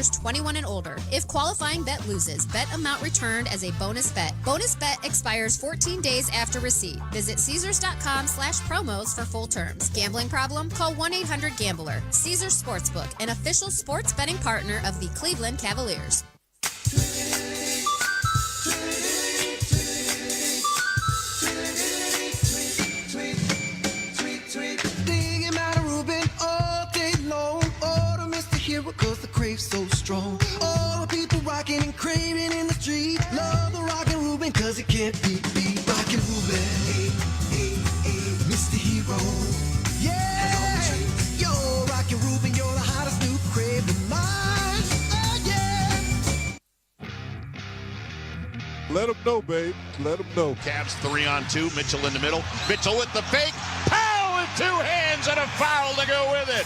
21 and older. If qualifying bet loses, bet amount returned as a bonus bet. Bonus bet expires 14 days after receipt. Visit Caesars.com/promos for full terms. Gambling problem? Call 1-800-GAMBLER. Caesars Sportsbook, an official sports betting partner of the Cleveland Cavaliers. Cause the crave's so strong. All the people rocking and craving in the street. Love the rockin' Reuben cause it can't be beat. Rockin' Reuben, hey, hey, hey, Mr. Hero. Yeah, yo, Rockin' Reuben, you're the hottest new craving line. Oh yeah. Let them know, babe. Let them know. Cavs 3-on-2. Mitchell in the middle. Mitchell with the fake. Powell with two hands and a foul to go with it.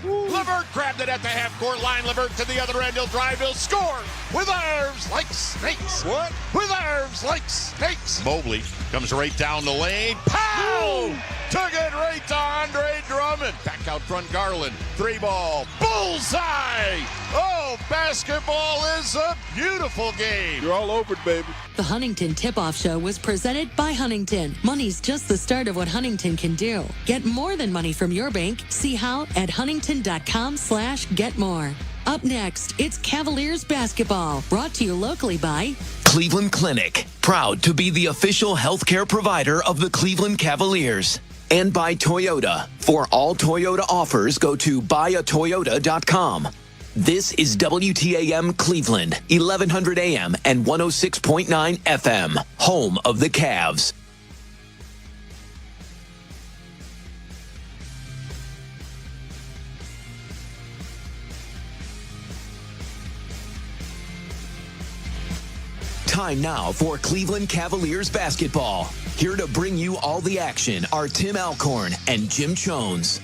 LeVert grabbed it at the half-court line. LeVert to the other end. He'll drive. He'll score with arms like snakes. What? With arms like snakes. Mobley comes right down the lane. Powell took it right to Andre Drummond. Back out front, Garland. 3-ball. Bullseye. Oh, basketball is a beautiful game. You're all over it, baby. The Huntington Tip-Off Show was presented by Huntington. Money's just the start of what Huntington can do. Get more than money from your bank. See how at huntington.com/getmore. Up next, it's Cavaliers basketball, brought to you locally by Cleveland Clinic, proud to be the official healthcare provider of the Cleveland Cavaliers. And by Toyota. For all Toyota offers, go to buyatoyota.com. This is WTAM Cleveland, 1100 AM and 106.9 FM, home of the Cavs. Time now for Cleveland Cavaliers basketball. Here to bring you all the action are Tim Alcorn and Jim Jones.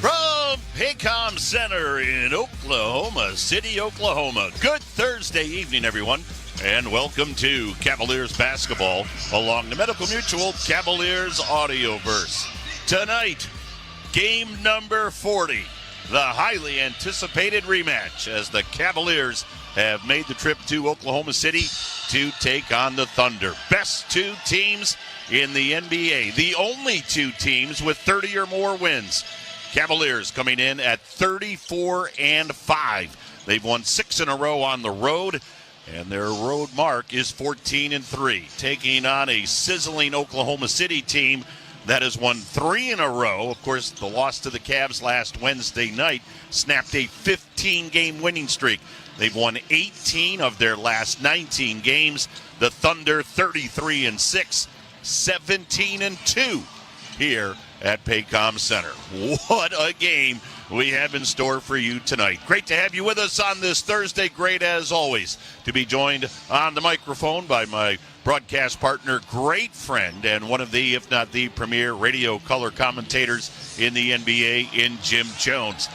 From Paycom Center in Oklahoma City, Oklahoma. Good Thursday evening, everyone, and welcome to Cavaliers basketball along the Medical Mutual Cavaliers Audioverse. Tonight, game number 40, the highly anticipated rematch as the Cavaliers have made the trip to Oklahoma City to take on the Thunder. Best two teams in the NBA, the only two teams with 30 or more wins. Cavaliers coming in at 34-5. They've won 6 in a row on the road, and their road mark is 14-3, taking on a sizzling Oklahoma City team that has won 3 in a row. Of course, the loss to the Cavs last Wednesday night snapped a 15-game winning streak. They've won 18 of their last 19 games. The Thunder 33-6, 17-2 here at Paycom Center. What a game we have in store for you tonight. Great to have you with us on this Thursday. Great, as always, to be joined on the microphone by my broadcast partner, great friend, and one of the, if not the premier radio color commentators in the NBA, in Jim Jones.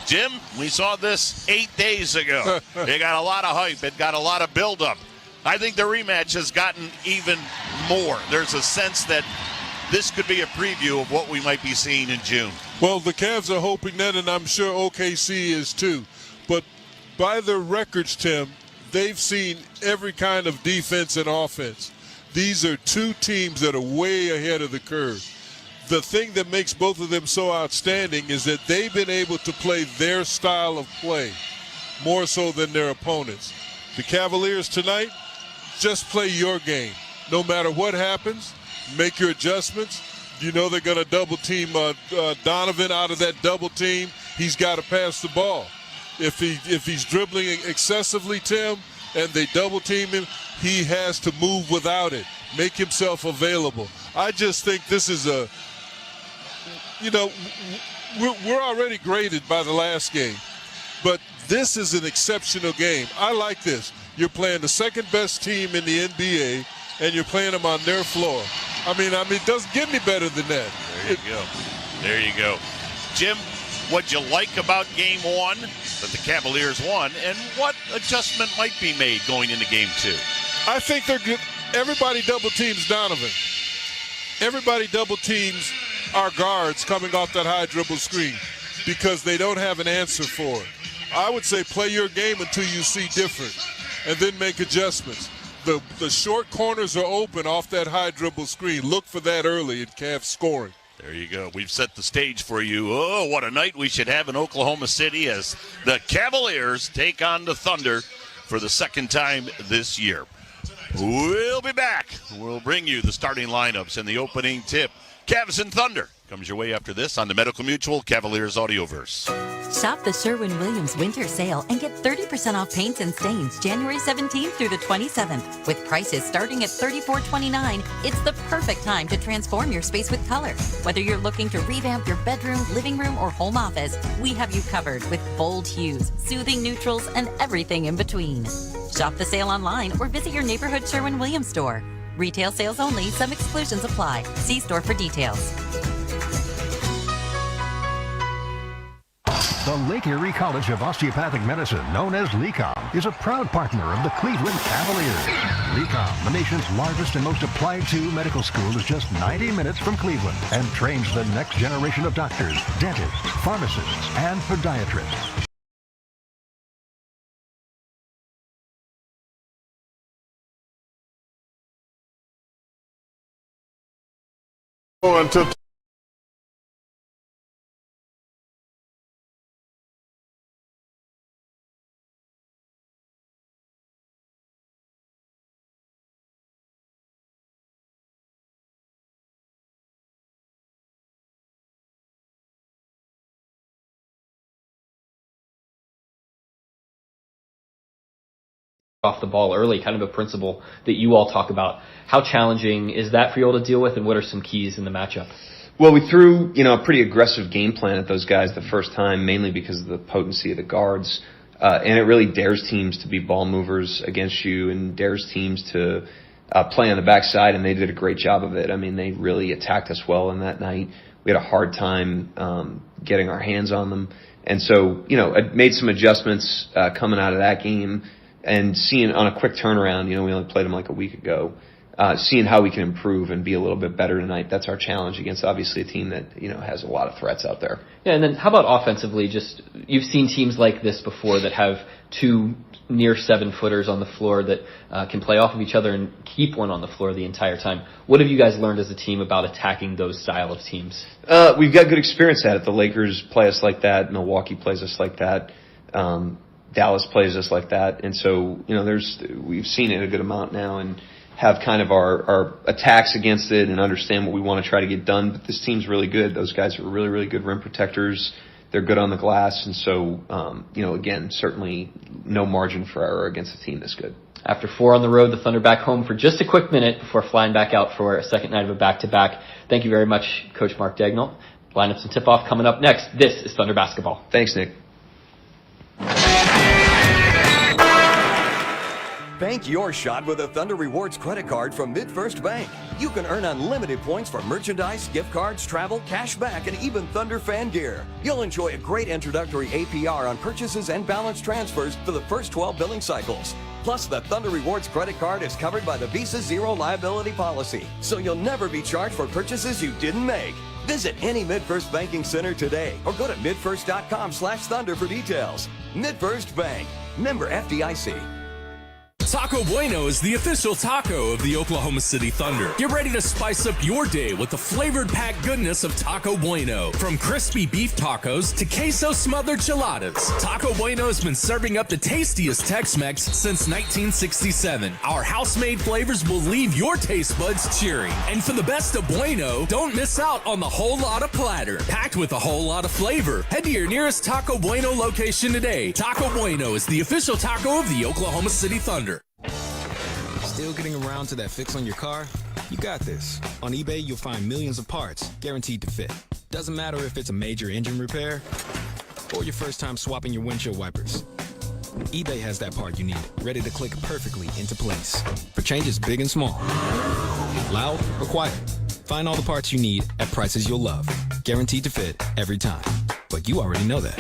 Jim, we saw this 8 days ago. It got a lot of hype. It got a lot of buildup. I think the rematch has gotten even more. There's a sense that this could be a preview of what we might be seeing in June. Well, the Cavs are hoping that, and I'm sure OKC is too. But by their records, Tim, they've seen every kind of defense and offense. These are two teams that are way ahead of the curve. The thing that makes both of them so outstanding is that they've been able to play their style of play more so than their opponents. The Cavaliers tonight, just play your game. No matter what happens, make your adjustments. You know they're going to double team Donovan out of that double team. He's got to pass the ball. If he's dribbling excessively, Tim, and they double team him, he has to move without it, make himself available. I just think this is we're already graded by the last game, but this is an exceptional game. I like this. You're playing the second best team in the NBA, and you're playing them on their floor. I mean, it doesn't get any better than that. There you go. Jim, what'd you like about game one that the Cavaliers won, and what adjustment might be made going into game two? I think they're good. Everybody double teams Donovan. Everybody double teams our guards coming off that high dribble screen. because they don't have an answer for it. I would say play your game until you see different and then make adjustments. The short corners are open off that high dribble screen. Look for that early in Cavs scoring. There you go. We've set the stage for you. Oh, what a night we should have in Oklahoma City as the Cavaliers take on the Thunder for the second time this year. We'll be back. We'll bring you the starting lineups and the opening tip. Cavs and Thunder comes your way after this on the Medical Mutual Cavaliers Audioverse. Shop the Sherwin-Williams winter sale and get 30% off paints and stains January 17th through the 27th. With prices starting at $34.29, it's the perfect time to transform your space with color. Whether you're looking to revamp your bedroom, living room, or home office, we have you covered with bold hues, soothing neutrals, and everything in between. Shop the sale online or visit your neighborhood Sherwin-Williams store. Retail sales only. Some exclusions apply. See store for details. The Lake Erie College of Osteopathic Medicine, known as LECOM, is a proud partner of the Cleveland Cavaliers. LECOM, the nation's largest and most applied-to medical school, is just 90 minutes from Cleveland and trains the next generation of doctors, dentists, pharmacists, and podiatrists. Until off the ball early, kind of a principle that you all talk about. How challenging is that for you all to deal with, and what are some keys in the matchup? Well, we threw, a pretty aggressive game plan at those guys the first time, mainly because of the potency of the guards. And it really dares teams to be ball movers against you and dares teams to play on the backside, and they did a great job of it. I mean, they really attacked us well in that night. We had a hard time getting our hands on them. And so, I made some adjustments coming out of that game and seeing on a quick turnaround, we only played them like a week ago, seeing how we can improve and be a little bit better tonight. That's our challenge against obviously a team that, has a lot of threats out there. Yeah, and then how about offensively? Just, you've seen teams like this before that have two near 7-footers on the floor that can play off of each other and keep one on the floor the entire time. What have you guys learned as a team about attacking those style of teams? We've got good experience at it. The Lakers play us like that. Milwaukee plays us like that. Dallas plays us like that. And so, we've seen it a good amount now and have kind of our attacks against it and understand what we want to try to get done. But this team's really good. Those guys are really, really good rim protectors. They're good on the glass. And so, again, certainly no margin for error against a team this good. After 4 on the road, the Thunder back home for just a quick minute before flying back out for a second night of a back-to-back. Thank you very much, Coach Mark Dagnall. Lineups and tip-off coming up next. This is Thunder Basketball. Thanks, Nick. Bank your shot with a Thunder Rewards credit card from MidFirst Bank. You can earn unlimited points for merchandise, gift cards, travel, cash back, and even Thunder fan gear. You'll enjoy a great introductory APR on purchases and balance transfers for the first 12 billing cycles. Plus, the Thunder Rewards credit card is covered by the Visa Zero Liability Policy, so you'll never be charged for purchases you didn't make. Visit any MidFirst banking center today or go to midfirst.com/thunder for details. MidFirst Bank, member FDIC. Taco Bueno is the official taco of the Oklahoma City Thunder. Get ready to spice up your day with the flavored packed goodness of Taco Bueno. From crispy beef tacos to queso smothered chiladas, Taco Bueno has been serving up the tastiest Tex-Mex since 1967. Our house-made flavors will leave your taste buds cheering. And for the best of Bueno, don't miss out on the whole lotta platter, packed with a whole lot of flavor. Head to your nearest Taco Bueno location today. Taco Bueno is the official taco of the Oklahoma City Thunder. Still getting around to that fix on your car? You got this. On eBay, you'll find millions of parts guaranteed to fit. Doesn't matter if it's a major engine repair or your first time swapping your windshield wipers. eBay has that part you need, ready to click perfectly into place for changes big and small, loud or quiet. Find all the parts you need at prices you'll love, guaranteed to fit every time. But you already know that.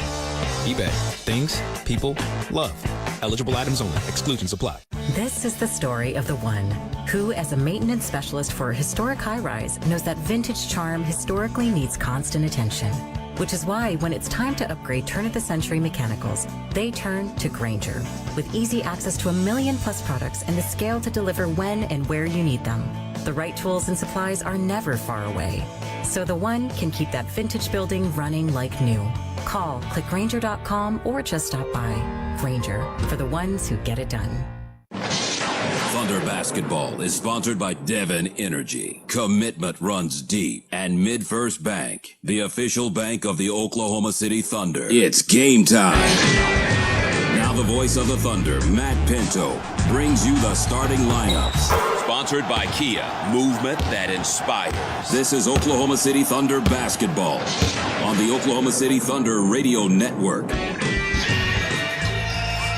eBay. Things, people, love. Eligible items only. Exclusions apply. This is the story of the one who, as a maintenance specialist for a historic high-rise, knows that vintage charm historically needs constant attention. which is why when it's time to upgrade turn-of-the-century mechanicals, they turn to Grainger. With easy access to 1 million plus products and the scale to deliver when and where you need them. The right tools and supplies are never far away, so the one can keep that vintage building running like new. Call, click Grainger.com, or just stop by. Grainger, for the ones who get it done. Thunder Basketball is sponsored by Devon Energy. Commitment runs deep. And MidFirst Bank, the official bank of the Oklahoma City Thunder. It's game time. Now the voice of the Thunder, Matt Pinto, brings you the starting lineups. Sponsored by Kia, movement that inspires. This is Oklahoma City Thunder Basketball on the Oklahoma City Thunder Radio Network.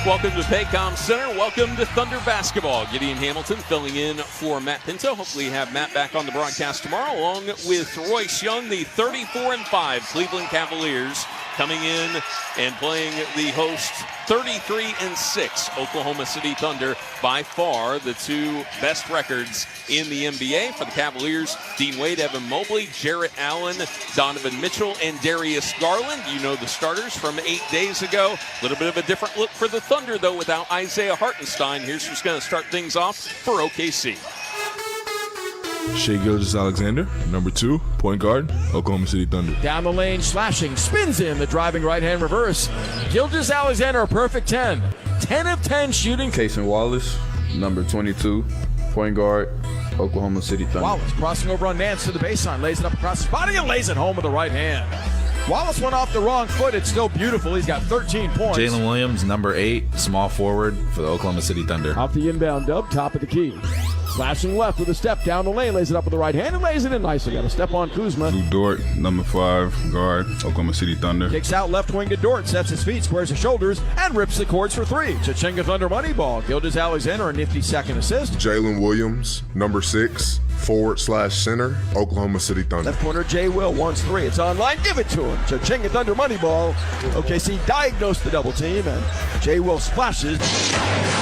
Welcome to Paycom Center. Welcome to Thunder Basketball. Gideon Hamilton filling in for Matt Pinto. Hopefully have Matt back on the broadcast tomorrow, along with Royce Young, the 34-5 Cleveland Cavaliers, coming in and playing the host 33-6 Oklahoma City Thunder. By far the two best records in the NBA for the Cavaliers. Dean Wade, Evan Mobley, Jarrett Allen, Donovan Mitchell, and Darius Garland. You know the starters from 8 days ago. A little bit of a different look for the Thunder, though, without Isaiah Hartenstein. Here's who's going to start things off for OKC. Shai Gilgeous-Alexander, number 2, point guard, Oklahoma City Thunder. Down the lane, slashing, spins in the driving right-hand reverse. Gilgeous-Alexander, a perfect 10. 10 of 10 shooting. Cason Wallace, number 22, point guard, Oklahoma City Thunder. Wallace crossing over on Nance to the baseline, lays it up across his body and lays it home with the right hand. Wallace went off the wrong foot. It's still beautiful. He's got 13 points. Jalen Williams, number 8, small forward for the Oklahoma City Thunder. Off the inbound dub, top of the key. Slashing left with a step down the lane, lays it up with the right hand and lays it in nicely. Got a step on Kuzma. Lou Dort, number 5, guard, Oklahoma City Thunder. Kicks out left wing to Dort, sets his feet, squares his shoulders, and rips the cords for 3. Chachinga Thunder money ball. Gilgeous-Alexander, a nifty second assist. Jalen Williams, number 6, forward/center, Oklahoma City Thunder. Left corner, Jay Will wants 3. It's online. Give it to him. Chachinga Thunder money ball. OKC diagnosed the double team, and Jay Will splashes.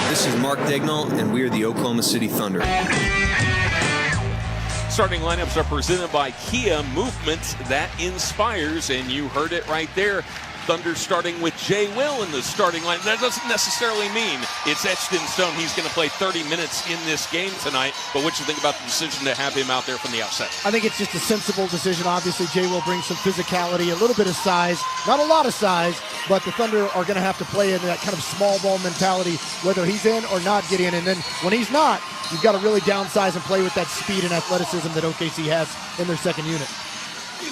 This is Mark Dagnall, and we are the Oklahoma City Thunder. Starting lineups are presented by Kia, movement that inspires, and you heard it right there. Thunder starting with Jay Will in the starting line. That doesn't necessarily mean it's etched in stone. He's going to play 30 minutes in this game tonight. But what do you think about the decision to have him out there from the outset? I think it's just a sensible decision. Obviously, Jay Will bring some physicality, a little bit of size, not a lot of size, but the Thunder are going to have to play in that kind of small ball mentality, whether he's in or not get in. And then when he's not, you've got to really downsize and play with that speed and athleticism that OKC has in their second unit.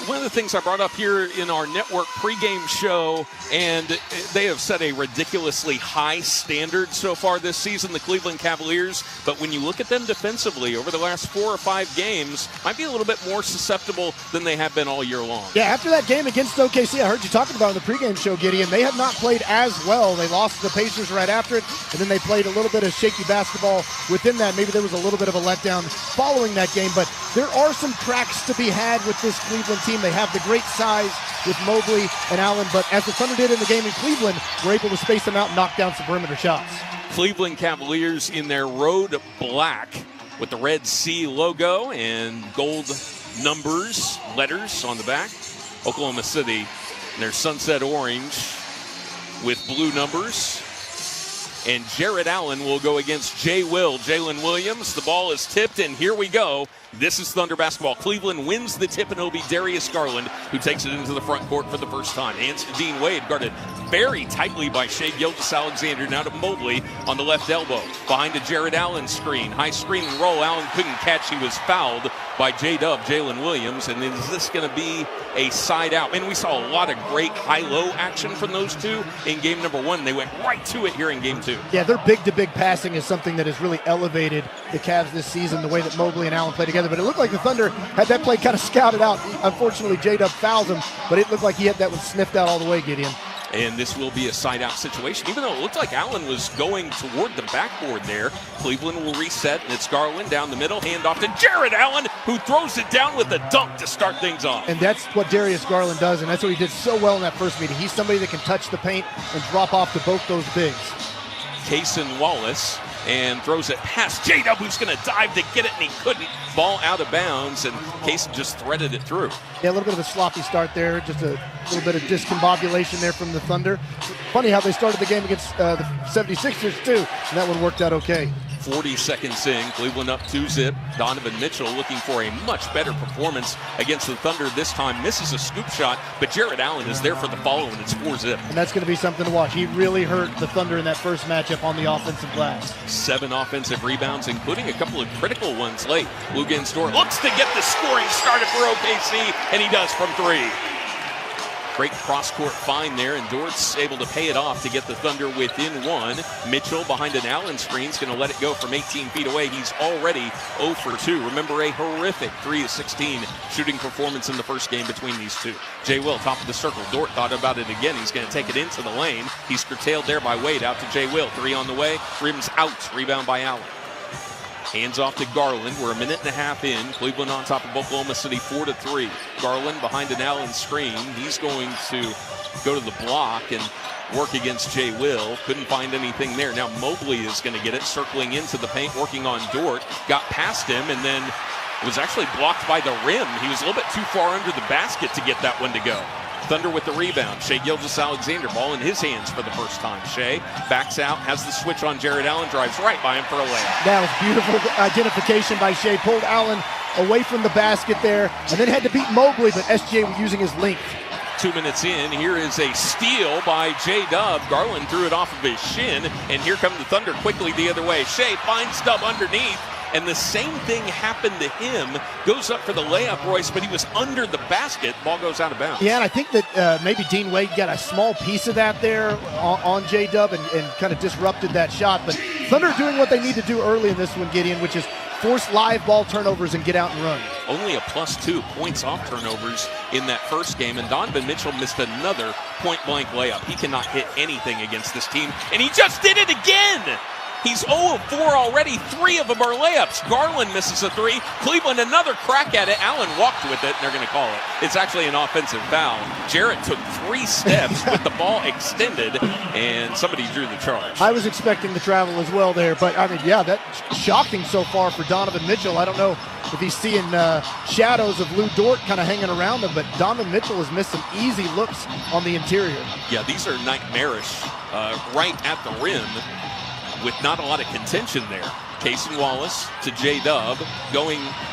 One of the things I brought up here in our network pregame show, and they have set a ridiculously high standard so far this season, the Cleveland Cavaliers, but when you look at them defensively over the last 4 or 5 games, might be a little bit more susceptible than they have been all year long. Yeah, after that game against OKC, I heard you talking about in the pregame show, Gideon, they have not played as well. They lost to the Pacers right after it, and then they played a little bit of shaky basketball within that. Maybe there was a little bit of a letdown following that game, but there are some cracks to be had with this Cleveland team. They have the great size with Mobley and Allen, but as the Thunder did in the game in Cleveland, were able to space them out and knock down some perimeter shots. Cleveland Cavaliers in their road black with the red C logo and gold numbers, letters on the back. Oklahoma City in their sunset orange with blue numbers. And Jarrett Allen will go against Jay Will. Jalen Williams, the ball is tipped, and here we go. This is Thunder basketball. Cleveland wins the tip, and it'll be Darius Garland who takes it into the front court for the first time. Hands to Dean Wade, guarded very tightly by Shai Gilgeous-Alexander. Now to Mobley on the left elbow. Behind a Jarrett Allen screen. High screen and roll. Allen couldn't catch. He was fouled by J-Dub, Jalen Williams. And is this going to be a side out? And we saw a lot of great high-low action from those two in game number 1. They went right to it here in game 2. Yeah, their big-to-big passing is something that has really elevated the Cavs this season, the way that Mobley and Allen play together. But it looked like the Thunder had that play kind of scouted out. Unfortunately, J-Dub fouls him, but it looked like he had that one sniffed out all the way, Gideon. And this will be a side-out situation. Even though it looked like Allen was going toward the backboard there, Cleveland will reset, and it's Garland down the middle. Hand off to Jarrett Allen, who throws it down with a dunk to start things off. And that's what Darius Garland does, and that's what he did so well in that first meeting. He's somebody that can touch the paint and drop off to both those bigs. Cason Wallace and throws it past J-Dub, who's going to dive to get it, and he couldn't. Ball out of bounds, and Case just threaded it through. Yeah, a little bit of a sloppy start there, just a little bit of discombobulation there from the Thunder. Funny how they started the game against the 76ers, too, and that one worked out okay. 40 seconds in, Cleveland up 2-zip. Donovan Mitchell looking for a much better performance against the Thunder this time. Misses a scoop shot, but Jarrett Allen is there for the follow, and it's 4-zip. And that's going to be something to watch. He really hurt the Thunder in that first matchup on the offensive glass. 7 offensive rebounds, including a couple of critical ones late. Luguentz-Dort looks to get the scoring started for OKC, and he does from 3. Great cross-court find there, and Dort's able to pay it off to get the Thunder within 1. Mitchell behind an Allen screen is going to let it go from 18 feet away. He's already 0 for 2. Remember, a horrific 3-16 shooting performance in the first game between these two. Jay Will, top of the circle. Dort thought about it again. He's going to take it into the lane. He's curtailed there by Wade. Out to Jay Will. 3 on the way. Rims out. Rebound by Allen. Hands off to Garland. We're a minute and a half in. Cleveland on top of Oklahoma City 4-3. Garland behind an Allen screen. He's going to go to the block and work against Jay Will. Couldn't find anything there. Now Mobley is going to get it, circling into the paint, working on Dort. Got past him and then was actually blocked by the rim. He was a little bit too far under the basket to get that one to go. Thunder with the rebound. Shai Gilgeous-Alexander, ball in his hands for the first time. Shai backs out, has the switch on Jarrett Allen, drives right by him for a layup. That was beautiful identification by Shai. Pulled Allen away from the basket there, and then had to beat Mobley, but SGA was using his length. 2 minutes in, here is a steal by J-Dub. Garland threw it off of his shin, and here come the Thunder quickly the other way. Shai finds Dub underneath. And the same thing happened to him. Goes up for the layup, Royce, but he was under the basket. Ball goes out of bounds. Yeah, and I think that maybe Dean Wade got a small piece of that there on J-Dub and kind of disrupted that shot. But Thunder doing what they need to do early in this one, Gideon, which is force live ball turnovers and get out and run. Only a +2 points off turnovers in that first game, and Donovan Mitchell missed another point-blank layup. He cannot hit anything against this team, and he just did it again! He's 0 of 4 already. 3 of them are layups. Garland misses a 3. Cleveland another crack at it. Allen walked with it, and they're going to call it. It's actually an offensive foul. Jarrett took 3 steps with the ball extended, and somebody drew the charge. I was expecting the travel as well there, but I mean, yeah, that's shocking so far for Donovan Mitchell. I don't know if he's seeing shadows of Lou Dort kind of hanging around him, but Donovan Mitchell has missed some easy looks on the interior. Yeah, these are nightmarish right at the rim, with not a lot of contention there. Cason Wallace to J-Dub,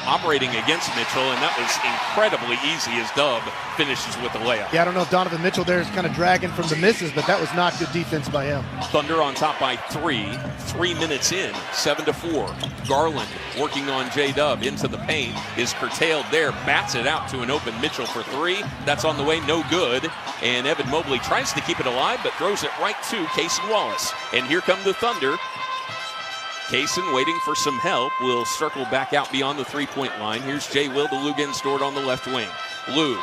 operating against Mitchell, and that was incredibly easy as Dub finishes with the layup. Yeah, I don't know if Donovan Mitchell there is kind of dragging from the misses, but that was not good defense by him. Thunder on top by 3. 3 minutes in, 7-4. Garland working on J-Dub into the paint, is curtailed there, bats it out to an open Mitchell for 3. That's on the way, no good. And Evan Mobley tries to keep it alive, but throws it right to Cason Wallace. And here come the Thunder. Cason waiting for some help, will circle back out beyond the three-point line. Here's Jay Will to Luguentz-Dort on the left wing. Lou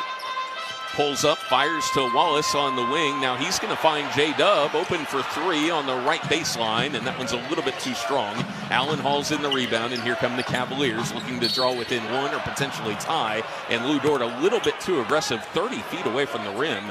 pulls up, fires to Wallace on the wing. Now he's going to find J-Dub open for 3 on the right baseline, and that one's a little bit too strong. Allen hauls in the rebound, and here come the Cavaliers looking to draw within 1 or potentially tie. And Lou Dort a little bit too aggressive, 30 feet away from the rim,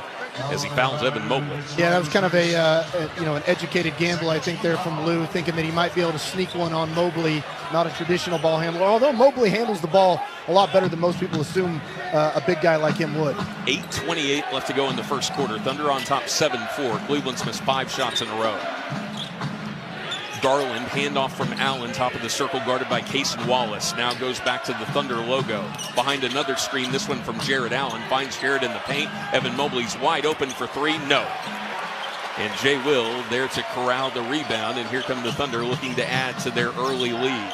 as he fouls Evan Mobley. Yeah, that was kind of an educated gamble, I think, there from Lou, thinking that he might be able to sneak one on Mobley, not a traditional ball handler. Although Mobley handles the ball a lot better than most people assume a big guy like him would. 8:28 left to go in the first quarter. Thunder on top 7-4. Cleveland's missed 5 shots in a row. Garland, handoff from Allen, top of the circle, guarded by Cason Wallace. Now goes back to the Thunder logo. Behind another screen, this one from Jarrett Allen. Finds Jarrett in the paint. Evan Mobley's wide open for 3. No. And Jay Will there to corral the rebound. And here come the Thunder looking to add to their early lead.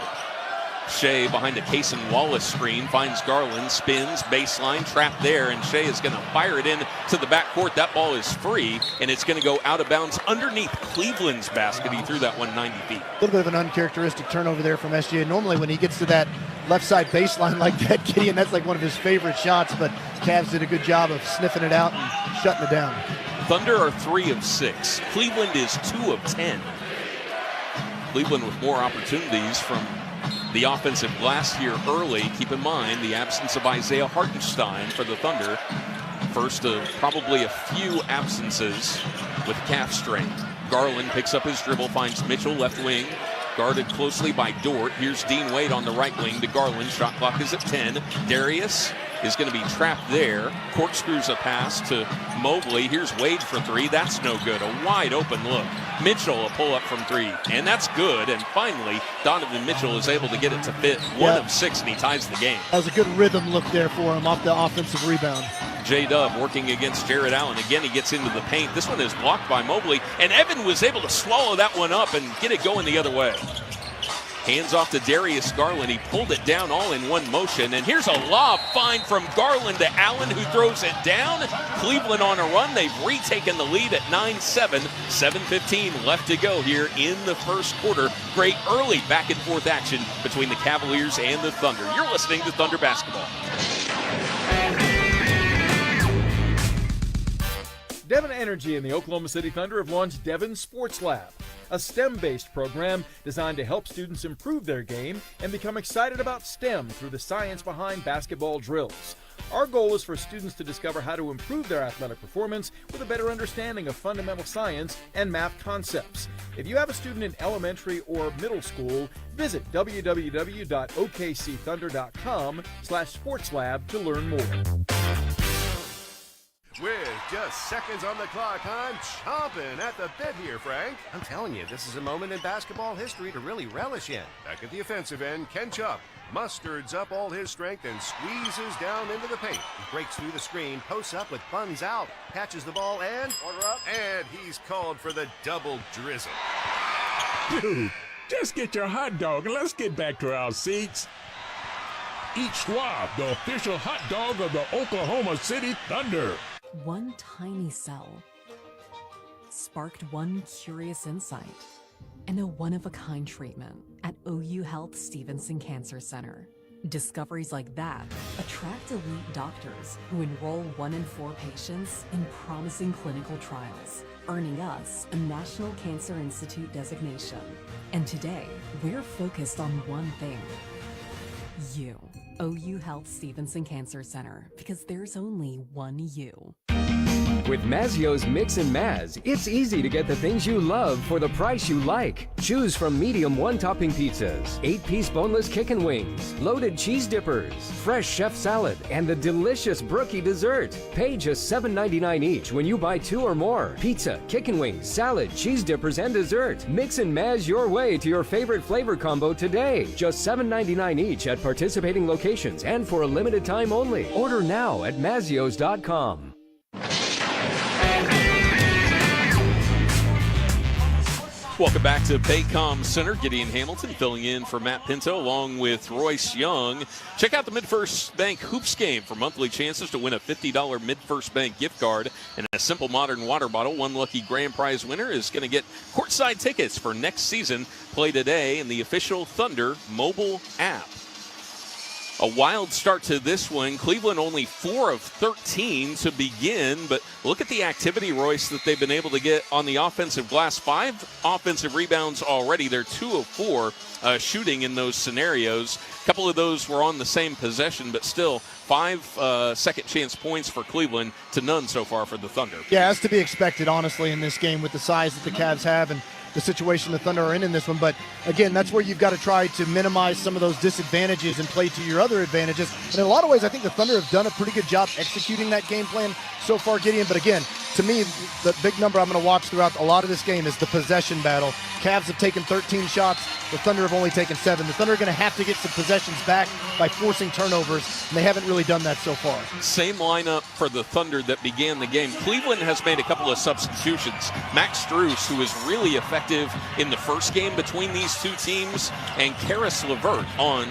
Shai behind a Cason Wallace screen, finds Garland, spins, baseline, trapped there, and Shai is going to fire it in to the backcourt. That ball is free, and it's going to go out of bounds underneath Cleveland's basket. He threw that one 90 feet. A little bit of an uncharacteristic turnover there from SGA. Normally when he gets to that left side baseline like that, Gideon, that's like one of his favorite shots, but Cavs did a good job of sniffing it out and shutting it down. Thunder are 3 of 6. Cleveland is 2 of 10. Cleveland with more opportunities from the offensive glass here early. Keep in mind the absence of Isaiah Hartenstein for the Thunder. First of probably a few absences with calf strain. Garland picks up his dribble, finds Mitchell left wing. guarded closely by Dort. Here's Dean Wade on the right wing to Garland. Shot clock is at 10. Darius is going to be trapped there. Corkscrews a pass to Mobley. Here's Wade for three. That's no good. A wide open look. Mitchell a pull up from three, and that's good. And finally, Donovan Mitchell is able to get it to fit. 1 of 6, and he ties the game. That was a good rhythm look there for him off the offensive rebound. J-Dub working against Jared Allen. Again, he gets into the paint. This one is blocked by Mobley, and Evan was able to swallow that one up and get it going the other way. Hands off to Darius Garland. He pulled it down all in one motion. And here's a lob find from Garland to Allen, who throws it down. Cleveland on a run. They've retaken the lead at 9-7. 7:15 left to go here in the first quarter. Great early back and forth action between the Cavaliers and the Thunder. You're listening to Thunder Basketball. Devon Energy and the Oklahoma City Thunder have launched Devon Sports Lab, a STEM-based program designed to help students improve their game and become excited about STEM through the science behind basketball drills. Our goal is for students to discover how to improve their athletic performance with a better understanding of fundamental science and math concepts. If you have a student in elementary or middle school, visit www.okcthunder.com/sportslab to learn more. With just seconds on the clock, I'm chomping at the bit here, Frank. I'm telling you, this is a moment in basketball history to really relish in. Back at the offensive end, Ken Chupp musters up all his strength and squeezes down into the paint. He breaks through the screen, posts up with buns out, catches the ball, and order up. And he's called for the double drizzle. Dude, just get your hot dog and let's get back to our seats. Eat Schwab, the official hot dog of the Oklahoma City Thunder. One tiny cell sparked one curious insight and a one-of-a-kind treatment at OU Health Stevenson Cancer Center. Discoveries like that attract elite doctors who enroll 1 in 4 patients in promising clinical trials, earning us a National Cancer Institute designation. And today, we're focused on one thing: you. OU Health Stevenson Cancer Center, because there's only one you. With Mazzio's Mix and Maz, it's easy to get the things you love for the price you like. Choose from medium one-topping pizzas, 8-piece boneless chicken wings, loaded cheese dippers, fresh chef salad, and the delicious brookie dessert. Pay just $7.99 each when you buy 2 or more. Pizza, chicken wings, salad, cheese dippers, and dessert. Mix and Maz your way to your favorite flavor combo today. Just $7.99 each at participating locations and for a limited time only. Order now at Mazzios.com. Welcome back to Baycom Center. Gideon Hamilton filling in for Matt Pinto along with Royce Young. Check out the MidFirst Bank Hoops game for monthly chances to win a $50 MidFirst Bank gift card and a simple modern water bottle. One lucky grand prize winner is going to get courtside tickets for next season. Play today in the official Thunder mobile app. A wild start to this one. Cleveland only 4 of 13 to begin, but look at the activity, Royce, that they've been able to get on the offensive glass. 5 offensive rebounds already. They're 2 of 4 shooting in those scenarios. A couple of those were on the same possession, but still 5 second chance points for Cleveland to none so far for the Thunder. Yeah, as to be expected, honestly, in this game with the size that the Cavs have and the situation the Thunder are in this one. But again, that's where you've got to try to minimize some of those disadvantages and play to your other advantages. And in a lot of ways, I think the Thunder have done a pretty good job executing that game plan so far, Gideon. But again, to me, the big number I'm going to watch throughout a lot of this game is the possession battle. Cavs have taken 13 shots. The Thunder have only taken 7. The Thunder are going to have to get some possessions back by forcing turnovers, and they haven't really done that so far. Same lineup for the Thunder that began the game. Cleveland has made a couple of substitutions. Max Strus, who was really effective in the first game between these two teams, and Karis LeVert on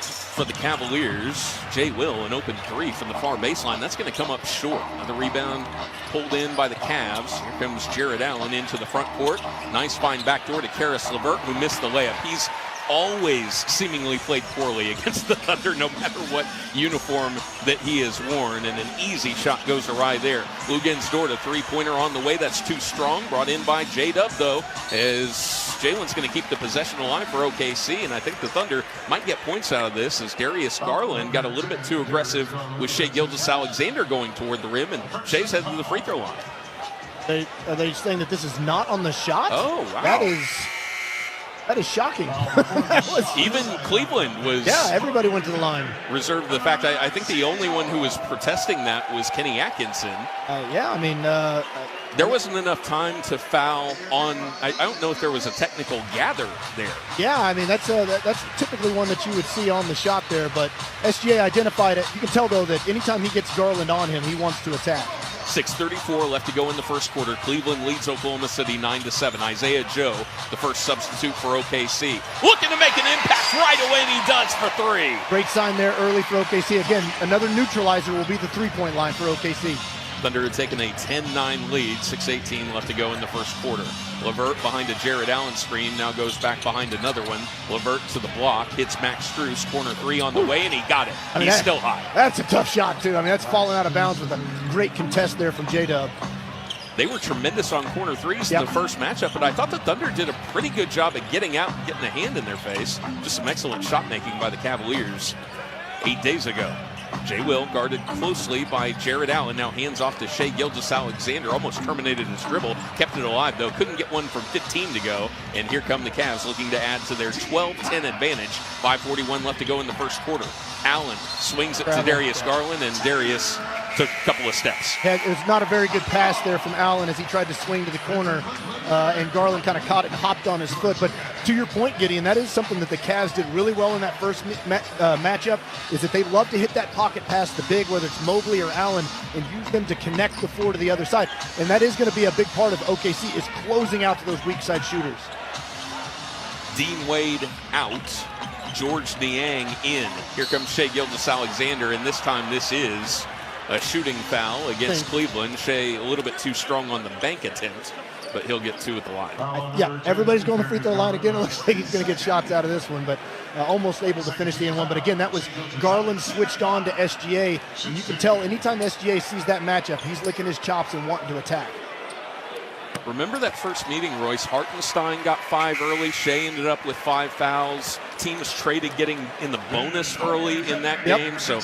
for the Cavaliers. Jay Will, an open 3 from the far baseline. That's going to come up short. The rebound pulled in by the Cavs. Here comes Jared Allen into the front court. Nice find backdoor to Karis LeVert, who missed the layup. He's always seemingly played poorly against the Thunder, no matter what uniform that he has worn, and an easy shot goes awry there. Lugens Dort, a 3-pointer on the way. That's too strong. Brought in by J-Dub, though, as Jalen's going to keep the possession alive for OKC, and I think the Thunder might get points out of this as Darius Garland got a little bit too aggressive with Shai Gilgeous-Alexander going toward the rim, and Shai's headed to the free throw line. Are they saying that this is not on the shot? Oh, wow. That is... That is shocking. Even Cleveland was. Yeah, everybody went to the line. Reserved the fact. I think the only one who was protesting that was Kenny Atkinson. Yeah, I mean. There wasn't enough time to foul on. I don't know if there was a technical gather there. Yeah, I mean, that's typically one that you would see on the shot there, but SGA identified it. You can tell, though, that anytime he gets Garland on him, he wants to attack. 6:34 left to go in the first quarter. Cleveland leads Oklahoma City 9-7. Isaiah Joe, the first substitute for OKC, looking to make an impact right away, and he does for three. Great sign there early for OKC. Again, another neutralizer will be the three-point line for OKC. Thunder had taken a 10-9 lead, 6:18 left to go in the first quarter. LeVert behind a Jared Allen screen, now goes back behind another one. LeVert to the block, hits Max Strus, corner three on the way, and he got it. He's still high. That's a tough shot, too. I mean, that's falling out of bounds with a great contest there from J-Dub. They were tremendous on corner threes in the first matchup, but I thought the Thunder did a pretty good job at getting out and getting a hand in their face. Just some excellent shot making by the Cavaliers 8 days ago. Jay Will guarded closely by Jared Allen. Now hands off to Shai Gilgeous-Alexander. Almost terminated his dribble. Kept it alive, though. Couldn't get one from 15 to go. And here come the Cavs looking to add to their 12-10 advantage. 5:41 left to go in the first quarter. Allen swings it to Darius Garland, and Darius took a couple of steps. It was not a very good pass there from Allen as he tried to swing to the corner, and Garland kind of caught it and hopped on his foot. But to your point, Gideon, that is something that the Cavs did really well in that first matchup, is that they love to hit that pocket pass the big, whether it's Mobley or Allen, and use them to connect the floor to the other side. And that is going to be a big part of OKC, is closing out to those weak side shooters. Dean Wade out. George Niang in. Here comes Shai Gilgeous-Alexander, and this time this is a shooting foul against Cleveland. Shai a little bit too strong on the bank attempt, but he'll get two at the line. Yeah, everybody's going to the free throw line again. It looks like he's going to get shots out of this one, but almost able to finish the N1. But again, that was Garland switched on to SGA. And you can tell anytime SGA sees that matchup, he's licking his chops and wanting to attack. Remember that first meeting, Royce? Hartenstein got 5 early. Shai ended up with 5 fouls. Teams traded getting in the bonus early in that game. So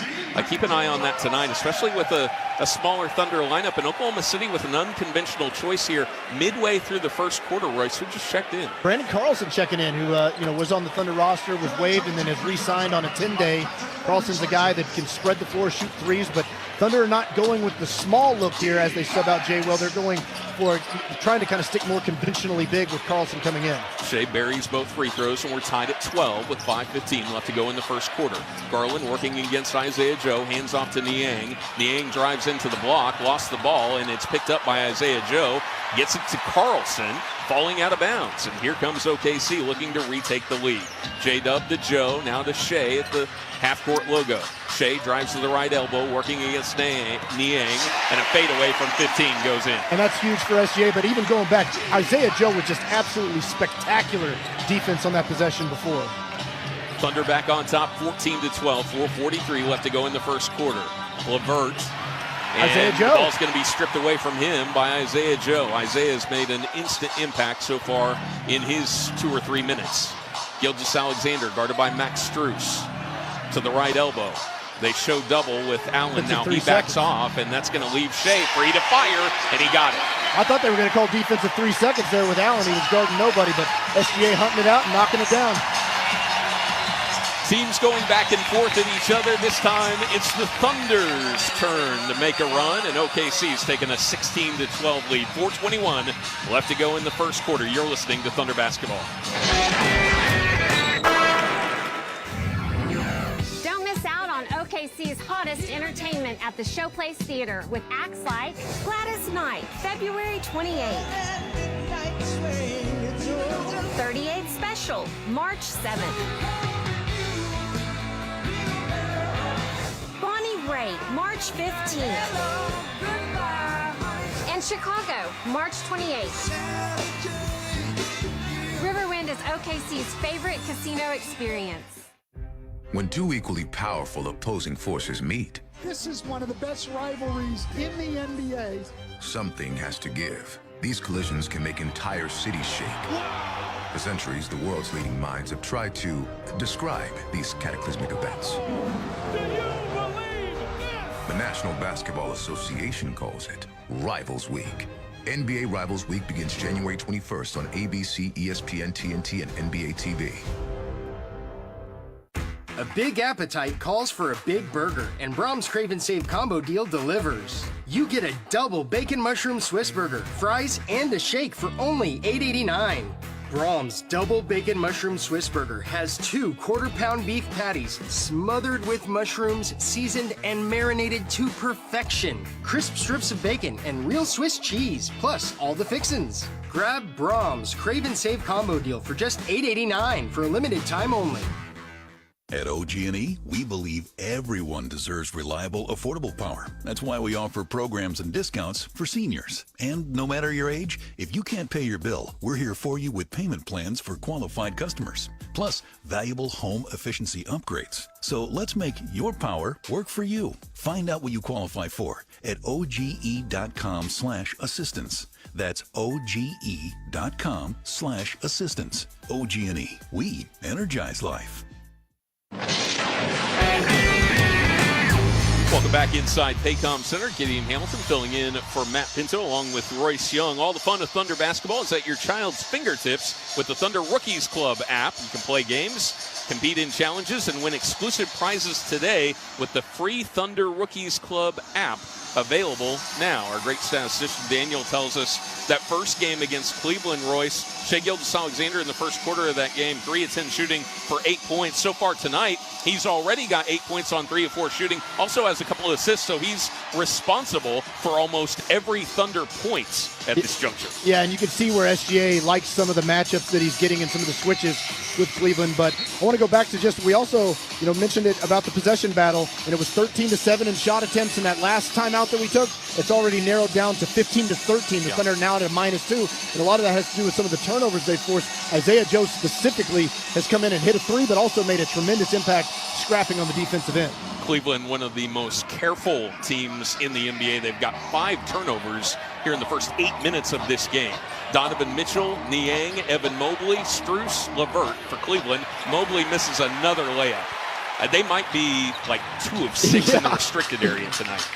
keep an eye on that tonight, especially with a smaller Thunder lineup. And Oklahoma City with an unconventional choice here midway through the first quarter, Royce. Who just checked in? Brandon Carlson checking in, who was on the Thunder roster, was waived, and then has re-signed on a 10-day. Carlson's a guy that can spread the floor, shoot threes, but Thunder are not going with the small look here as they sub out Jay Will. They're going for trying to kind of stick more conventionally big with Carlson coming in. Shai buries both free throws, and we're tied at 12 with 5:15 left to go in the first quarter. Garland working against Isaiah Joe, hands off to Niang. Niang drives into the block, lost the ball, and it's picked up by Isaiah Joe. Gets it to Carlson, falling out of bounds. And here comes OKC looking to retake the lead. J-Dub to Joe, now to Shai at the half-court logo. Shai drives to the right elbow, working against Niang, and a fadeaway from 15 goes in. And that's huge for SGA, but even going back, Isaiah Joe was just absolutely spectacular defense on that possession before. Thunder back on top, 14-12, 4:43 left to go in the first quarter. LeVert. And Isaiah Joe. The ball's going to be stripped away from him by Isaiah Joe. Isaiah's made an instant impact so far in his 2 or 3 minutes. Gilgeous-Alexander guarded by Max Strus to the right elbow. They show double with Allen. Now he backs off, and that's going to leave Shai free to fire, and he got it. I thought they were going to call defensive 3 seconds there with Allen. He was guarding nobody, but SGA hunting it out and knocking it down. Teams going back and forth at each other. This time it's the Thunder's turn to make a run, and OKC's taking a 16-12 lead. 4:21 left to go in the first quarter. You're listening to Thunder Basketball. Don't miss out on OKC's hottest entertainment at the Showplace Theater with acts like Gladys Knight, February 28th. 38 Special, March 7th. Ray, March 15th. And Chicago, March 28th. Riverwind is OKC's favorite casino experience. When two equally powerful opposing forces meet, this is one of the best rivalries in the NBA. Something has to give. These collisions can make entire cities shake. For centuries, the world's leading minds have tried to describe these cataclysmic events. The National Basketball Association calls it Rivals Week. NBA Rivals Week begins January 21st on ABC, ESPN, TNT, and NBA TV. A big appetite calls for a big burger, and Brahms Crave and Save Combo Deal delivers. You get a double bacon mushroom Swiss burger, fries, and a shake for only $8.89. Brahms Double Bacon Mushroom Swiss Burger has 2 quarter-pound beef patties smothered with mushrooms, seasoned and marinated to perfection. Crisp strips of bacon and real Swiss cheese, plus all the fixins. Grab Brahms Crave and Save Combo Deal for just $8.89 for a limited time only. At OG&E, we believe everyone deserves reliable, affordable power. That's why we offer programs and discounts for seniors. And no matter your age, if you can't pay your bill, we're here for you with payment plans for qualified customers. Plus, valuable home efficiency upgrades. So let's make your power work for you. Find out what you qualify for at OGE.com/assistance. That's OGE.com/assistance. OG&E. We energize life. Welcome back inside Paycom Center. Gideon Hamilton filling in for Matt Pinto along with Royce Young. All the fun of Thunder basketball is at your child's fingertips with the Thunder Rookies Club app. You can play games, compete in challenges, and win exclusive prizes today with the free Thunder Rookies Club app available now. Our great statistician Daniel tells us that first game against Cleveland, Royce, Shai Gilgeous-Alexander in the first quarter of that game, 3 of 10 shooting for 8 points. So far tonight, he's already got 8 points on 3 of 4 shooting. Also has a couple of assists, so he's responsible for almost every Thunder points at this juncture. Yeah, and you can see where SGA likes some of the matchups that he's getting and some of the switches with Cleveland. But I want to go back to we also, mentioned it about the possession battle, and it was 13-7 in shot attempts in that last timeout that we took. It's already narrowed down to 15-13. The Thunder are now at a -2, and a lot of that has to do with some of the turnovers they forced. Isaiah Joe specifically has come in and hit a 3, but also made a tremendous impact scrapping on the defensive end. Cleveland, one of the most careful teams in the NBA. They've got 5 turnovers here in the first 8 minutes of this game. Donovan Mitchell, Niang, Evan Mobley, Strus, LeVert for Cleveland. Mobley misses another layup. They might be like 2 of 6 in the restricted area tonight.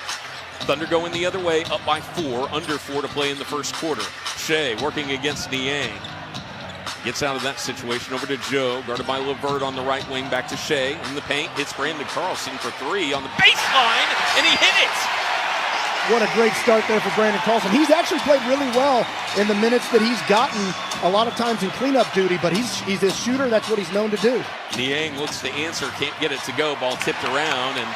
Thunder going the other way, up by 4, under 4 to play in the first quarter. Shai working against Niang. Gets out of that situation over to Joe, guarded by LeVert on the right wing, back to Shai in the paint. Hits Brandon Carlson for 3 on the baseline, and he hit it! What a great start there for Brandon Carlson. He's actually played really well in the minutes that he's gotten, a lot of times in cleanup duty, but he's a shooter. That's what he's known to do. Niang looks to answer, can't get it to go. Ball tipped around and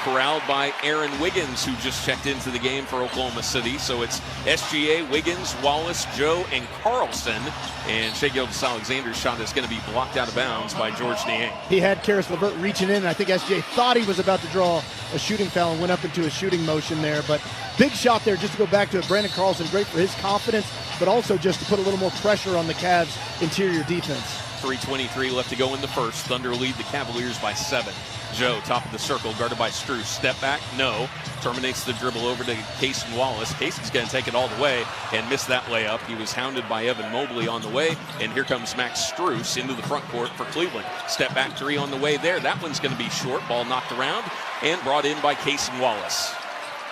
corralled by Aaron Wiggins, who just checked into the game for Oklahoma City. So it's SGA, Wiggins, Wallace, Joe, and Carlson. And Shai Gilgeous-Alexander's shot is going to be blocked out of bounds by Georges Niang. He had Karis LeVert reaching in, and I think SGA thought he was about to draw a shooting foul and went up into a shooting motion there. But big shot there, just to go back to it. Brandon Carlson, great for his confidence, but also just to put a little more pressure on the Cavs' interior defense. 3:23 left to go in the first. Thunder lead the Cavaliers by 7. Joe, top of the circle, guarded by Strus. Step back, no. Terminates the dribble over to Cason Wallace. Cason's going to take it all the way and miss that layup. He was hounded by Evan Mobley on the way, and here comes Max Strus into the front court for Cleveland. Step back 3 on the way there. That one's going to be short. Ball knocked around and brought in by Cason Wallace.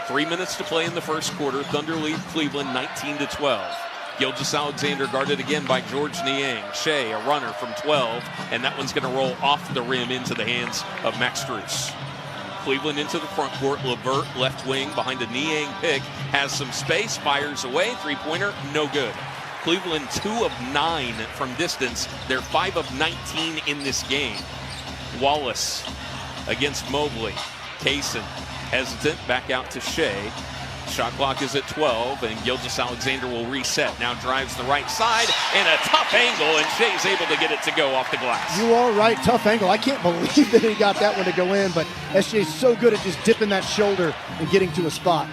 3 minutes to play in the first quarter. Thunder lead Cleveland 19-12. Gilgeous-Alexander guarded again by Georges Niang. Shai, a runner from 12, and that one's going to roll off the rim into the hands of Max Strus. Cleveland into the front court. LeVert, left wing, behind a Niang pick, has some space, fires away. 3-pointer, no good. Cleveland 2 of 9 from distance. They're 5 of 19 in this game. Wallace against Mobley. Cason hesitant, back out to Shai. Shot clock is at 12, and Gilgeous-Alexander will reset. Now drives the right side, and a tough angle, and Shai's able to get it to go off the glass. You are right, tough angle. I can't believe that he got that one to go in, but SGA's so good at just dipping that shoulder and getting to a spot.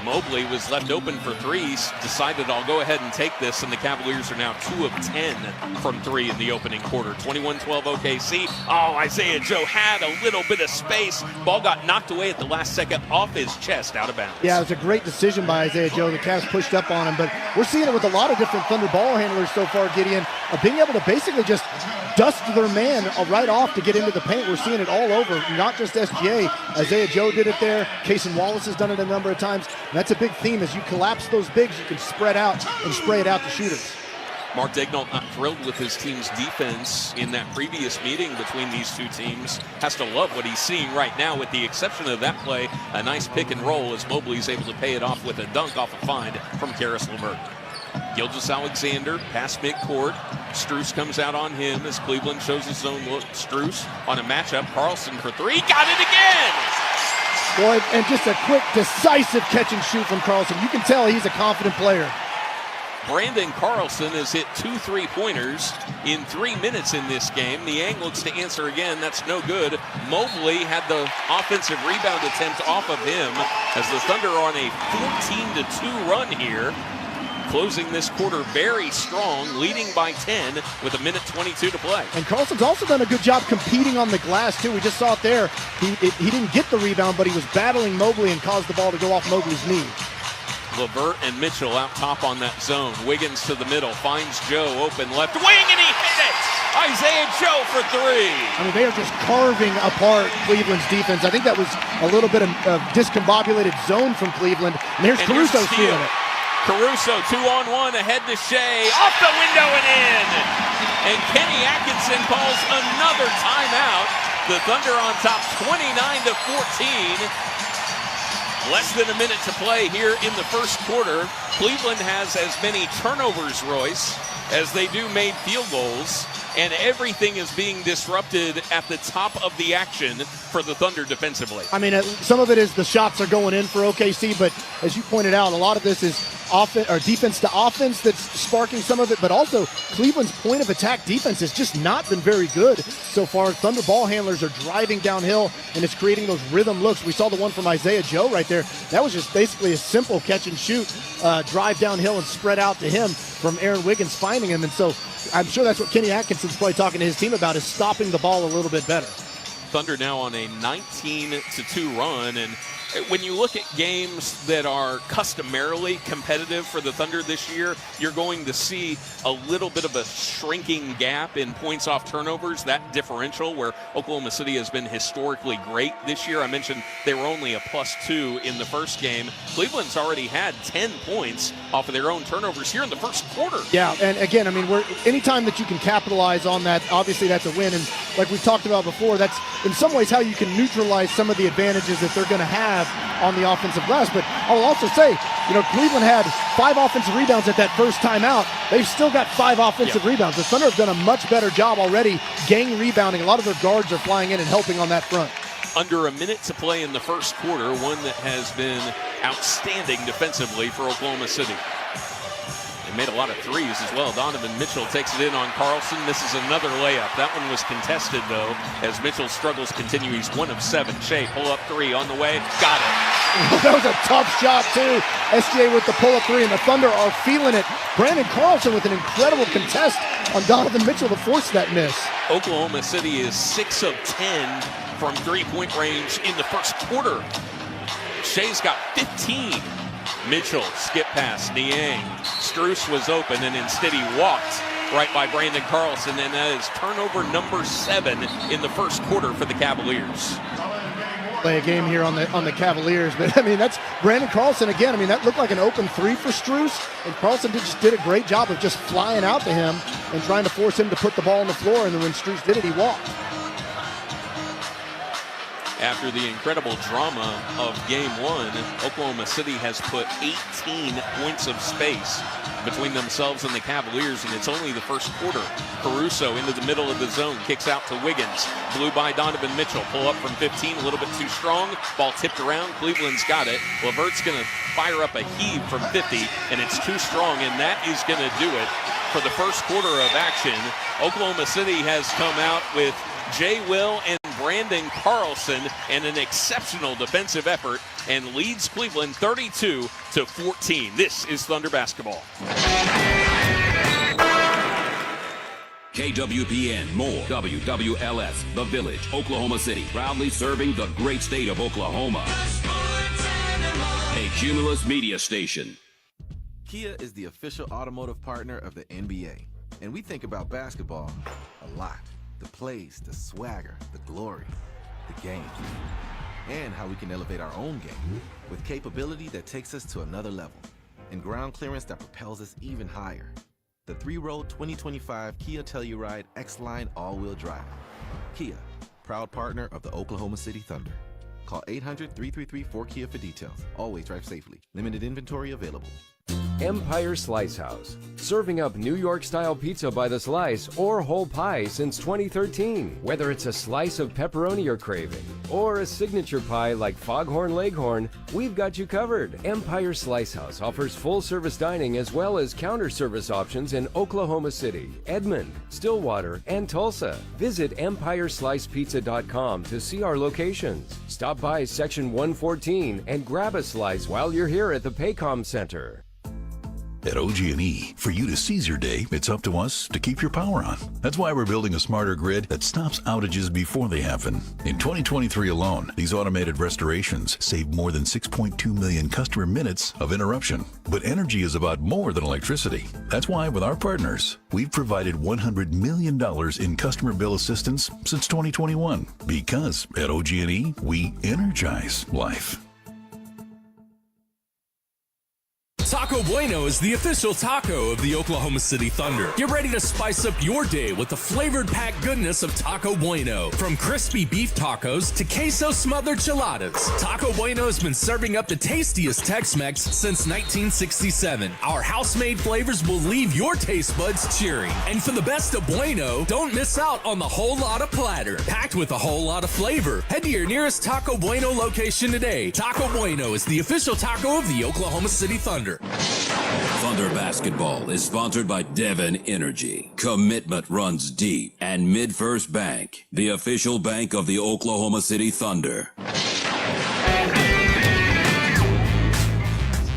Mobley was left open for 3s, decided I'll go ahead and take this, and the Cavaliers are now 2 of 10 from 3 in the opening quarter. 21-12 OKC. Oh, Isaiah Joe had a little bit of space. Ball got knocked away at the last second off his chest, out of bounds. Yeah, it was a great decision by Isaiah Joe. The Cavs pushed up on him, but we're seeing it with a lot of different Thunder ball handlers so far, Gideon, of being able to basically just dust their man right off to get into the paint. We're seeing it all over, not just SGA. Isaiah Joe did it there. Cason Wallace has done it a number of times. And that's a big theme. As you collapse those bigs, you can spread out and spray it out to shooters. Mark Daigneault not thrilled with his team's defense in that previous meeting between these two teams. Has to love what he's seeing right now, with the exception of that play. A nice pick and roll as Mobley's able to pay it off with a dunk off a find from Karis LeVert. Gilgeous-Alexander past midcourt. Strus comes out on him as Cleveland shows his zone look. Strus on a matchup. Carlson for three. Got it again! Boy, and just a quick, decisive catch and shoot from Carlson. You can tell he's a confident player. Brandon Carlson has hit 2 3-pointers in 3 minutes in this game. Niang looks to answer again. That's no good. Mobley had the offensive rebound attempt off of him as the Thunder are on a 14-2 run here. Closing this quarter very strong, leading by 10 with 1:22 to play. And Carlson's also done a good job competing on the glass, too. We just saw it there. He didn't get the rebound, but he was battling Mobley and caused the ball to go off Mobley's knee. LeVert and Mitchell out top on that zone. Wiggins to the middle, finds Joe open left wing, and he hit it! Isaiah Joe for three. I mean, they are just carving apart Cleveland's defense. I think that was a little bit of discombobulated zone from Cleveland. And here's Caruso stealing it. Caruso 2-on-1 ahead to Shea, off the window and in. And Kenny Atkinson calls another timeout. The Thunder on top 29-14. Less than a minute to play here in the first quarter. Cleveland has as many turnovers, Royce, as they do made field goals. And everything is being disrupted at the top of the action for the Thunder defensively. I mean, some of it is the shots are going in for OKC, but as you pointed out, a lot of this is offense or defense to offense that's sparking some of it, but also Cleveland's point of attack defense has just not been very good so far. Thunder ball handlers are driving downhill, and it's creating those rhythm looks. We saw the one from Isaiah Joe right there. That was just basically a simple catch and shoot, drive downhill and spread out to him from Aaron Wiggins finding him. And so I'm sure that's what Kenny Atkinson's probably talking to his team about, is stopping the ball a little bit better. Thunder now on a 19-2 run, and when you look at games that are customarily competitive for the Thunder this year, you're going to see a little bit of a shrinking gap in points off turnovers, that differential where Oklahoma City has been historically great this year. I mentioned they were only a +2 in the first game. Cleveland's already had 10 points off of their own turnovers here in the first quarter. Yeah, and again, I mean, anytime that you can capitalize on that, obviously that's a win. And like we've talked about before, that's in some ways how you can neutralize some of the advantages that they're going to have on the offensive glass. But I will also say, Cleveland had 5 offensive rebounds at that first timeout. They've still got 5 offensive rebounds. The Thunder have done a much better job already gang rebounding. A lot of their guards are flying in and helping on that front. Under a minute to play in the first quarter, one that has been outstanding defensively for Oklahoma City. They made a lot of threes as well. Donovan Mitchell takes it in on Carlson. Misses another layup. That one was contested, though, as Mitchell's struggles continue. He's 1 of 7. Shea, pull-up 3 on the way. Got it. That was a tough shot, too. SGA with the pull-up 3, and the Thunder are feeling it. Brandon Carlson with an incredible contest on Donovan Mitchell to force that miss. Oklahoma City is 6 of 10 from three-point range in the first quarter. Shea's got 15. Mitchell, skip pass, Niang. Strus was open, and instead he walked right by Brandon Carlson, and that is turnover number 7 in the first quarter for the Cavaliers. Play a game here on the Cavaliers, but I mean, that's Brandon Carlson again. I mean, that looked like an open 3 for Strus, and Carlson just did a great job of just flying out to him and trying to force him to put the ball on the floor, and then when Strus did it, he walked. After the incredible drama of Game 1, Oklahoma City has put 18 points of space between themselves and the Cavaliers, and it's only the first quarter. Caruso into the middle of the zone, kicks out to Wiggins. Blue by Donovan Mitchell. Pull up from 15, a little bit too strong. Ball tipped around. Cleveland's got it. LeVert's going to fire up a heave from 50, and it's too strong, and that is going to do it for the first quarter of action. Oklahoma City has come out with Jay Will and Brandon Carlson and an exceptional defensive effort, and leads Cleveland 32-14. This is Thunder basketball. KWPN, more WWLS, The Village, Oklahoma City, proudly serving the great state of Oklahoma. A Cumulus media station. Kia is the official automotive partner of the NBA. And we think about basketball a lot. The plays, the swagger, the glory, the game. And how we can elevate our own game with capability that takes us to another level and ground clearance that propels us even higher. The 3-row 2025 Kia Telluride X-Line all-wheel drive. Kia, proud partner of the Oklahoma City Thunder. Call 800-333-4KIA for details. Always drive safely. Limited inventory available. Empire Slice House, serving up New York-style pizza by the slice or whole pie since 2013. Whether it's a slice of pepperoni you're craving or a signature pie like Foghorn Leghorn, we've got you covered. Empire Slice House offers full-service dining as well as counter service options in Oklahoma City, Edmond, Stillwater, and Tulsa. Visit EmpireSlicePizza.com to see our locations. Stop by Section 114 and grab a slice while you're here at the Paycom Center. At OG&E, for you to seize your day, it's up to us to keep your power on. That's why we're building a smarter grid that stops outages before they happen. In 2023 alone, these automated restorations saved more than 6.2 million customer minutes of interruption. But energy is about more than electricity. That's why with our partners, we've provided $100 million in customer bill assistance since 2021. Because at OG&E, we energize life. Taco Bueno is the official taco of the Oklahoma City Thunder. Get ready to spice up your day with the flavored packed goodness of Taco Bueno. From crispy beef tacos to queso smothered chiladas, Taco Bueno has been serving up the tastiest Tex-Mex since 1967. Our house-made flavors will leave your taste buds cheering. And for the best of Bueno, don't miss out on the whole lot of platter, packed with a whole lot of flavor. Head to your nearest Taco Bueno location today. Taco Bueno is the official taco of the Oklahoma City Thunder. Thunder Basketball is sponsored by Devon Energy. Commitment runs deep. And MidFirst Bank, the official bank of the Oklahoma City Thunder.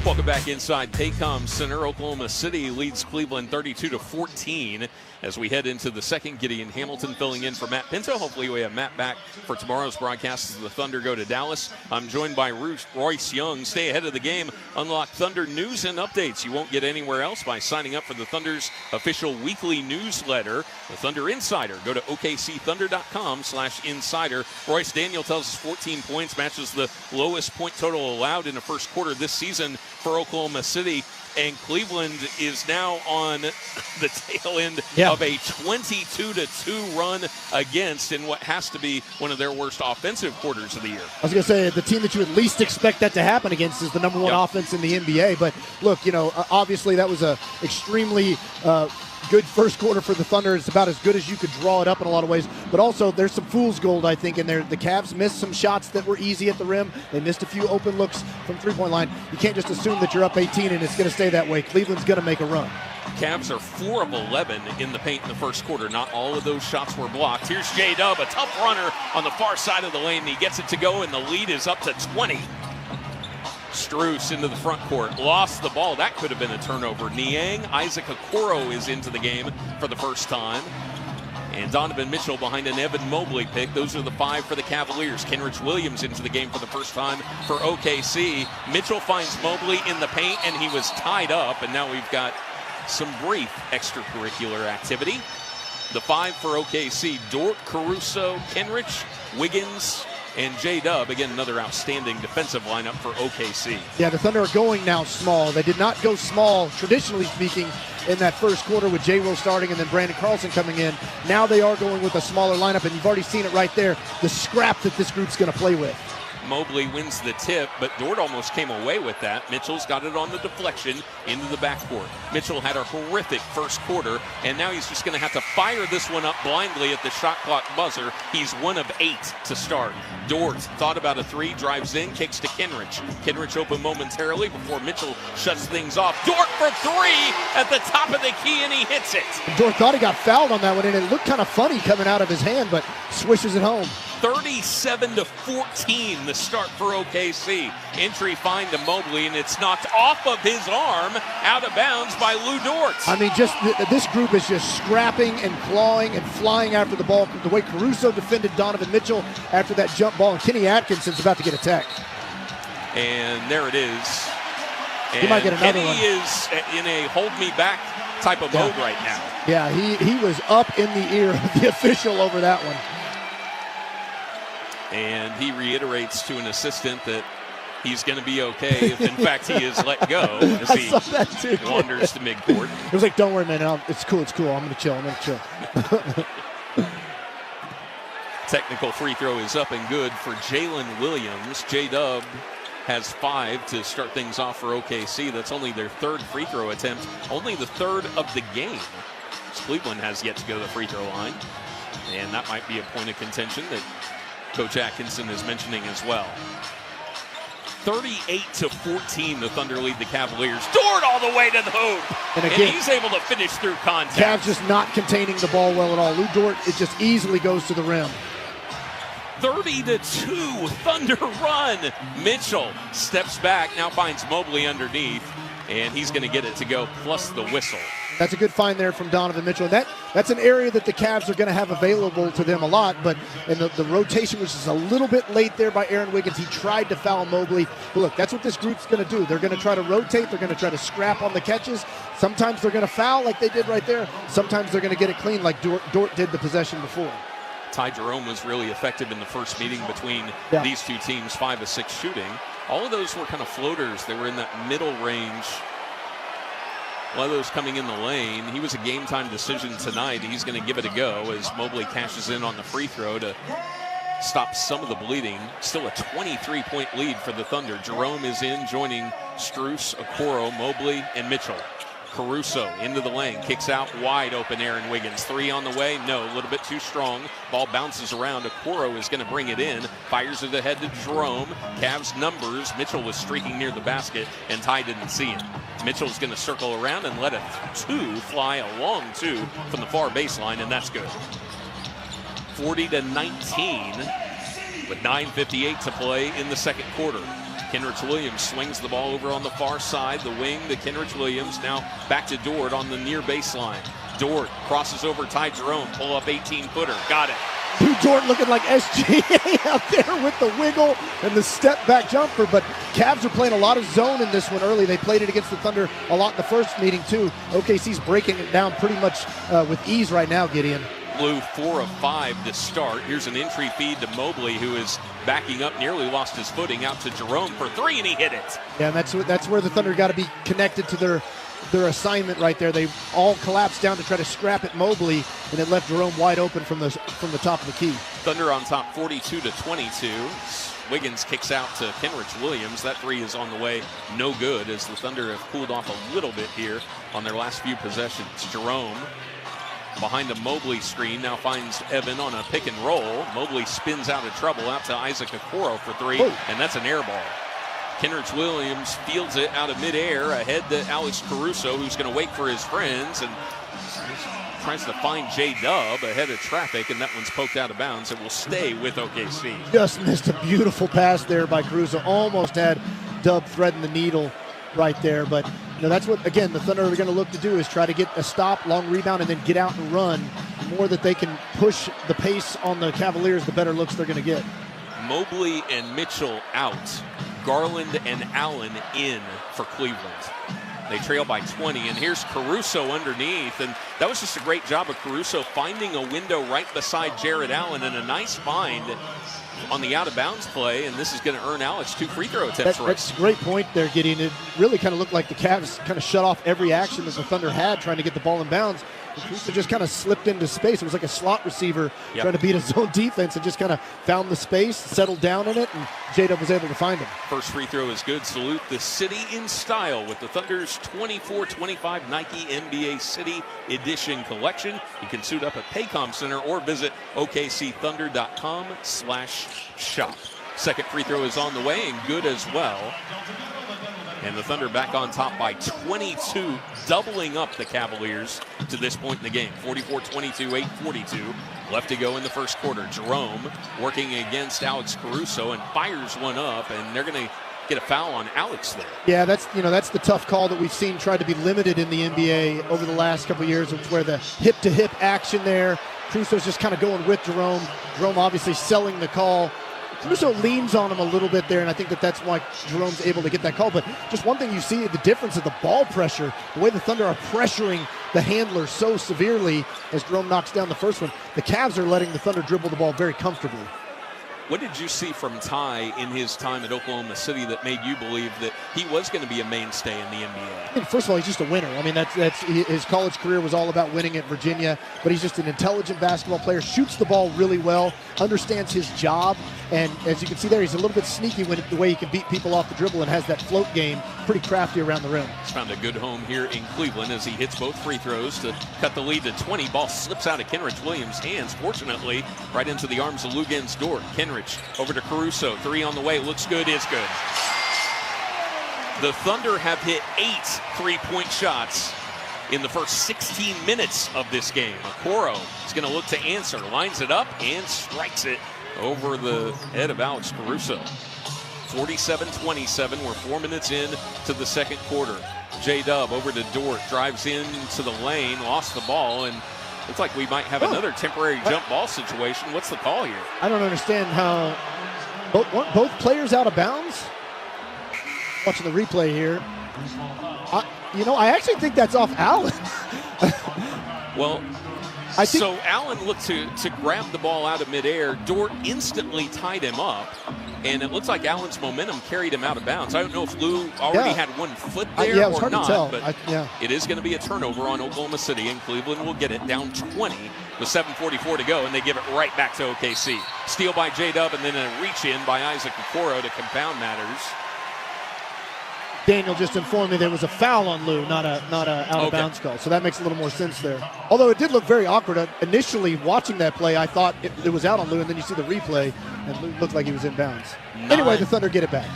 Welcome back inside Paycom Center. Oklahoma City leads Cleveland 32-14 as we head into the second. Gideon Hamilton filling in for Matt Pinto. Hopefully we have Matt back for tomorrow's broadcast as the Thunder go to Dallas. I'm joined by Royce Young. Stay ahead of the game. Unlock Thunder news and updates you won't get anywhere else by signing up for the Thunder's official weekly newsletter, the Thunder Insider. Go to okcthunder.com/insider. Royce, Daniel tells us 14 points matches the lowest point total allowed in the first quarter this season for Oklahoma City. And Cleveland is now on the tail end of a 22-2 run against in what has to be one of their worst offensive quarters of the year. I was going to say, the team that you would least expect that to happen against is the number one offense in the NBA. But look, obviously that was a extremely good first quarter for the Thunder. It's about as good as you could draw it up in a lot of ways. But also, there's some fool's gold, I think, in there. The Cavs missed some shots that were easy at the rim. They missed a few open looks from three-point line. You can't just assume that you're up 18 and it's going to stay that way. Cleveland's going to make a run. Cavs are 4 of 11 in the paint in the first quarter. Not all of those shots were blocked. Here's J-Dub, a tough runner on the far side of the lane. He gets it to go, and the lead is up to 20. Strus into the front court, lost the ball. That could have been a turnover. Niang, Isaac Okoro is into the game for the first time. And Donovan Mitchell behind an Evan Mobley pick. Those are the 5 for the Cavaliers. Kenrich Williams into the game for the first time for OKC. Mitchell finds Mobley in the paint, and he was tied up. And now we've got some brief extracurricular activity. The 5 for OKC, Dort, Caruso, Kenrich, Wiggins, and J-Dub. Again, another outstanding defensive lineup for OKC. Yeah, the Thunder are going now small. They did not go small, traditionally speaking, in that first quarter with J. Will starting and then Brandon Carlson coming in. Now they are going with a smaller lineup, and you've already seen it right there, the scrap that this group's going to play with. Mobley wins the tip, but Dort almost came away with that. Mitchell's got it on the deflection into the backcourt. Mitchell had a horrific first quarter, and now he's just going to have to fire this one up blindly at the shot clock buzzer. He's 1 of 8 to start. Dort thought about a 3, drives in, kicks to Kenrich. Kenrich open momentarily before Mitchell shuts things off. Dort for 3 at the top of the key, and he hits it. Dort thought he got fouled on that one, and it looked kind of funny coming out of his hand, but swishes it home. 37-14, the start for OKC. Entry find to Mobley, and it's knocked off of his arm, out of bounds by Lou Dort. I mean, just this group is just scrapping and clawing and flying after the ball. The way Caruso defended Donovan Mitchell after that jump ball, and Kenny Atkinson's about to get a tech. And there it is. He might get another Kenny one. is in a hold me back type of mode right now. Yeah, he was up in the ear of the official over that one. And he reiterates to an assistant that he's going to be okay if, in fact, he is let go as he wanders to midcourt. It was like, don't worry, man. It's cool. I'm going to chill. Technical free throw is up and good for Jalen Williams. J-Dub has 5 to start things off for OKC. That's only their 3rd free throw attempt, only the 3rd of the game. Cleveland has yet to go to the free throw line, and that might be a point of contention that Coach Atkinson is mentioning as well. 38-14, the Thunder lead the Cavaliers. Dort all the way to the hoop, and he's able to finish through contact. Cavs just not containing the ball well at all. Lou Dort, it just easily goes to the rim. 30-2, Thunder run. Mitchell steps back, now finds Mobley underneath, and he's going to get it to go, plus the whistle. That's a good find there from Donovan Mitchell. That's an area that the Cavs are going to have available to them a lot, but in the rotation was just a little bit late there by Aaron Wiggins. He tried to foul Mobley. But look, that's what this group's going to do. They're going to try to rotate. They're going to try to scrap on the catches. Sometimes they're going to foul like they did right there. Sometimes they're going to get it clean like Dort did the possession before. Ty Jerome was really effective in the first meeting between these two teams, 5 of 6 shooting. All of those were kind of floaters. They were in that middle range. One of those coming in the lane. He was a game-time decision tonight. He's going to give it a go as Mobley cashes in on the free throw to stop some of the bleeding. Still a 23-point lead for the Thunder. Jerome is in, joining Strus, Okoro, Mobley, and Mitchell. Caruso into the lane, kicks out wide open Aaron Wiggins. 3 on the way, no, a little bit too strong. Ball bounces around. Okoro is going to bring it in, fires it ahead to Jerome. Cavs numbers. Mitchell was streaking near the basket, and Ty didn't see him. Mitchell's going to circle around and let a 2 fly, a long 2 from the far baseline, and that's good. 40-19 with 9:58 to play in the second quarter. Kenrich Williams swings the ball over on the far side, the wing to Kenrich Williams. Now back to Dort on the near baseline. Dort crosses over Ty Jerome, pull up 18-footer, got it. Lou Dort looking like SGA out there with the wiggle and the step back jumper, but Cavs are playing a lot of zone in this one early. They played it against the Thunder a lot in the first meeting too. OKC's breaking it down pretty much with ease right now, Gideon. Blue 4 of 5 to start. Here's an entry feed to Mobley, who is backing up, nearly lost his footing, out to Jerome for 3, and he hit it. Yeah, and that's where the Thunder got to be connected to their assignment right there. They all collapsed down to try to scrap at Mobley, and it left Jerome wide open from the top of the key. Thunder on top 42-22. Wiggins kicks out to Kenrich Williams. That 3 is on the way, no good, as the Thunder have cooled off a little bit here on their last few possessions. Jerome behind a Mobley screen, now finds Evan on a pick and roll. Mobley spins out of trouble, out to Isaac Okoro for 3, and that's an air ball. Kenrich Williams fields it out of midair ahead to Alex Caruso, who's going to wait for his friends, and tries to find J-Dub ahead of traffic, and that one's poked out of bounds. It will stay with OKC. Just missed a beautiful pass there by Caruso. Almost had Dub threading the needle right there, but that's what, again, the Thunder are going to look to do, is try to get a stop, long rebound, and then get out and run. The more that they can push the pace on the Cavaliers, the better looks they're going to get. Mobley and Mitchell out. Garland and Allen in for Cleveland. They trail by 20, and here's Caruso underneath, and that was just a great job of Caruso finding a window right beside Jared Allen, and a nice find on the out-of-bounds play, and this is going to earn Alex 2 free throw attempts. That's a great point there, Gideon. It really kind of looked like the Cavs kind of shut off every action that the Thunder had trying to get the ball in bounds. Caruso just kind of slipped into space. It was like a slot receiver trying to beat his own defense, and just kind of found the space, settled down in it, and J-Dub was able to find him. First free throw is good. Salute the city in style with the Thunder's 24-25 Nike NBA City Edition collection. You can suit up at Paycom Center or visit OKCThunder.com/shop. Second free throw is on the way and good as well. And the Thunder back on top by 22, doubling up the Cavaliers to this point in the game. 44-22, 8:42 left to go in the first quarter. Jerome working against Alex Caruso and fires one up, and they're going to get a foul on Alex there. Yeah, that's the tough call that we've seen tried to be limited in the NBA over the last couple of years, where the hip-to-hip action there. Caruso's just kind of going with Jerome. Jerome obviously selling the call. Caruso leans on him a little bit there, and I think that's why Jerome's able to get that call. But just one thing you see, the difference of the ball pressure, the way the Thunder are pressuring the handler so severely as Jerome knocks down the first one. The Cavs are letting the Thunder dribble the ball very comfortably. What did you see from Ty in his time at Oklahoma City that made you believe that he was going to be a mainstay in the NBA? I mean, first of all, he's just a winner. I mean, that's his college career was all about winning at Virginia, but he's just an intelligent basketball player, shoots the ball really well, understands his job, and as you can see there, he's a little bit sneaky when the way he can beat people off the dribble and has that float game, pretty crafty around the rim. He's found a good home here in Cleveland as he hits both free throws to cut the lead to 20. Ball slips out of Kenrich Williams' hands, fortunately, right into the arms of Lugens Dort. Kenrich over to Caruso, 3 on the way, looks good, is good. The Thunder have hit 8 3-point shots in the first 16 minutes of this game. Okoro is going to look to answer, lines it up, and strikes it over the head of Alex Caruso. 47-27, we're 4 minutes in to the second quarter. J-Dub over to Dort, drives into the lane, lost the ball, and looks like we might have another temporary jump ball situation. What's the call here? I don't understand how both players out of bounds. Watching the replay here. I actually think that's off Allen. Well, so Allen looked to grab the ball out of midair. Dort instantly tied him up, and it looks like Allen's momentum carried him out of bounds. I don't know if Lou already had one foot there it was or hard not, to tell. but it is going to be a turnover on Oklahoma City, and Cleveland will get it down 20 with 7:44 to go, and they give it right back to OKC. Steal by J-Dub, and then a reach-in by Isaac Okoro to compound matters. Daniel just informed me there was a foul on Lou, not a out-of-bounds call. So that makes a little more sense there. Although it did look very awkward. Initially, watching that play, I thought it was out on Lou, and then you see the replay, and Lou looked like he was in bounds. Anyway, the Thunder get it back.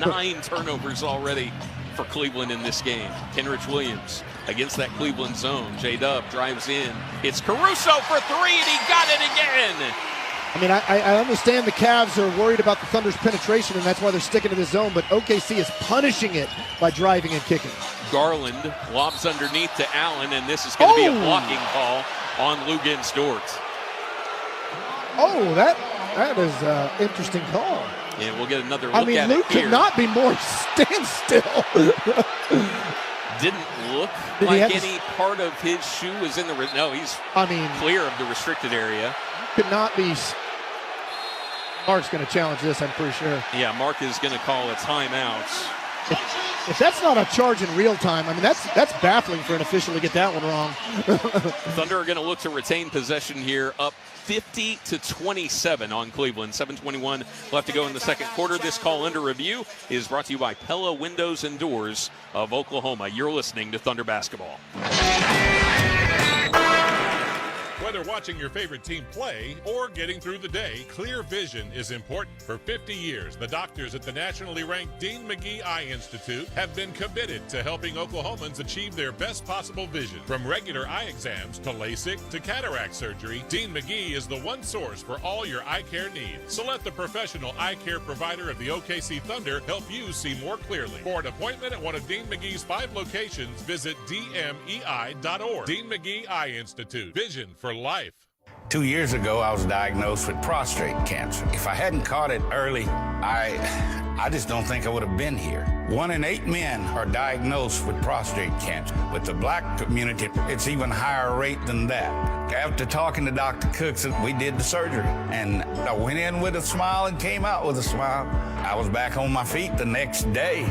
9 turnovers already for Cleveland in this game. Kenrich Williams against that Cleveland zone. J-Dub drives in. It's Caruso for 3, and he got it again. I mean, I understand the Cavs are worried about the Thunder's penetration, and that's why they're sticking to this zone, but OKC is punishing it by driving and kicking. Garland lobs underneath to Allen, and this is going to be a blocking call on Lugens Dort. Oh, that is an interesting call. Yeah, we'll get another look at it here. Luke could not be more standstill. Didn't look like any part of his shoe is in the... No, he's clear of the restricted area. Could not be. Mark's going to challenge this, I'm pretty sure. Yeah, Mark is going to call a timeout. If that's not a charge in real time, I mean, that's baffling for an official to get that one wrong. Thunder are going to look to retain possession here, up 50-27 on Cleveland. 7:21 left to go in the second quarter. This call under review is brought to you by Pella Windows and Doors of Oklahoma. You're listening to Thunder Basketball. Whether watching your favorite team play or getting through the day, clear vision is important. For 50 years, the doctors at the nationally ranked Dean McGee Eye Institute have been committed to helping Oklahomans achieve their best possible vision. From regular eye exams to LASIK to cataract surgery, Dean McGee is the one source for all your eye care needs. So let the professional eye care provider of the OKC Thunder help you see more clearly. For an appointment at one of Dean McGee's 5 locations, visit dmei.org. Dean McGee Eye Institute. Vision for life. 2 years ago, I was diagnosed with prostate cancer. If I hadn't caught it early, I just don't think I would have been here. 1 in 8 men are diagnosed with prostate cancer. With the black community, it's even higher rate than that. After talking to Dr. Cooks, we did the surgery, and I went in with a smile and came out with a smile. I was back on my feet the next day.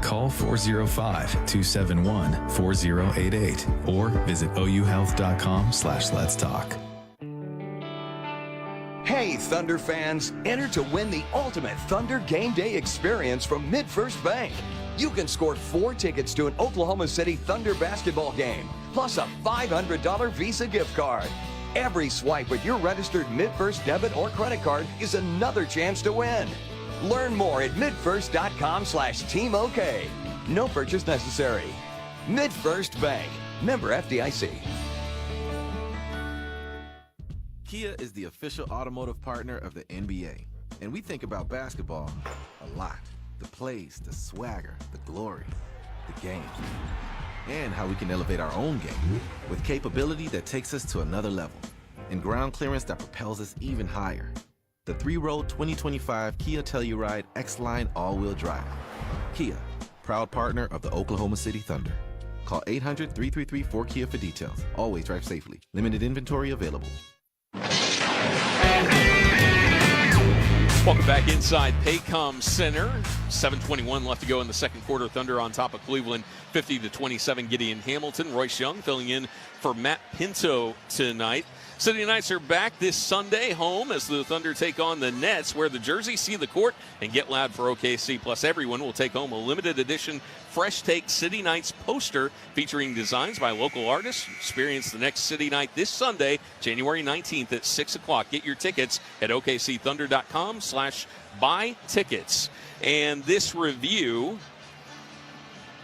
Call 405-271-4088 or visit ouhealth.com/let's talk. Hey, Thunder fans, enter to win the ultimate Thunder Game Day experience from MidFirst Bank. You can score 4 tickets to an Oklahoma City Thunder basketball game, plus a $500 Visa gift card. Every swipe with your registered MidFirst debit or credit card is another chance to win. Learn more at midfirst.com/teamok. No purchase necessary. MidFirst Bank, member FDIC. Kia is the official automotive partner of the NBA. And we think about basketball a lot. The plays, the swagger, the glory, the game. And how we can elevate our own game with capability that takes us to another level. And ground clearance that propels us even higher. The 3-row 2025 Kia Telluride X-Line all-wheel drive. Kia, proud partner of the Oklahoma City Thunder. Call 800-333-4KIA for details. Always drive safely. Limited inventory available. Welcome back inside Paycom Center. 7:21 left to go in the second quarter. Thunder on top of Cleveland, 50-27. Gideon Hamilton, Royce Young filling in for Matt Pinto tonight. City Knights are back this Sunday home as the Thunder take on the Nets. Wear the jersey, see the court, and get loud for OKC. Plus, everyone will take home a limited edition Fresh Take City Knights poster featuring designs by local artists. Experience the next City Night this Sunday, January 19th at 6 o'clock. Get your tickets at okcthunder.com/buy tickets. And this review,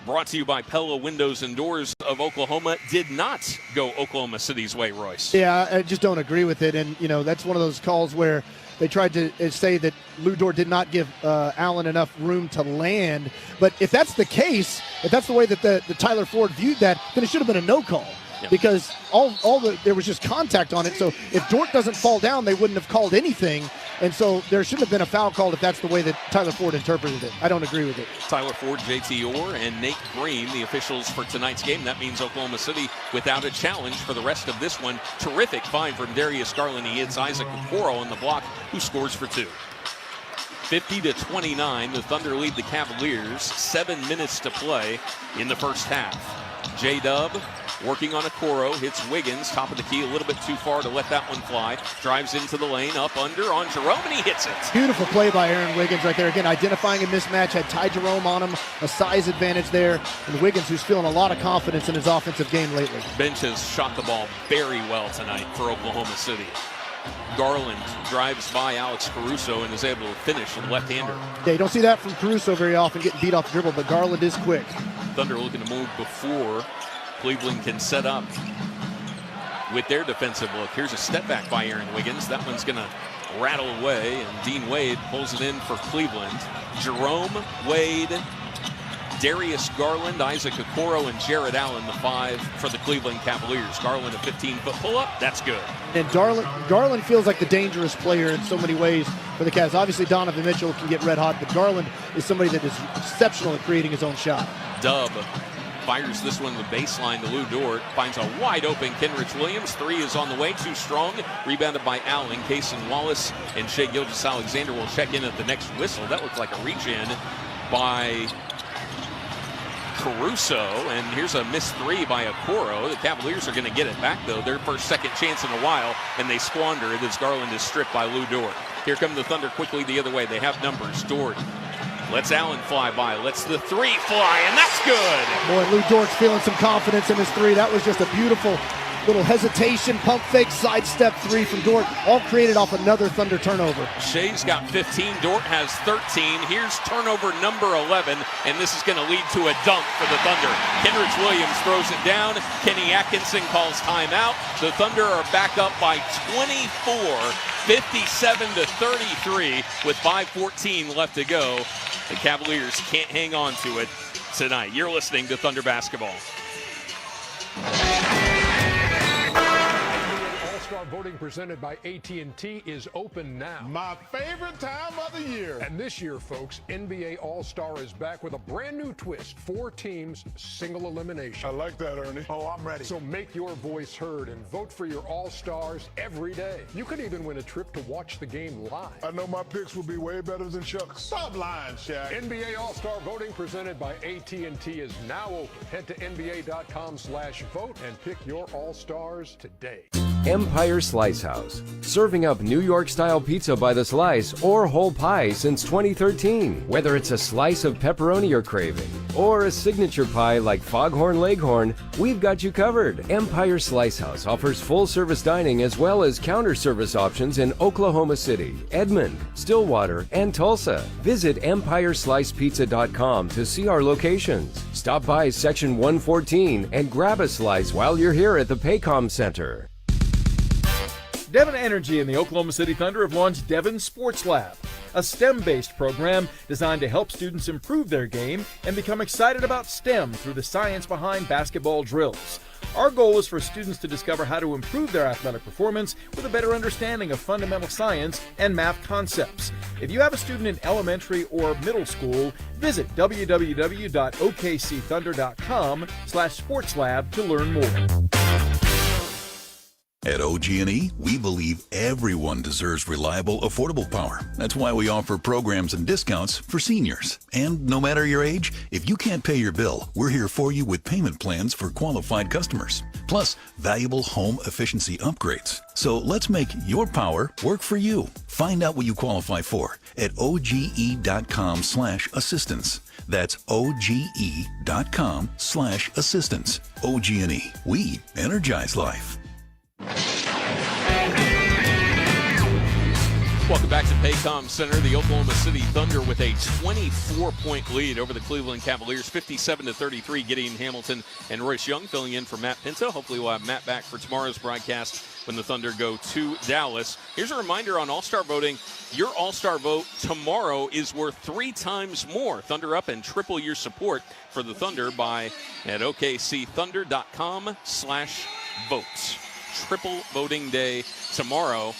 brought to you by Pella Windows and Doors of Oklahoma, did not go Oklahoma City's way, Royce. Yeah, I just don't agree with it. And, that's one of those calls where they tried to say that Lou Dort did not give Allen enough room to land. But if that's the case, if that's the way that the Tyler Ford viewed that, then it should have been a no call. Yep. Because there was just contact on it. So if Dort doesn't fall down, they wouldn't have called anything. And so there shouldn't have been a foul called if that's the way that Tyler Ford interpreted it. I don't agree with it. Tyler Ford, JT Orr, and Nate Green, the officials for tonight's game. That means Oklahoma City without a challenge for the rest of this one. Terrific find from Darius Garland. He hits Isaac Okoro on the block, who scores for two. 50-29, the Thunder lead the Cavaliers. 7 minutes to play in the first half. J-Dub working on Okoro, hits Wiggins, top of the key, a little bit too far to let that one fly. Drives into the lane, up under on Jerome, and he hits it. Beautiful play by Aaron Wiggins right there. Again, identifying a mismatch, had Ty Jerome on him, a size advantage there. And Wiggins, who's feeling a lot of confidence in his offensive game lately. Bench has shot the ball very well tonight for Oklahoma City. Garland drives by Alex Caruso and is able to finish with left-hander. Yeah, you don't see that from Caruso very often, getting beat off the dribble, but Garland is quick. Thunder looking to move before Cleveland can set up with their defensive look. Here's a step back by Aaron Wiggins. That one's going to rattle away, and Dean Wade pulls it in for Cleveland. Jerome, Wade, Darius Garland, Isaac Okoro, and Jared Allen, the five for the Cleveland Cavaliers. Garland, a 15-foot pull-up. That's good. And Garland feels like the dangerous player in so many ways for the Cavs. Obviously, Donovan Mitchell can get red hot, but Garland is somebody that is exceptional at creating his own shot. Dub fires this one to the baseline to Lou Dort. Finds a wide-open Kenrich Williams. Three is on the way. Too strong. Rebounded by Allen. Kaysen Wallace and Shai Gilgeous-Alexander will check in at the next whistle. That looked like a reach-in by Caruso. And here's a missed three by Okoro. The Cavaliers are going to get it back, though. Their first second chance in a while, and they squander it as Garland is stripped by Lou Dort. Here come the Thunder quickly the other way. They have numbers. Dort lets Allen fly by, lets the three fly, and that's good. Boy, Lou Dort's feeling some confidence in his three. That was just a beautiful little hesitation, pump fake, sidestep three from Dort, all created off another Thunder turnover. Shai's got 15, Dort has 13. Here's turnover number 11, and this is going to lead to a dunk for the Thunder. Kenrich Williams throws it down. Kenny Atkinson calls timeout. The Thunder are back up by 24, 57-33, with 5:14 left to go. The Cavaliers can't hang on to it tonight. You're listening to Thunder Basketball. All-Star voting presented by AT&T is open now. My favorite time of the year. And this year, folks, NBA All-Star is back with a brand new twist. 4 teams, single elimination. I like that, Ernie. Oh, I'm ready. So make your voice heard and vote for your All-Stars every day. You could even win a trip to watch the game live. I know my picks will be way better than Chuck's. Stop lying, Shaq. NBA All-Star voting presented by AT&T is now open. Head to NBA.com/vote and pick your All-Stars today. Empire Slice House, serving up New York-style pizza by the slice or whole pie since 2013. Whether it's a slice of pepperoni you're craving or a signature pie like Foghorn Leghorn, we've got you covered. Empire Slice House offers full-service dining as well as counter service options in Oklahoma City, Edmond, Stillwater, and Tulsa. Visit EmpireSlicePizza.com to see our locations. Stop by Section 114 and grab a slice while you're here at the Paycom Center. Devon Energy and the Oklahoma City Thunder have launched Devon Sports Lab, a STEM-based program designed to help students improve their game and become excited about STEM through the science behind basketball drills. Our goal is for students to discover how to improve their athletic performance with a better understanding of fundamental science and math concepts. If you have a student in elementary or middle school, visit www.okcthunder.com/sportslab to learn more. At OG&E, we believe everyone deserves reliable, affordable power. That's why we offer programs and discounts for seniors. And no matter your age, if you can't pay your bill, we're here for you with payment plans for qualified customers. Plus, valuable home efficiency upgrades. So let's make your power work for you. Find out what you qualify for at OGE.com/assistance. That's OGE.com/assistance. OG&E, we energize life. Welcome back to Paycom Center. The Oklahoma City Thunder with a 24-point lead over the Cleveland Cavaliers, 57-33. Gideon Hamilton and Royce Young filling in for Matt Pinto. Hopefully we'll have Matt back for tomorrow's broadcast when the Thunder go to Dallas. Here's a reminder on All-Star voting. Your All-Star vote tomorrow is worth 3 times more. Thunder up and triple your support for the Thunder at OKCthunder.com/vote. Triple voting day tomorrow.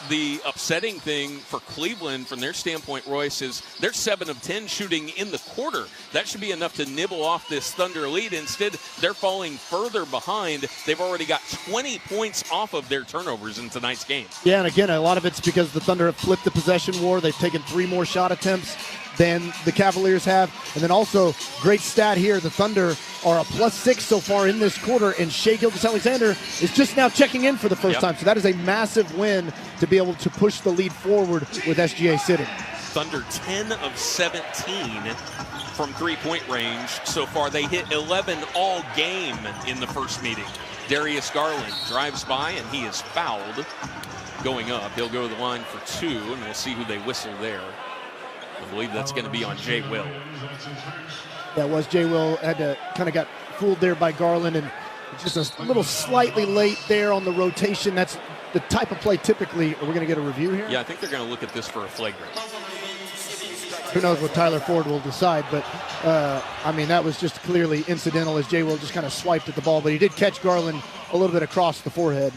The upsetting thing for Cleveland from their standpoint, Royce, is they're 7 of 10 shooting in the quarter. That should be enough to nibble off this Thunder lead. Instead, they're falling further behind. They've already got 20 points off of their turnovers in tonight's game. Yeah, and again, a lot of it's because the Thunder have flipped the possession war. They've taken 3 more shot attempts than the Cavaliers have. And then also, great stat here, the Thunder are a +6 so far in this quarter, and Shai Gilgeous-Alexander is just now checking in for the first time. So that is a massive win to be able to push the lead forward with SGA sitting. Thunder 10 of 17 from three-point range so far. They hit 11 all game in the first meeting. Darius Garland drives by, and he is fouled going up. He'll go to the line for 2, and we'll see who they whistle there. I believe that's going to be on Jay Will. That was Jay Will. Got fooled there by Garland, and just a little slightly late there on the rotation. That's the type of play typically. Are we going to get a review here? Yeah, I think they're going to look at this for a flagrant. Who knows what Tyler Ford will decide, but that was just clearly incidental as Jay Will just kind of swiped at the ball, but he did catch Garland a little bit across the forehead.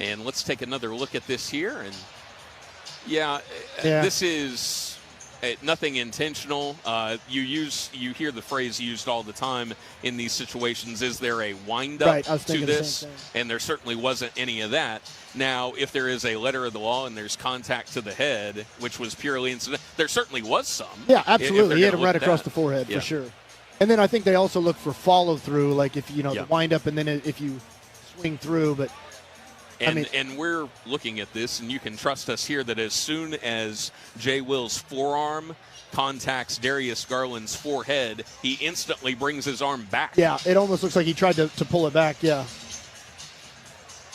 And let's take another look at this here. And this is nothing intentional. You hear the phrase used all the time in these situations. Is there a wind-up to this? And there certainly wasn't any of that. Now, if there is a letter of the law and there's contact to the head, which was purely incidental, there certainly was some. Yeah, absolutely. He hit him right across the forehead for sure. And then I think they also look for follow-through, like if the wind-up and then if you swing through, but. And we're looking at this, and you can trust us here that as soon as Jay Will's forearm contacts Darius Garland's forehead, he instantly brings his arm back. Yeah, it almost looks like he tried to pull it back, yeah.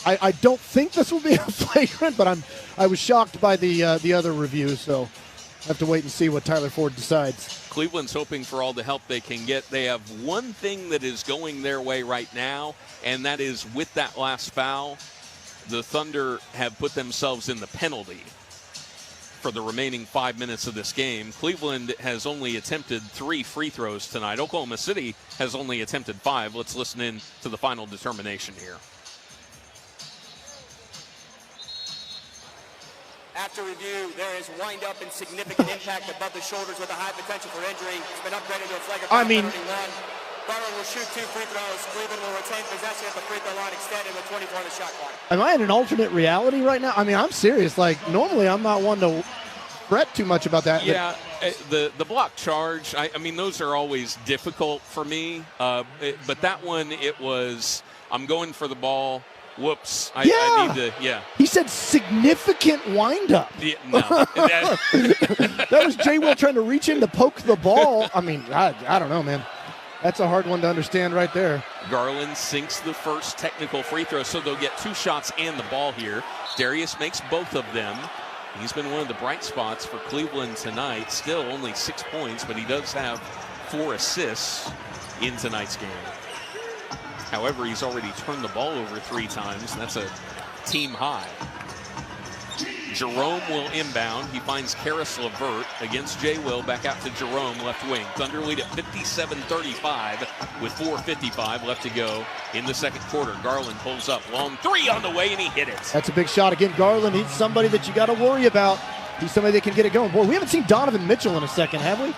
I don't think this will be a flagrant, but I was shocked by the other review, so I have to wait and see what Tyler Ford decides. Cleveland's hoping for all the help they can get. They have one thing that is going their way right now, and that is with that last foul, the Thunder have put themselves in the penalty for the remaining 5 minutes of this game. Cleveland has only attempted 3 free throws tonight. Oklahoma City has only attempted 5. Let's listen in to the final determination here. After review, there is wind-up and significant impact above the shoulders with a high potential for injury. It's been upgraded to a flagrant foul penalty 1. Garland will shoot 2 free throws. Cleveland will retain possession at the free throw line extended with 24 on the shot clock. Am I in an alternate reality right now? I'm serious. Like, normally I'm not one to fret too much about that. Yeah, the block charge, those are always difficult for me. But that one, it was, I'm going for the ball. Whoops. I need to, He said significant wind-up. Yeah, no. That was Jay Will trying to reach in to poke the ball. I don't know, man. That's a hard one to understand right there. Garland sinks the first technical free throw, so they'll get 2 shots and the ball here. Darius makes both of them. He's been one of the bright spots for Cleveland tonight. Still only 6 points, but he does have 4 assists in tonight's game. However, he's already turned the ball over 3 times. That's a team high. Jerome will inbound. He finds Karis LeVert against Jay Will. Back out to Jerome, left wing. Thunder lead at 57-35 with 4:55 left to go in the second quarter. Garland pulls up. Long three on the way, and he hit it. That's a big shot. Again, Garland, he's somebody that you got to worry about. He's somebody that can get it going. Boy, we haven't seen Donovan Mitchell in a second, have we?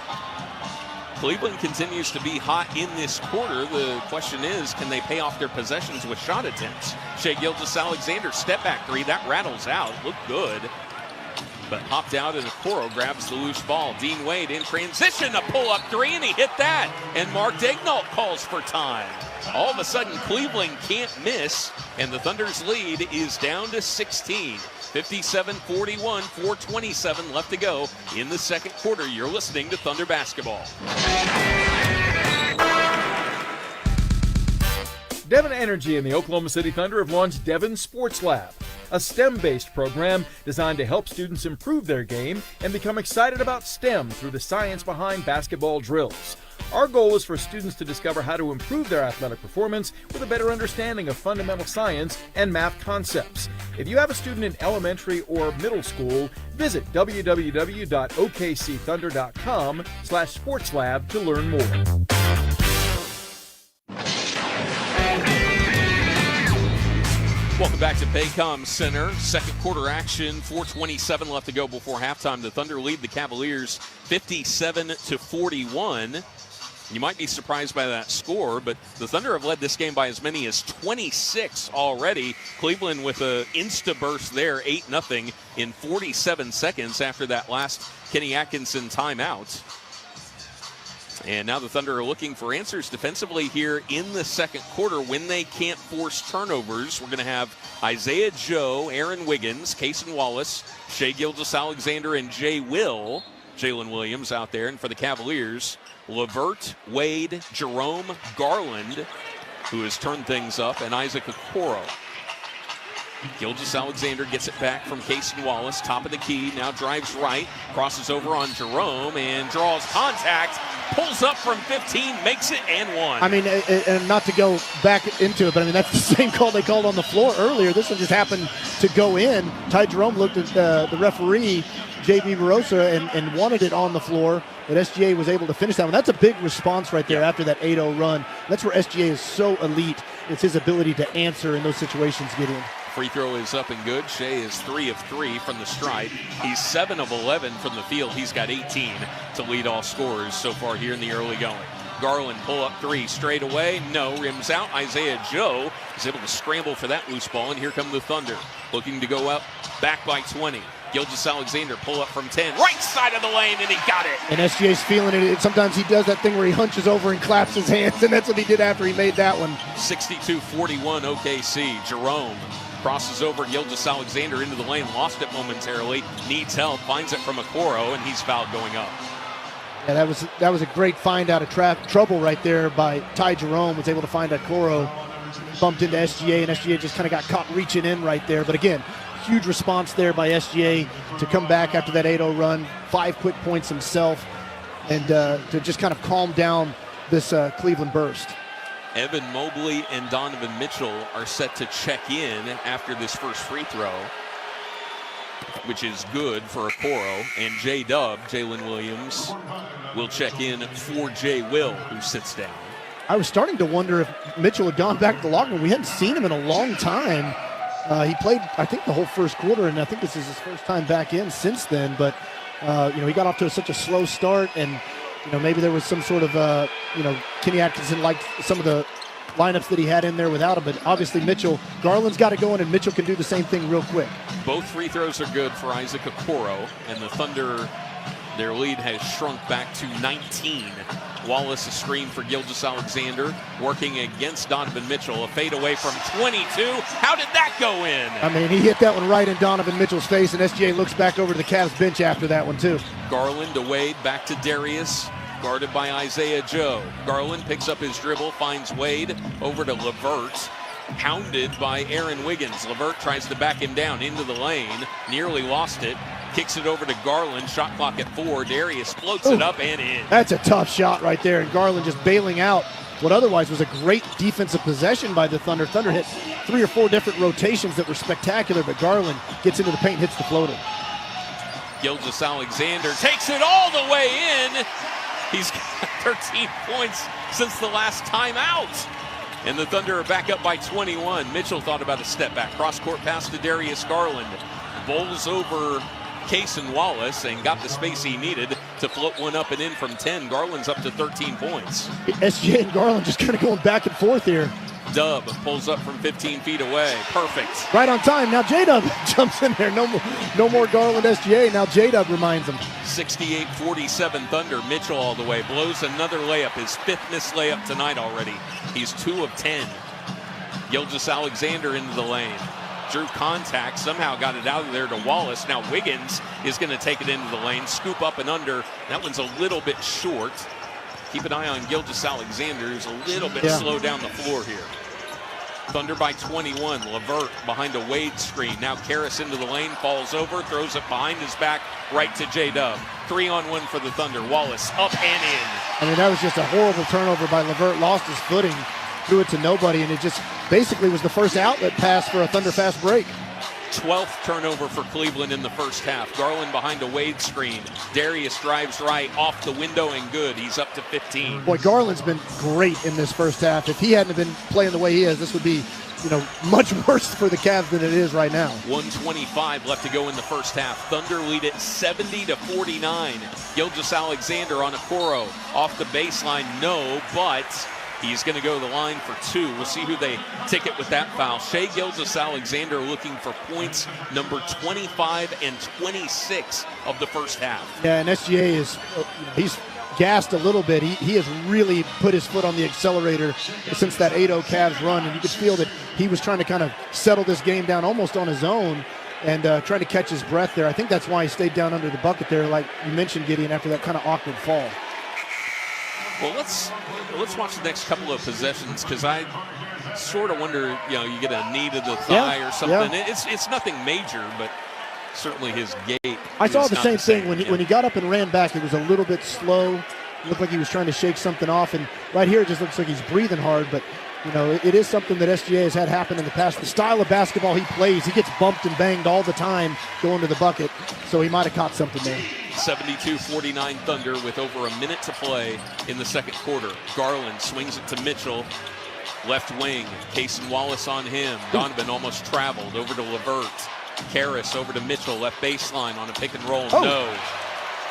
Cleveland continues to be hot in this quarter. The question is, can they pay off their possessions with shot attempts? Shai Gilgeous-Alexander, step back three. That rattles out. Looked good. But hopped out, and Okoro grabs the loose ball. Dean Wade in transition, a pull-up three, and he hit that. And Mark Daignault calls for time. All of a sudden, Cleveland can't miss, and the Thunder's lead is down to 16. 57-41, 4:27 left to go in the second quarter. You're listening to Thunder Basketball. Devon Energy and the Oklahoma City Thunder have launched Devon Sports Lab, a STEM-based program designed to help students improve their game and become excited about STEM through the science behind basketball drills. Our goal is for students to discover how to improve their athletic performance with a better understanding of fundamental science and math concepts. If you have a student in elementary or middle school, visit www.okcthunder.com/sportslab to learn more. Welcome back to Paycom Center. Second quarter action, 4:27 left to go before halftime. The Thunder lead the Cavaliers 57-41. You might be surprised by that score, but the Thunder have led this game by as many as 26 already. Cleveland with an insta-burst there, 8-0 in 47 seconds after that last Kenny Atkinson timeout. And now the Thunder are looking for answers defensively here in the second quarter when they can't force turnovers. We're going to have Isaiah Joe, Aaron Wiggins, Cason Wallace, Shai Gilgeous-Alexander, and Jalen Williams out there. And for the Cavaliers, LeVert, Wade, Jerome, Garland, who has turned things up, and Isaac Okoro. Gilgeous-Alexander gets it back from Cason Wallace, top of the key, now drives right, crosses over on Jerome, and draws contact, pulls up from 15, makes it, and one. I mean, and not to go back into it, but I mean, that's the same call they called on the floor earlier. This one just happened to go in. Ty Jerome looked at the referee, J.B. Barossa, and wanted it on the floor, but SGA was able to finish that one. That's a big response right there after that 8-0 run. That's where SGA is so elite. It's his ability to answer in those situations, Gideon. Free throw is up and good. Shai is 3 of 3 from the stripe. He's 7 of 11 from the field. He's got 18 to lead all scorers so far here in the early going. Garland pull up three straight away. No, rims out. Isaiah Joe is able to scramble for that loose ball, and here come the Thunder looking to go up back by 20. Gilgeous-Alexander pull up from 10, right side of the lane, and he got it. And SGA's feeling it. Sometimes he does that thing where he hunches over and claps his hands, and that's what he did after he made that one. 62-41 OKC. Jerome crosses over Gilgeous-Alexander into the lane, lost it momentarily, needs help, finds it from Okoro, and he's fouled going up. Yeah, that was a great find out of trouble right there by Ty Jerome. Was able to find Okoro, bumped into SGA, and SGA just kind of got caught reaching in right there. But again, huge response there by SGA to come back after that 8-0 run, 5 quick points himself, and to just kind of calm down this Cleveland burst. Evan Mobley and Donovan Mitchell are set to check in after this first free throw, which is good for Okoro. And J-Dub, Jalen Williams, will check in for Jay Will, who sits down. I was starting to wonder if Mitchell had gone back to the locker room. We hadn't seen him in a long time. He played, I think, the whole first quarter, and I think this is his first time back in since then. But, he got off to such a slow start, and maybe there was some sort of, Kenny Atkinson liked some of the lineups that he had in there without him. But obviously Garland's got it going, and Mitchell can do the same thing real quick. Both free throws are good for Isaac Okoro, and the Thunder, their lead has shrunk back to 19. Wallace, a screen for Gilgeous-Alexander, working against Donovan Mitchell. A fade away from 22. How did that go in? I mean, he hit that one right in Donovan Mitchell's face, and SGA looks back over to the Cavs bench after that one, too. Garland to Wade, back to Darius, guarded by Isaiah Joe. Garland picks up his dribble, finds Wade, over to LeVert, pounded by Aaron Wiggins. LeVert tries to back him down into the lane, nearly lost it. Kicks it over to Garland, shot clock at 4. Darius floats it up and in. That's a tough shot right there, and Garland just bailing out what otherwise was a great defensive possession by the Thunder. Thunder hit 3 or 4 different rotations that were spectacular, but Garland gets into the paint and hits the floater. Gilgeous-Alexander takes it all the way in. He's got 13 points since the last timeout. And the Thunder are back up by 21. Mitchell thought about a step back. Cross-court pass to Darius Garland. Bowls over Cason Wallace and got the space he needed to float one up and in from 10. Garland's up to 13 points. SGA and Garland just kind of going back and forth here. Dub pulls up from 15 feet away. Perfect. Right on time. Now J-Dub jumps in there. No more Garland SGA. Now J-Dub reminds him. 68-47 Thunder. Mitchell all the way. Blows another layup. His 5th missed layup tonight already. He's 2 of 10. Gilgeous-Alexander into the lane. Drew contact. Somehow got it out of there to Wallace. Now Wiggins is going to take it into the lane. Scoop up and under. That one's a little bit short. Keep an eye on Gilgeous-Alexander, who's a little bit slow down the floor here. Thunder by 21. LeVert behind a Wade screen. Now Karras into the lane, falls over, throws it behind his back, right to J-Dub. 3-on-1 for the Thunder. Wallace up and in. I mean, that was just a horrible turnover by LeVert. Lost his footing, threw it to nobody, and it just basically was the first outlet pass for a Thunder fast break. 12th turnover for Cleveland in the first half. Garland behind a Wade screen. Darius drives right, off the window and good. He's up to 15. Boy, Garland's been great in this first half. If he hadn't been playing the way he is, this would be, much worse for the Cavs than it is right now. 1:25 left to go in the first half. Thunder lead it 70-49. Gilgeous-Alexander on Okoro off the baseline. No, but he's going to go to the line for 2. We'll see who they ticket with that foul. Shai Gilgeous-Alexander looking for points number 25 and 26 of the first half. Yeah, and SGA he's gassed a little bit. He has really put his foot on the accelerator since that 8-0 Cavs run, and you could feel that he was trying to kind of settle this game down almost on his own and trying to catch his breath there. I think that's why he stayed down under the bucket there, like you mentioned, Gideon, after that kind of awkward fall. Well, let's watch the next couple of possessions, because I sort of wonder, you get a knee to the thigh or something. Yeah. It's nothing major, but certainly his gait. I saw the same thing when he got up and ran back. It was a little bit slow. Looked like he was trying to shake something off, and right here it just looks like he's breathing hard. But it is something that SGA has had happen in the past. The style of basketball he plays, he gets bumped and banged all the time going to the bucket. So he might have caught something there. 72-49 Thunder with over a minute to play in the second quarter. Garland swings it to Mitchell. Left wing, Cason Wallace on him. Donovan almost traveled over to LeVert. Karras over to Mitchell, left baseline on a pick and roll. No.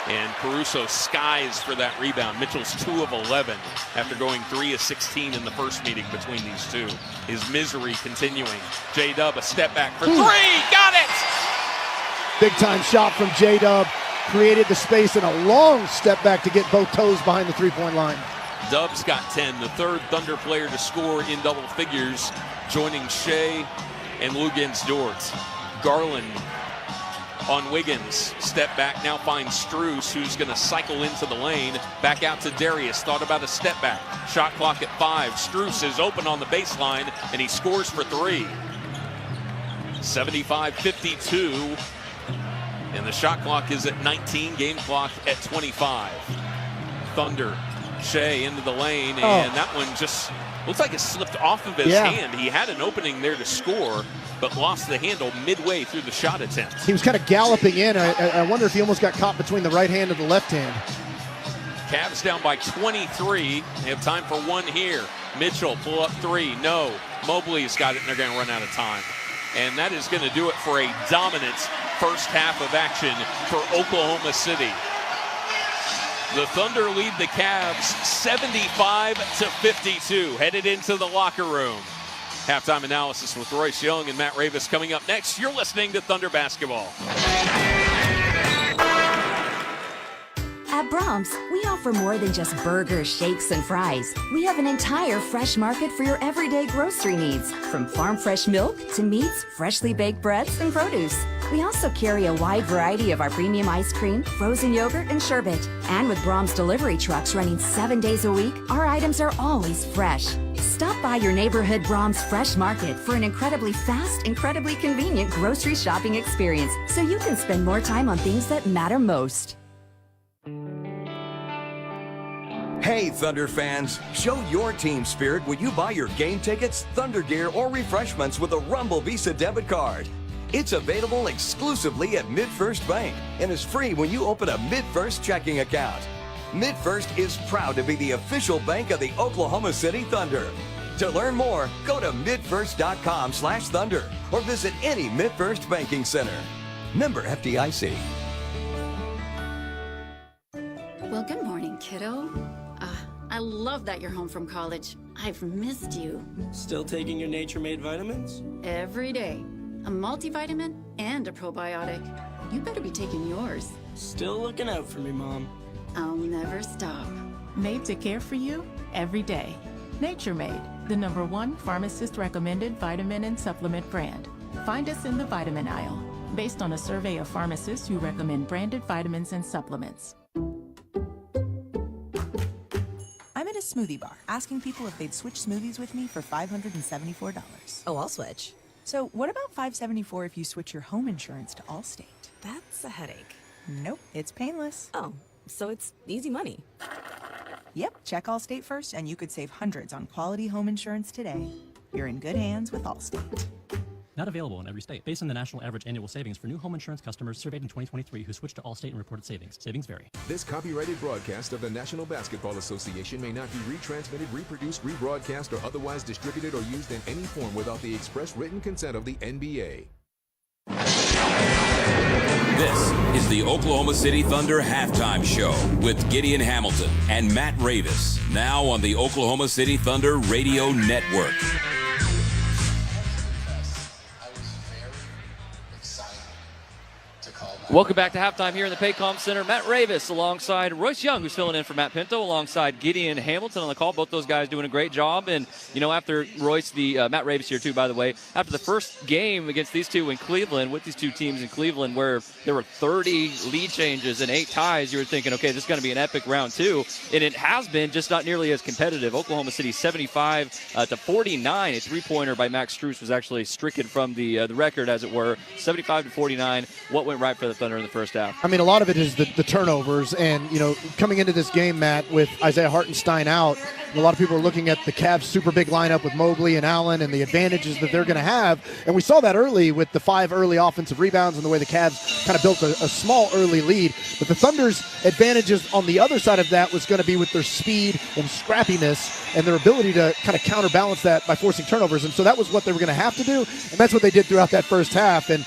And Caruso skies for that rebound. Mitchell's 2 of 11 after going 3 of 16 in the first meeting between these two. His misery continuing. J-Dub a step back for 3. Got it! Big time shot from J-Dub. Created the space and a long step back to get both toes behind the three-point line. Dub's got 10, the third Thunder player to score in double figures, joining Shai and Luguentz Dort. Garland on Wiggins. Step back, now finds Strus, who's going to cycle into the lane. Back out to Darius. Thought about a step back. Shot clock at 5. Strus is open on the baseline, and he scores for 3. 75-52. And the shot clock is at 19. Game clock at 25. Thunder. Shai into the lane, and that one just looks like it slipped off of his hand. He had an opening there to score, but lost the handle midway through the shot attempt. He was kind of galloping in. I wonder if he almost got caught between the right hand and the left hand. Cavs down by 23. They have time for one here. Mitchell pull up 3. No. Mobley's got it, and they're going to run out of time. And that is going to do it for a dominant first half of action for Oklahoma City. The Thunder lead the Cavs 75-52, headed into the locker room. Halftime analysis with Royce Young and Matt Ravis coming up next. You're listening to Thunder Basketball. At Brahms, we offer more than just burgers, shakes, and fries. We have an entire fresh market for your everyday grocery needs, from farm fresh milk to meats, freshly baked breads, and produce. We also carry a wide variety of our premium ice cream, frozen yogurt, and sherbet. And with Brahms delivery trucks running 7 days a week, our items are always fresh. Stop by your neighborhood Brahms Fresh Market for an incredibly fast, incredibly convenient grocery shopping experience, so you can spend more time on things that matter most. Hey, Thunder fans, show your team spirit when you buy your game tickets, Thunder gear, or refreshments with a Rumble Visa debit card. It's available exclusively at MidFirst Bank and is free when you open a MidFirst checking account. MidFirst is proud to be the official bank of the Oklahoma City Thunder. To learn more, go to midfirst.com/thunder or visit any MidFirst banking center. Member FDIC. Well, good morning, kiddo. I love that you're home from college. I've missed you. Still taking your Nature-Made vitamins? Every day. A multivitamin and a probiotic. You better be taking yours. Still looking out for me, Mom. I'll never stop. Made to care for you every day. Nature-Made, the #1 pharmacist-recommended vitamin and supplement brand. Find us in the vitamin aisle, based on a survey of pharmacists who recommend branded vitamins and supplements. I'm at a smoothie bar, asking people if they'd switch smoothies with me for $574. Oh, I'll switch. So what about $574 if you switch your home insurance to Allstate? That's a headache. Nope, it's painless. Oh, so it's easy money. Yep, check Allstate first and you could save hundreds on quality home insurance today. You're in good hands with Allstate. Not available in every state. Based on the national average annual savings for new home insurance customers surveyed in 2023 who switched to Allstate and reported savings. Savings vary. This copyrighted broadcast of the National Basketball Association may not be retransmitted, reproduced, rebroadcast, or otherwise distributed or used in any form without the express written consent of the NBA. This is the Oklahoma City Thunder halftime show with Gideon Hamilton and Matt Ravis. Now on the Oklahoma City Thunder Radio Network. Welcome back to halftime here in the Paycom Center. Matt Ravis alongside Royce Young, who's filling in for Matt Pinto, alongside Gideon Hamilton on the call. Both those guys doing a great job. And, you know, after Royce, Matt Ravis here too, by the way, after the first game against these two in Cleveland, with these two teams in Cleveland, where there were 30 lead changes and 8 ties, you were thinking, okay, this is going to be an epic round 2. And it has been, just not nearly as competitive. Oklahoma City 75-49. A three-pointer by Max Strus was actually stricken from the record, as it were. 75-49. What went right for the Thunder in the first half? I mean, a lot of it is the turnovers. And, you know, coming into this game, Matt, with Isaiah Hartenstein out, a lot of people are looking at the Cavs' super big lineup with Mobley and Allen and the advantages that they're going to have. And we saw that early with the 5 early offensive rebounds and the way the Cavs kind of built a small early lead. But the Thunder's advantages on the other side of that was going to be with their speed and scrappiness and their ability to kind of counterbalance that by forcing turnovers. And so that was what they were going to have to do. And that's what they did throughout that first half, and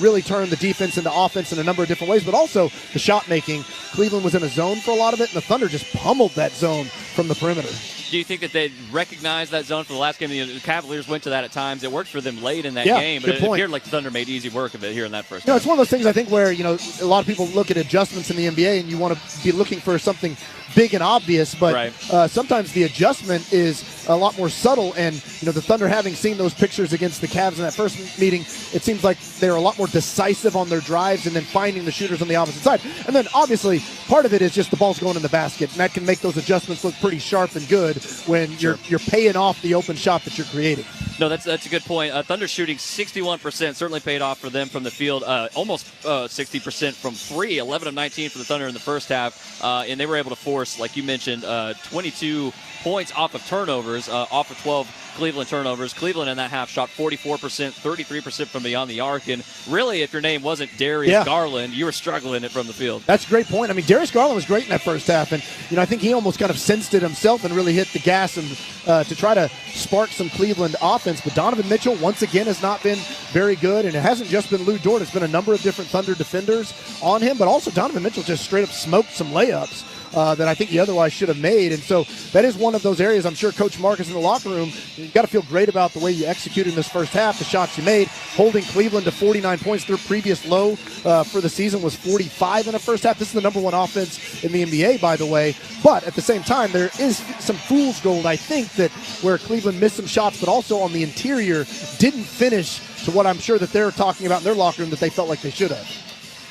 really turned the defense into offense in a number of different ways, but also the shot making. Cleveland was in a zone for a lot of it, and the Thunder just pummeled that zone from the perimeter. Do you think that they recognized that zone for the last game? The Cavaliers went to that at times. It worked for them late in that game, but it appeared like the Thunder made easy work of it here in that first game. It's one of those things, I think, where, you know, a lot of people look at adjustments in the NBA and you want to be looking for something big and obvious, but sometimes the adjustment is a lot more subtle. And, you know, the Thunder, having seen those pictures against the Cavs in that first meeting, it seems like they're a lot more decisive on their drives and then finding the shooters on the opposite side. And then, obviously, part of it is just the ball's going in the basket, and that can make those adjustments look pretty sharp and good when you're paying off the open shot that you're creating. No, that's a good point. Thunder shooting 61% certainly paid off for them from the field. Almost 60% from 3, 11 of 19 for the Thunder in the first half, and they were able to force, like you mentioned, 22 points off of turnovers, off of 12 Cleveland turnovers. Cleveland in that half shot 44%, 33% from beyond the arc. And really, if your name wasn't Darius Garland, you were struggling it from the field. That's a great point. I mean, Darius Garland was great in that first half. And, you know, I think he almost kind of sensed it himself and really hit the gas and to try to spark some Cleveland offense. But Donovan Mitchell, once again, has not been very good. And it hasn't just been Lou Dort. It's been a number of different Thunder defenders on him. But also Donovan Mitchell just straight up smoked some layups that I think he otherwise should have made. And so that is one of those areas. I'm sure Coach Marcus in the locker room, you've got to feel great about the way you executed in this first half, the shots you made, holding Cleveland to 49 points. Their previous low for the season was 45 in the first half. This is the number 1 offense in the NBA, by the way. But at the same time, there is some fool's gold, I think, that where Cleveland missed some shots, but also on the interior didn't finish to what I'm sure that they're talking about in their locker room that they felt like they should have.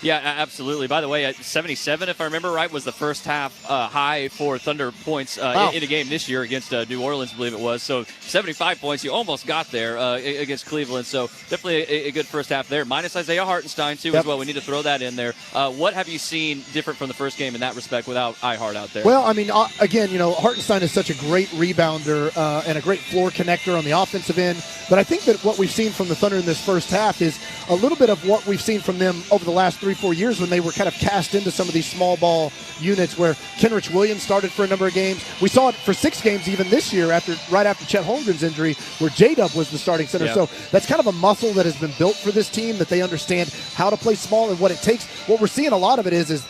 Yeah, absolutely. By the way, 77, if I remember right, was the first half high for Thunder points in a game this year against New Orleans, I believe it was. So 75 points, you almost got there against Cleveland. So definitely a good first half there. Minus Isaiah Hartenstein, too, as well. We need to throw that in there. What have you seen different from the first game in that respect without iHeart out there? Well, I mean, again, Hartenstein is such a great rebounder and a great floor connector on the offensive end. But I think that what we've seen from the Thunder in this first half is a little bit of what we've seen from them over the last 3-4 years when they were kind of cast into some of these small ball units where Kenrich Williams started for a number of games. We saw it for 6 games even this year right after Chet Holmgren's injury where J-Dub was the starting center. Yeah. So that's kind of a muscle that has been built for this team, that they understand how to play small and what it takes. What we're seeing a lot of it is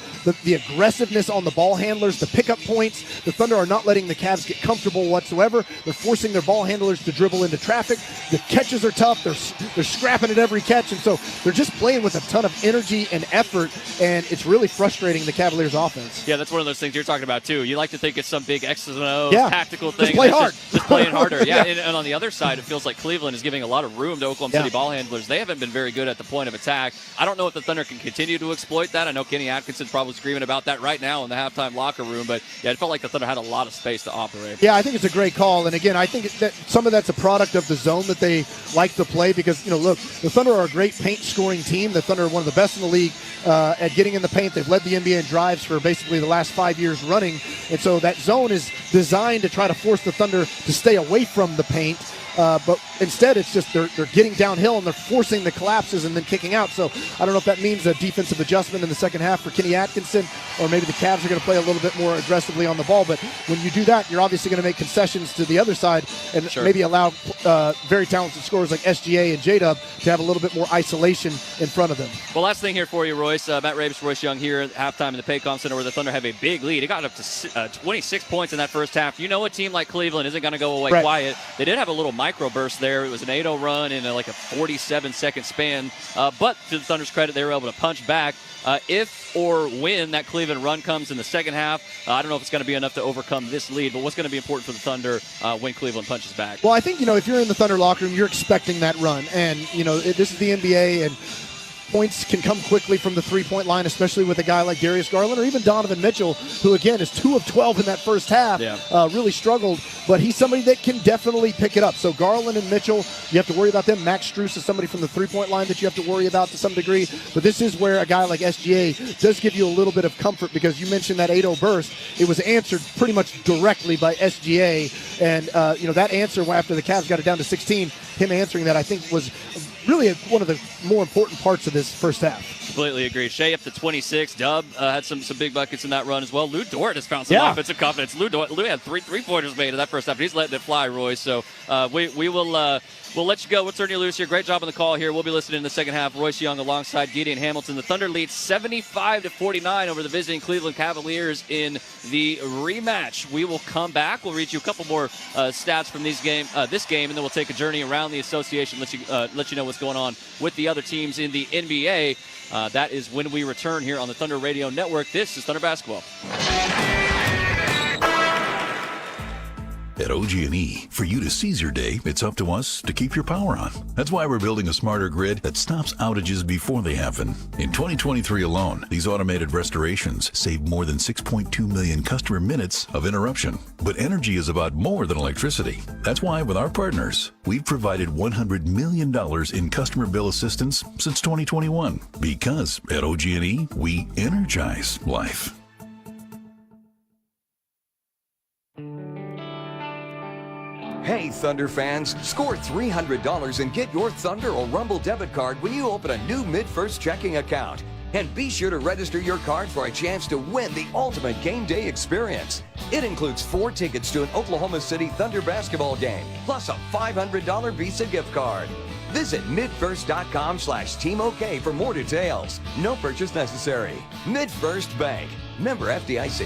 the aggressiveness on the ball handlers, the pickup points. The Thunder are not letting the Cavs get comfortable whatsoever. They're forcing their ball handlers to dribble into traffic. The catches are tough. They're scrapping at every catch, and so they're just playing with a ton of energy and effort, and it's really frustrating the Cavaliers' offense. Yeah, that's one of those things you're talking about, too. You like to think it's some big X's and O's tactical thing. Just play hard. Just playing harder. Yeah, and on the other side, it feels like Cleveland is giving a lot of room to Oklahoma City ball handlers. They haven't been very good at the point of attack. I don't know if the Thunder can continue to exploit that. I know Kenny Atkinson's probably screaming about that right now in the halftime locker room, but yeah, it felt like the Thunder had a lot of space to operate. Yeah, I think it's a great call, and again, I think that some of that's a product of the zone that they like to play because, look, the Thunder are a great paint-scoring team. The Thunder are one of the best in the league at getting in the paint. They've led the NBA in drives for basically the last 5 years running, and so that zone is designed to try to force the Thunder to stay away from the paint. But instead, it's just they're getting downhill and they're forcing the collapses and then kicking out. So I don't know if that means a defensive adjustment in the second half for Kenny Atkinson, or maybe the Cavs are going to play a little bit more aggressively on the ball. But when you do that, you're obviously going to make concessions to the other side and maybe allow very talented scorers like SGA and J-Dub to have a little bit more isolation in front of them. Well, last thing here for you, Royce. Matt Ravis, Royce Young here at halftime in the Paycom Center where the Thunder have a big lead. It got up to 26 points in that first half. A team like Cleveland isn't going to go away quiet. They did have a little microburst there. It was an 8-0 run in like a 47-second span. But to the Thunder's credit, they were able to punch back. If or when that Cleveland run comes in the second half, I don't know if it's going to be enough to overcome this lead, but what's going to be important for the Thunder when Cleveland punches back? Well, I think, if you're in the Thunder locker room, you're expecting that run. And, this is the NBA, and points can come quickly from the three-point line, especially with a guy like Darius Garland or even Donovan Mitchell, who, again, is 2 of 12 in that first half, really struggled. But he's somebody that can definitely pick it up. So Garland and Mitchell, you have to worry about them. Max Strus is somebody from the three-point line that you have to worry about to some degree. But this is where a guy like SGA does give you a little bit of comfort because you mentioned that 8-0 burst. It was answered pretty much directly by SGA. And, that answer after the Cavs got it down to 16, him answering that, I think, was really one of the more important parts of this first half. Completely agree. Shea up to 26. Dub had some big buckets in that run as well. Lou Dort has found some offensive confidence. Lou had 3 3-pointers made in that first half, but he's letting it fly, Roy. So we'll let you go. We'll turn you loose here. Great job on the call here. We'll be listening in the second half. Royce Young alongside Gideon Hamilton. The Thunder lead 75-49 over the visiting Cleveland Cavaliers in the rematch. We will come back. We'll read you a couple more stats from this game, and then we'll take a journey around the association, let you know what's going on with the other teams in the NBA. That is when we return here on the Thunder Radio Network. This is Thunder Basketball. At OG&E, for you to seize your day, it's up to us to keep your power on. That's why we're building a smarter grid that stops outages before they happen. In 2023 alone, these automated restorations saved more than 6.2 million customer minutes of interruption. But energy is about more than electricity. That's why, with our partners, we've provided $100 million in customer bill assistance since 2021. Because at OG&E, we energize life. Hey, Thunder fans, score $300 and get your Thunder or Rumble debit card when you open a new MidFirst checking account. And be sure to register your card for a chance to win the ultimate game day experience. It includes 4 tickets to an Oklahoma City Thunder basketball game, plus a $500 Visa gift card. Visit midfirst.com/teamok for more details. No purchase necessary. MidFirst Bank. Member FDIC.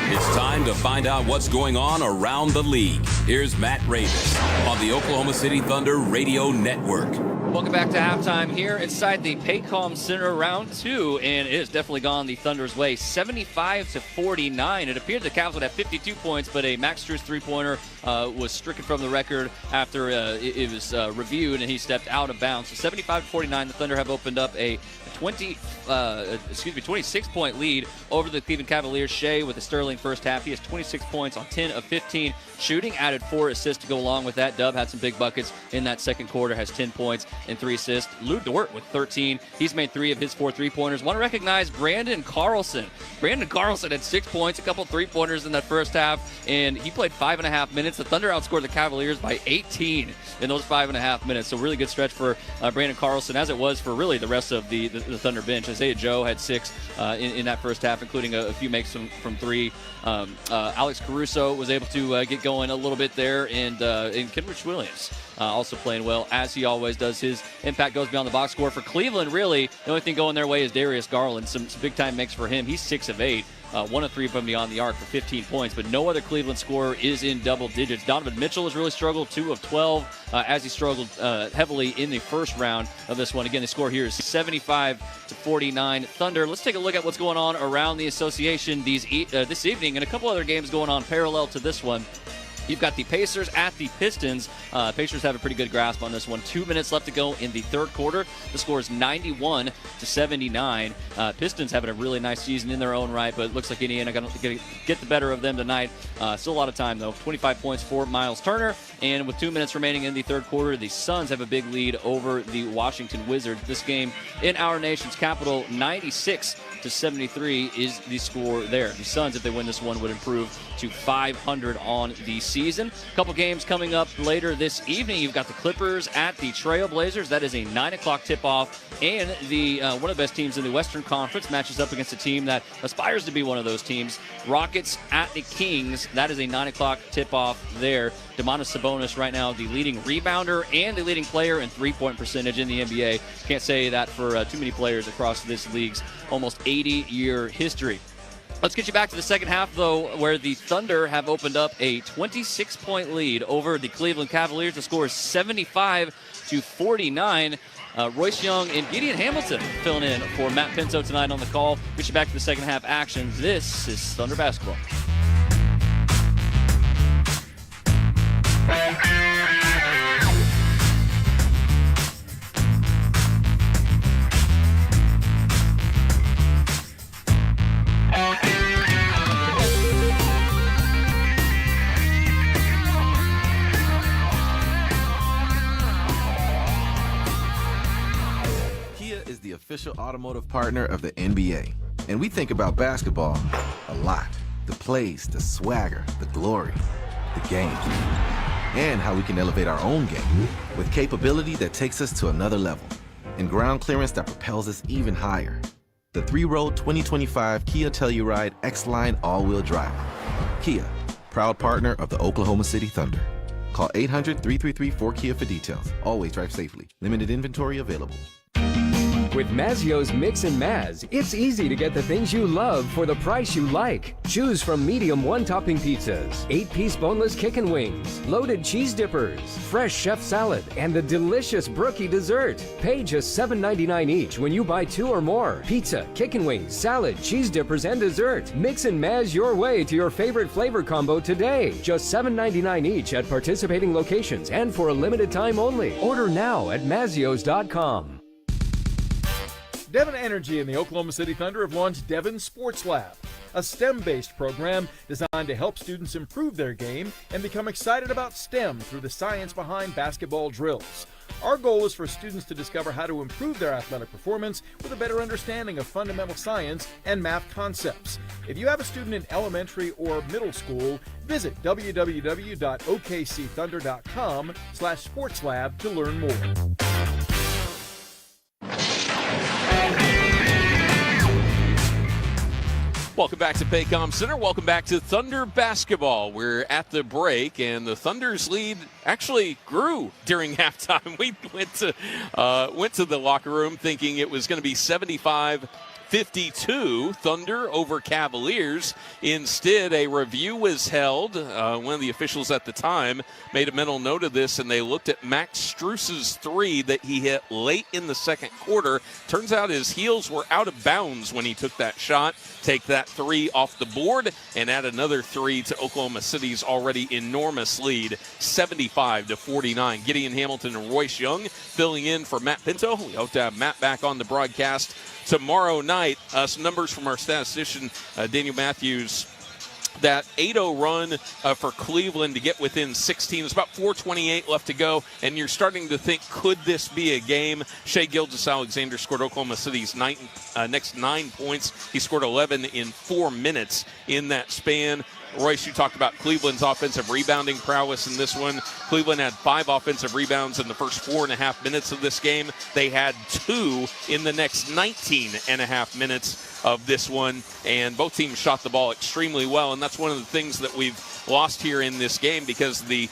It's time to find out what's going on around the league. Here's Matt Ravis on the Oklahoma City Thunder Radio Network. Welcome back to halftime here inside the Paycom Center, round 2, and it has definitely gone the Thunder's way, 75-49. It appeared the Cavs would have 52 points, but a Max Strus three-pointer was stricken from the record after it was reviewed, and he stepped out of bounds. So 75-49, the Thunder have opened up a 26-point lead over the Cleveland Cavaliers. Shea with the sterling first half. He has 26 points on 10 of 15 shooting, added 4 assists to go along with that. Dub had some big buckets in that second quarter, has 10 points and 3 assists. Lou Dort with 13. He's made 3 of his 4 three-pointers. Want to recognize Brandon Carlson. Brandon Carlson had 6 points, a couple three-pointers in that first half, and he played 5.5 minutes. The Thunder outscored the Cavaliers by 18 in those 5.5 minutes. So really good stretch for Brandon Carlson, as it was for really the rest of the Thunder bench. Isaiah Joe had 6 in that first half, including a few makes from 3. Alex Caruso was able to get going a little bit there, and Kenrich Williams also playing well, as he always does. His impact goes beyond the box score. For Cleveland, really, the only thing going their way is Darius Garland. Some big-time makes for him. He's 6 of 8. 1 of 3 from beyond the arc for 15 points, but no other Cleveland scorer is in double digits. Donovan Mitchell has really struggled, 2 of 12, as he struggled heavily in the first round of this one. Again, the score here is 75-49 Thunder. Let's take a look at what's going on around the association this evening, and a couple other games going on parallel to this one. You've got the Pacers at the Pistons. Pacers have a pretty good grasp on this one. 2 minutes left to go in the third quarter. The score is 91-79. Pistons having a really nice season in their own right, but it looks like Indiana going to get the better of them tonight. Still a lot of time, though. 25 points for Miles Turner. And with 2 minutes remaining in the third quarter, the Suns have a big lead over the Washington Wizards. This game in our nation's capital, 96-73 is the score there. The Suns, if they win this one, would improve to 500 on the season. A couple games coming up later this evening. You've got the Clippers at the Trailblazers. That is a 9 o'clock tip-off. And the one of the best teams in the Western Conference matches up against a team that aspires to be one of those teams. Rockets at the Kings. That is a 9 o'clock tip-off there. Domantas Sabonis right now the leading rebounder and the leading player in three-point percentage in the NBA. Can't say that for too many players across this league's almost 80-year history. Let's get you back to the second half, though, where the Thunder have opened up a 26-point lead over the Cleveland Cavaliers. The score is 75-49. Royce Young and Gideon Hamilton filling in for Matt Pinto tonight on the call. Get you back to the second half action. This is Thunder Basketball. Official automotive partner of the NBA. And we think about basketball a lot. The plays, the swagger, the glory, the games, and how we can elevate our own game with capability that takes us to another level and ground clearance that propels us even higher. The 3-row 2025 Kia Telluride X-Line all-wheel drive. Kia, proud partner of the Oklahoma City Thunder. Call 800-333-4KIA for details. Always drive safely. Limited inventory available. With Mazio's Mix and Maz, it's easy to get the things you love for the price you like. Choose from medium one-topping pizzas, 8-piece boneless chicken wings, loaded cheese dippers, fresh chef salad, and the delicious brookie dessert. Pay just $7.99 each when you buy 2 or more. Pizza, chicken wings, salad, cheese dippers, and dessert. Mix and Maz your way to your favorite flavor combo today. Just $7.99 each at participating locations and for a limited time only. Order now at Mazios.com. Devon Energy and the Oklahoma City Thunder have launched Devon Sports Lab, a STEM-based program designed to help students improve their game and become excited about STEM through the science behind basketball drills. Our goal is for students to discover how to improve their athletic performance with a better understanding of fundamental science and math concepts. If you have a student in elementary or middle school, visit www.okcthunder.com/sportslab to learn more. Welcome back to Paycom Center. Welcome back to Thunder Basketball. We're at the break, and the Thunder's lead actually grew during halftime. We went to the locker room thinking it was going to be 75-49, 52, Thunder over Cavaliers. Instead, a review was held. One of the officials at the time made a mental note of this, and they looked at Max Strus's three that he hit late in the second quarter. Turns out his heels were out of bounds when he took that shot. Take that three off the board and add another three to Oklahoma City's already enormous lead, 75-49. Gideon Hamilton and Royce Young filling in for Matt Pinto. We hope to have Matt back on the broadcast tomorrow night. Some numbers from our statistician, Daniel Matthews. That 8-0 run for Cleveland to get within 16. There's about 4:28 left to go, and you're starting to think, could this be a game? Shai Gilgeous-Alexander scored Oklahoma City's next 9 points. He scored 11 in 4 minutes in that span. Royce, you talked about Cleveland's offensive rebounding prowess in this one. Cleveland had 5 offensive rebounds in the first 4.5 minutes of this game. They had 2 in the next 19.5 minutes of this one, and both teams shot the ball extremely well, and that's one of the things that we've lost here in this game because the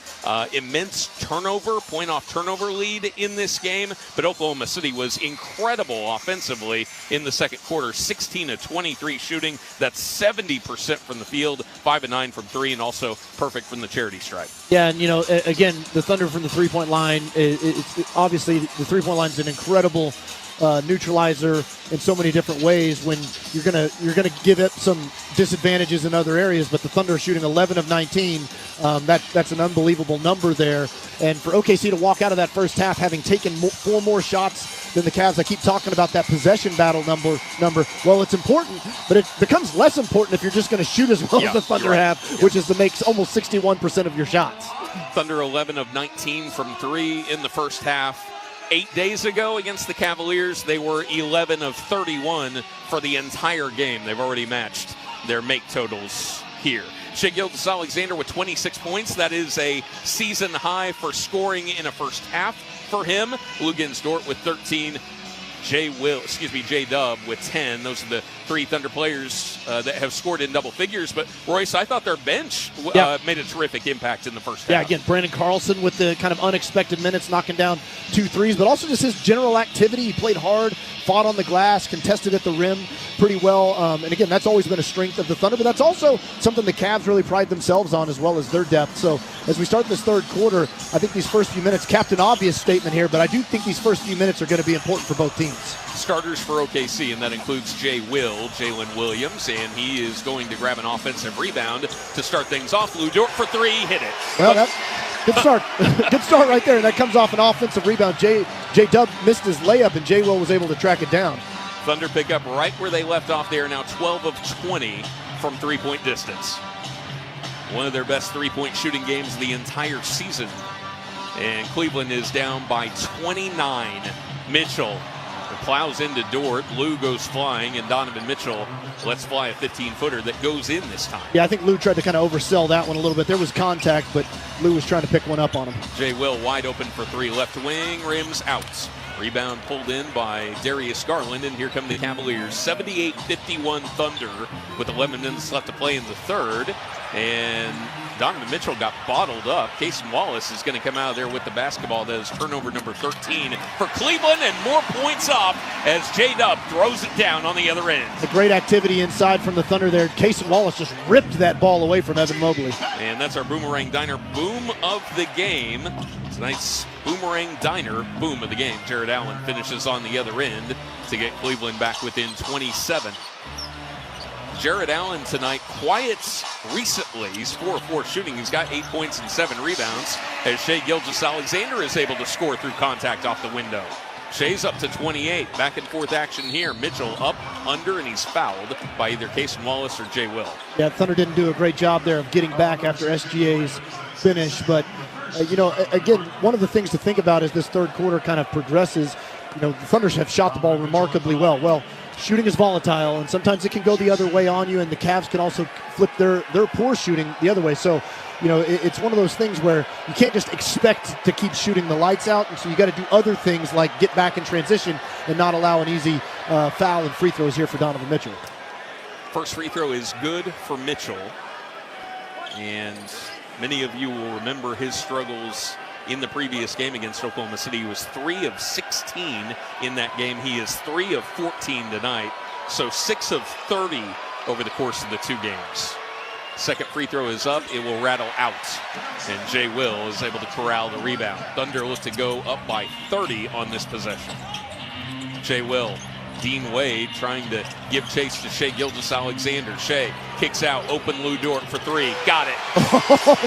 immense point-off turnover lead in this game, but Oklahoma City was incredible offensively in the second quarter, 16-23 shooting. That's 70% from the field, 5 of 9 from 3, and also perfect from the charity stripe. Yeah, and, again, the Thunder from the three-point line, it's obviously the three-point line is an incredible neutralizer in so many different ways when you're gonna give it some disadvantages in other areas, but the Thunder are shooting 11 of 19. That's an unbelievable number there. And for OKC to walk out of that first half having taken 4 more shots than the Cavs, I keep talking about that possession battle number. Well, it's important, but it becomes less important if you're just going to shoot as well as the Thunder have, which is to make almost 61% of your shots. Thunder 11 of 19 from 3 in the first half. 8 days ago against the Cavaliers, they were 11 of 31 for the entire game. They've already matched their make totals here. Shai Gilgeous-Alexander with 26 points. That is a season high for scoring in a first half for him. Lugens Dort with 13. J-Dub with 10. Those are the 3 Thunder players that have scored in double figures. But, Royce, I thought their bench made a terrific impact in the first half. Yeah, again, Brandon Carlson with the kind of unexpected minutes, knocking down 2 threes, but also just his general activity. He played hard, fought on the glass, contested at the rim pretty well. And, again, that's always been a strength of the Thunder, but that's also something the Cavs really pride themselves on as well as their depth. So as we start this third quarter, I think these first few minutes, Captain Obvious statement here, but I do think these first few minutes are going to be important for both teams. Starters for OKC, and that includes Jalen Williams, and he is going to grab an offensive rebound to start things off. Lou Dort for 3, hit it. Well, good start. Good start right there, and that comes off an offensive rebound. J-Dub missed his layup, and J-Will was able to track it down. Thunder pick up right where they left off. They are now 12 of 20 from three-point distance. One of their best three-point shooting games the entire season. And Cleveland is down by 29. Mitchell plows into Dort. Lou goes flying, and Donovan Mitchell lets fly a 15-footer that goes in this time. Yeah, I think Lou tried to kind of oversell that one a little bit. There was contact, but Lou was trying to pick one up on him. J-Will wide open for 3, left wing, rims out. Rebound pulled in by Darius Garland, and here come the Cavaliers. 78-51 Thunder with 11 minutes left to play in the third. And Donovan Mitchell got bottled up. Cason Wallace is going to come out of there with the basketball. That is turnover number 13 for Cleveland, and more points up as J-Dub throws it down on the other end. A great activity inside from the Thunder there. Cason Wallace just ripped that ball away from Evan Mobley. And that's our Boomerang Diner boom of the game. Tonight's Boomerang Diner boom of the game. Jared Allen finishes on the other end to get Cleveland back within 27. Jared Allen tonight, quiet recently. He's 4 of 4 shooting. He's got 8 points and 7 rebounds as Shai Gilgeous-Alexander is able to score through contact off the window. Shai's up to 28. Back and forth action here. Mitchell up, under, and he's fouled by either Cason Wallace or J-Will. Yeah, Thunder didn't do a great job there of getting back after SGA's finish, but again, one of the things to think about as this third quarter kind of progresses, the Thunders have shot the ball remarkably well. Well, shooting is volatile, and sometimes it can go the other way on you, and the Cavs can also flip their poor shooting the other way. So, it's one of those things where you can't just expect to keep shooting the lights out, and so you got to do other things like get back in transition and not allow an easy foul and free throws here for Donovan Mitchell. First free throw is good for Mitchell, and many of you will remember his struggles in the previous game against Oklahoma City. He was 3 of 16 in that game. He is 3 of 14 tonight So 6 of 30 over the course of the 2 games. Second free throw is up. It will rattle out. And Jay Will is able to corral the rebound. Thunder look to go up by 30 on this possession. Jay Will. Dean Wade trying to give chase to Shai Gilgeous-Alexander. Shai kicks out, open Lou Dort for 3. Got it.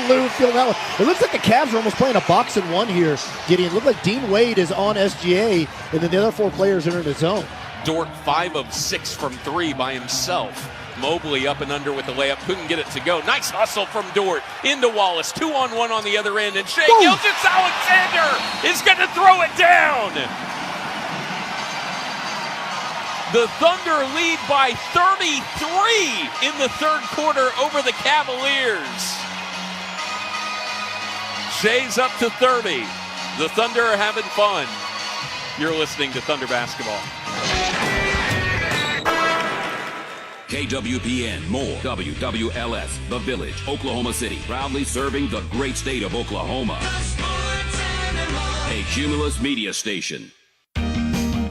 Lou feel that one. It looks like the Cavs are almost playing a box and one here, Gideon. It looks like Dean Wade is on SGA, and then the other 4 players are in the zone. Dort 5 of 6 from 3 by himself. Mobley up and under with the layup. Couldn't get it to go. Nice hustle from Dort into Wallace. 2-on-1 on the other end, and Shai Gilgeous-Alexander is going to throw it down. The Thunder lead by 33 in the third quarter over the Cavaliers. Shai's up to 30. The Thunder are having fun. You're listening to Thunder Basketball. KWPN, more WWLS, The Village, Oklahoma City, proudly serving the great state of Oklahoma. A Cumulus media station.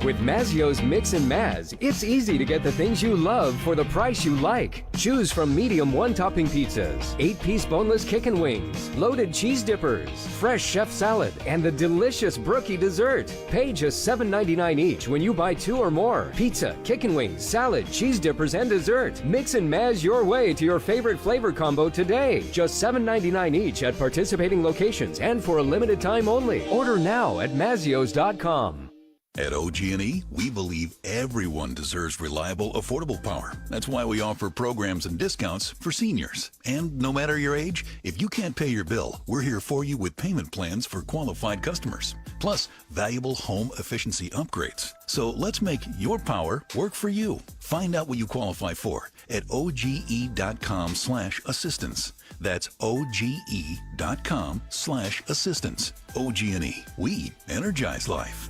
With Mazzio's Mix and Maz, it's easy to get the things you love for the price you like. Choose from medium 1-topping pizzas, 8-piece boneless chicken wings, loaded cheese dippers, fresh chef salad, and the delicious brookie dessert. Pay just $7.99 each when you buy 2 or more. Pizza, chicken wings, salad, cheese dippers, and dessert. Mix and Maz your way to your favorite flavor combo today. Just $7.99 each at participating locations and for a limited time only. Order now at Mazzios.com. At OG&E, we believe everyone deserves reliable, affordable power. That's why we offer programs and discounts for seniors. And no matter your age, if you can't pay your bill, we're here for you with payment plans for qualified customers. Plus, valuable home efficiency upgrades. So let's make your power work for you. Find out what you qualify for at OGE.com/assistance. That's OGE.com/assistance. OG&E, we energize life.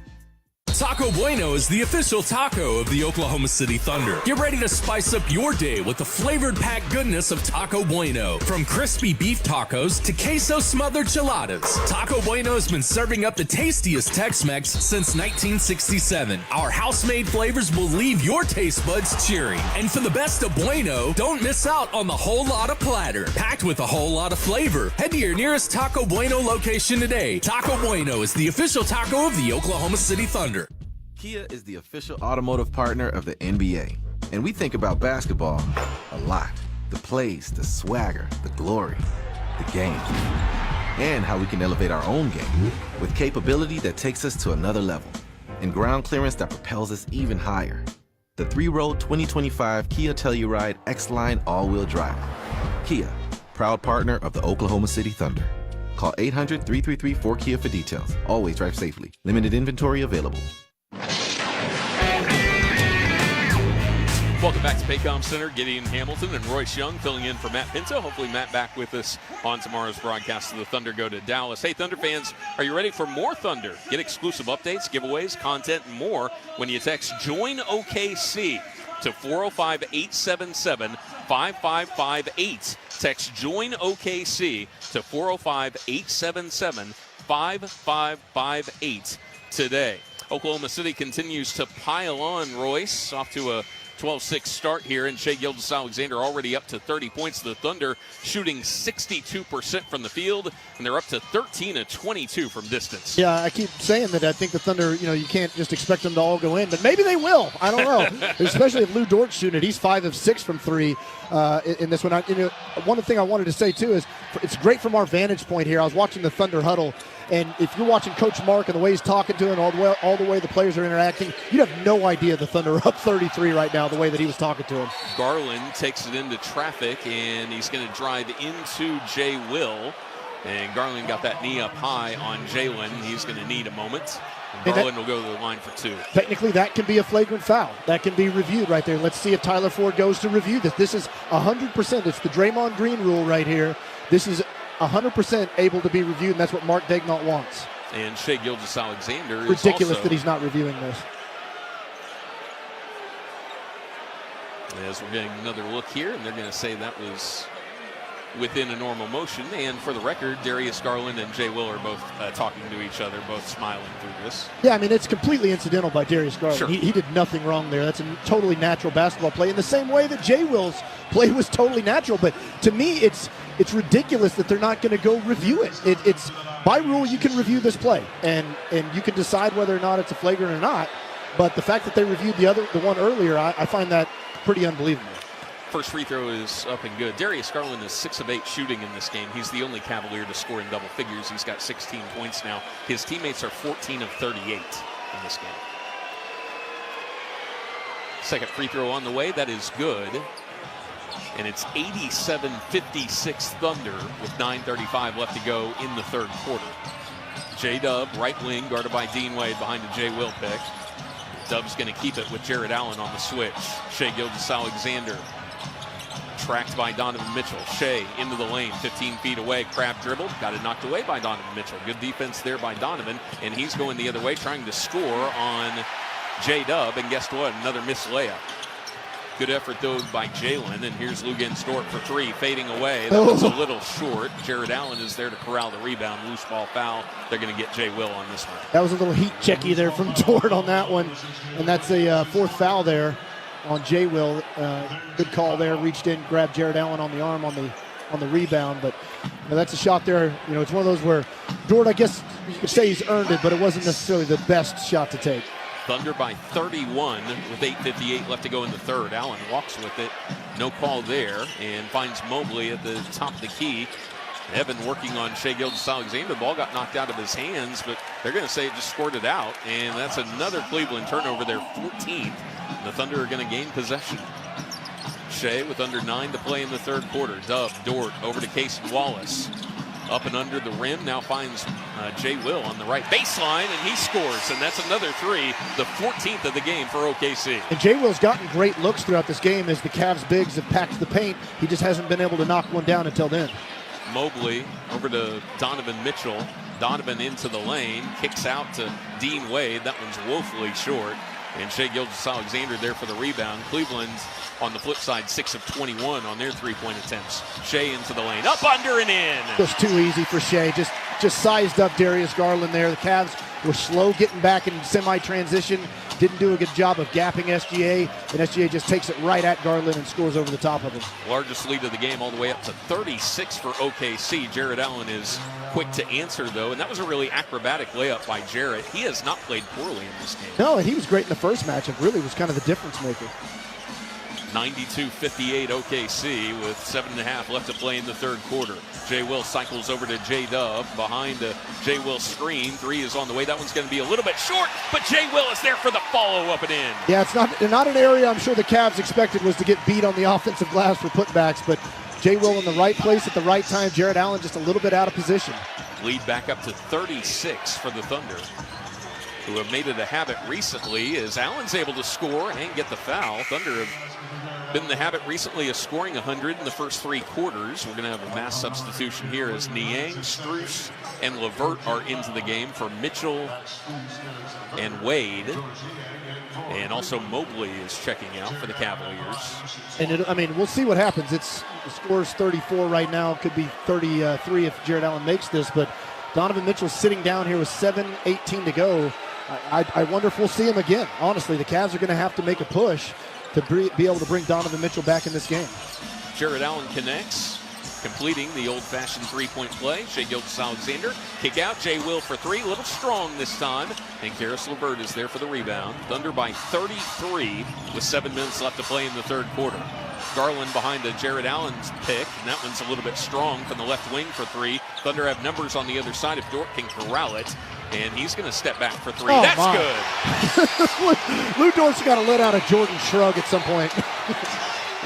Taco Bueno is the official taco of the Oklahoma City Thunder. Get ready to spice up your day with the flavored packed goodness of Taco Bueno. From crispy beef tacos to queso smothered chiladas, Taco Bueno has been serving up the tastiest Tex-Mex since 1967. Our house-made flavors will leave your taste buds cheering. And for the best of Bueno, don't miss out on the whole lot of platter, packed with a whole lot of flavor. Head to your nearest Taco Bueno location today. Taco Bueno is the official taco of the Oklahoma City Thunder. Kia is the official automotive partner of the NBA. And we think about basketball a lot. The plays, the swagger, the glory, the game. And how we can elevate our own game with capability that takes us to another level. And ground clearance that propels us even higher. The 3-row 2025 Kia Telluride X-Line all-wheel drive. Kia, proud partner of the Oklahoma City Thunder. Call 800-333-4KIA for details. Always drive safely. Limited inventory available. Welcome back to Paycom Center. Gideon Hamilton and Royce Young filling in for Matt Pinto. Hopefully Matt back with us on tomorrow's broadcast of the Thunder go to Dallas. Hey, Thunder fans, are you ready for more Thunder? Get exclusive updates, giveaways, content, and more when you text JOIN OKC to 405-877-5558. Text JOIN OKC to 405-877-5558 today. Oklahoma City continues to pile on, Royce, off to a 12-6 start here, and Shai Gilgeous-Alexander already up to 30 points. The Thunder shooting 62% from the field, and they're up to 13 of 22 from distance. Yeah, I keep saying that I think the Thunder, you can't just expect them to all go in, but maybe they will. I don't know. Especially if Lou Dort's shooting it. He's 5 of 6 from 3 in this one. One thing I wanted to say, too, is it's great from our vantage point here. I was watching the Thunder huddle, and if you're watching Coach Mark and the way he's talking to him, all the way the players are interacting, you'd have no idea the Thunder are up 33 right now, the way that he was talking to him. Garland takes it into traffic, and he's going to drive into Jay Will. And Garland got that knee up high on Jalen. He's going to need a moment. And Garland will go to the line for 2. Technically, that can be a flagrant foul. That can be reviewed right there. Let's see if Tyler Ford goes to review this. This is 100%. It's the Draymond Green rule right here. This is 100% able to be reviewed, and that's what Mark Daignault wants. And Shai Gilgeous-Alexander is ridiculous also, that he's not reviewing this. As we're getting another look here, and they're going to say that was within a normal motion. And for the record, Darius Garland and Jay Will are both talking to each other, both smiling through this. Yeah, I mean, it's completely incidental by Darius Garland. Sure. He did nothing wrong there. That's a totally natural basketball play in the same way that Jay Will's play was totally natural. But to me, it's ridiculous that they're not going to go review it. It's by rule, you can review this play, and you can decide whether or not it's a flagrant or not. But the fact that they reviewed the one earlier, I find that pretty unbelievable. First free throw is up and good. Darius Garland is 6 of 8 shooting in this game. He's the only Cavalier to score in double figures. He's got 16 points now. His teammates are 14 of 38 in this game. Second free throw on the way. That is good. And it's 87-56 Thunder with 9:35 left to go in the third quarter. J-Dub, right wing, guarded by Dean Wade behind a Jay Will pick. Dub's going to keep it with Jared Allen on the switch. Shai Gilgeous-Alexander tracked by Donovan Mitchell. Shai into the lane, 15 feet away. Crab dribbled, got it knocked away by Donovan Mitchell. Good defense there by Donovan, and he's going the other way, trying to score on J-Dub, and guess what? Another missed layup. Good effort, though, by Jalen, and here's Lugens Dort for three, fading away. That was a little short. Jared Allen is there to corral the rebound. Loose ball foul. They're going to get Jay Will on this one. That was a little heat checky there from Dort on that one, and that's a fourth foul there on Jay Will. Good call there. Reached in, grabbed Jared Allen on the arm on the rebound, but that's a shot there. It's one of those where Dort, I guess you could say he's earned it, but it wasn't necessarily the best shot to take. Thunder by 31 with 8:58 left to go in the third. Allen walks with it. No call there, and finds Mobley at the top of the key. Evan working on Shai Gilgeous-Alexander. The ball got knocked out of his hands, but they're going to say it just scored it out, and that's another Cleveland turnover, their 14th. The Thunder are going to gain possession. Shai with under 9 to play in the third quarter. Dub, Dort over to Cason Wallace. Up and under the rim, now finds Jay Will on the right baseline, and he scores, and that's another three, the 14th of the game for OKC. And Jay Will's gotten great looks throughout this game as the Cavs bigs have packed the paint. He just hasn't been able to knock one down until then. Mobley over to Donovan Mitchell. Donovan into the lane, kicks out to Dean Wade. That one's woefully short. And Shai Gilgeous-Alexander there for the rebound. Cleveland, on the flip side, 6 of 21 on their three-point attempts. Shai into the lane, up, under, and in. Just too easy for Shai. Just sized up Darius Garland there. The Cavs were slow getting back in semi-transition. Didn't do a good job of gapping SGA, and SGA just takes it right at Garland and scores over the top of him. Largest lead of the game, all the way up to 36 for OKC. Jared Allen is quick to answer, though, and that was a really acrobatic layup by Jared. He has not played poorly in this game. No, and he was great in the first matchup. Really was kind of the difference maker. 92-58 OKC with 7.5 left to play in the third quarter. Jay Will cycles over to J-Dub behind the Jay Will screen. Three is on the way. That one's going to be a little bit short, but Jay Will is there for the follow-up and in. Yeah, it's not an area I'm sure the Cavs expected was to get beat on the offensive glass for putbacks, but Jay Will in the right place at the right time. Jared Allen just a little bit out of position. Lead back up to 36 for the Thunder, who have made it a habit recently as Allen's able to score and get the foul. Thunder have been in the habit recently of scoring 100 in the first three quarters. We're going to have a mass substitution here as Niang, Strus, and LeVert are into the game for Mitchell and Wade. And also Mobley is checking out for the Cavaliers. And we'll see what happens. The score's 34 right now. Could be 33 if Jared Allen makes this, but Donovan Mitchell's sitting down here with 7:18 to go. I wonder if we'll see him again. Honestly, the Cavs are going to have to make a push to be able to bring Donovan Mitchell back in this game. Jared Allen connects, completing the old-fashioned three-point play. Shai Gilgeous-Alexander, kick out, Jay Will for three, a little strong this time, and Karis LeVert is there for the rebound. Thunder by 33 with 7 minutes left to play in the third quarter. Garland behind the Jared Allen's pick, and that one's a little bit strong from the left wing for three. Thunder have numbers on the other side if Dort can corral it, and he's going to step back for three. Oh, that's my. Good. Lou Dort's got to let out a Jordan shrug at some point.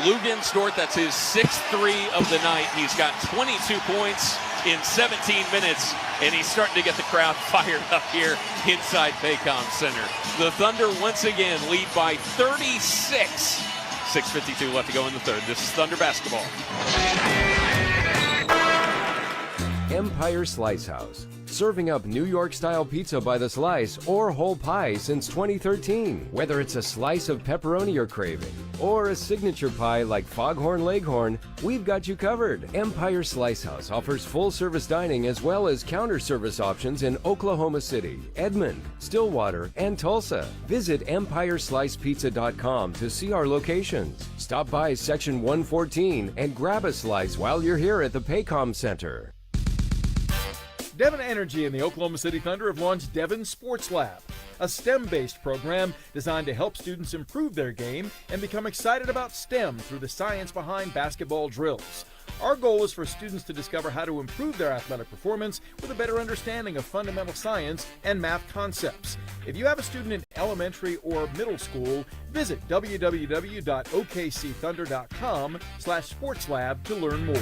Lugens Dort, that's his 6th three of the night. He's got 22 points in 17 minutes, and he's starting to get the crowd fired up here inside Paycom Center. The Thunder once again lead by 36. 6:52 left to go in the third. This is Thunder basketball. Empire Slice House. serving up New York-style pizza by the slice or whole pie since 2013. Whether it's a slice of pepperoni you're craving or a signature pie like Foghorn Leghorn, we've got you covered. Empire Slice House offers full-service dining as well as counter-service options in Oklahoma City, Edmond, Stillwater, and Tulsa. Visit EmpireSlicePizza.com to see our locations. Stop by Section 114 and grab a slice while you're here at the Paycom Center. Devon Energy and the Oklahoma City Thunder have launched Devon Sports Lab, a STEM-based program designed to help students improve their game and become excited about STEM through the science behind basketball drills. Our goal is for students to discover how to improve their athletic performance with a better understanding of fundamental science and math concepts. If you have a student in elementary or middle school, visit www.okcthunder.com/sportslab to learn more.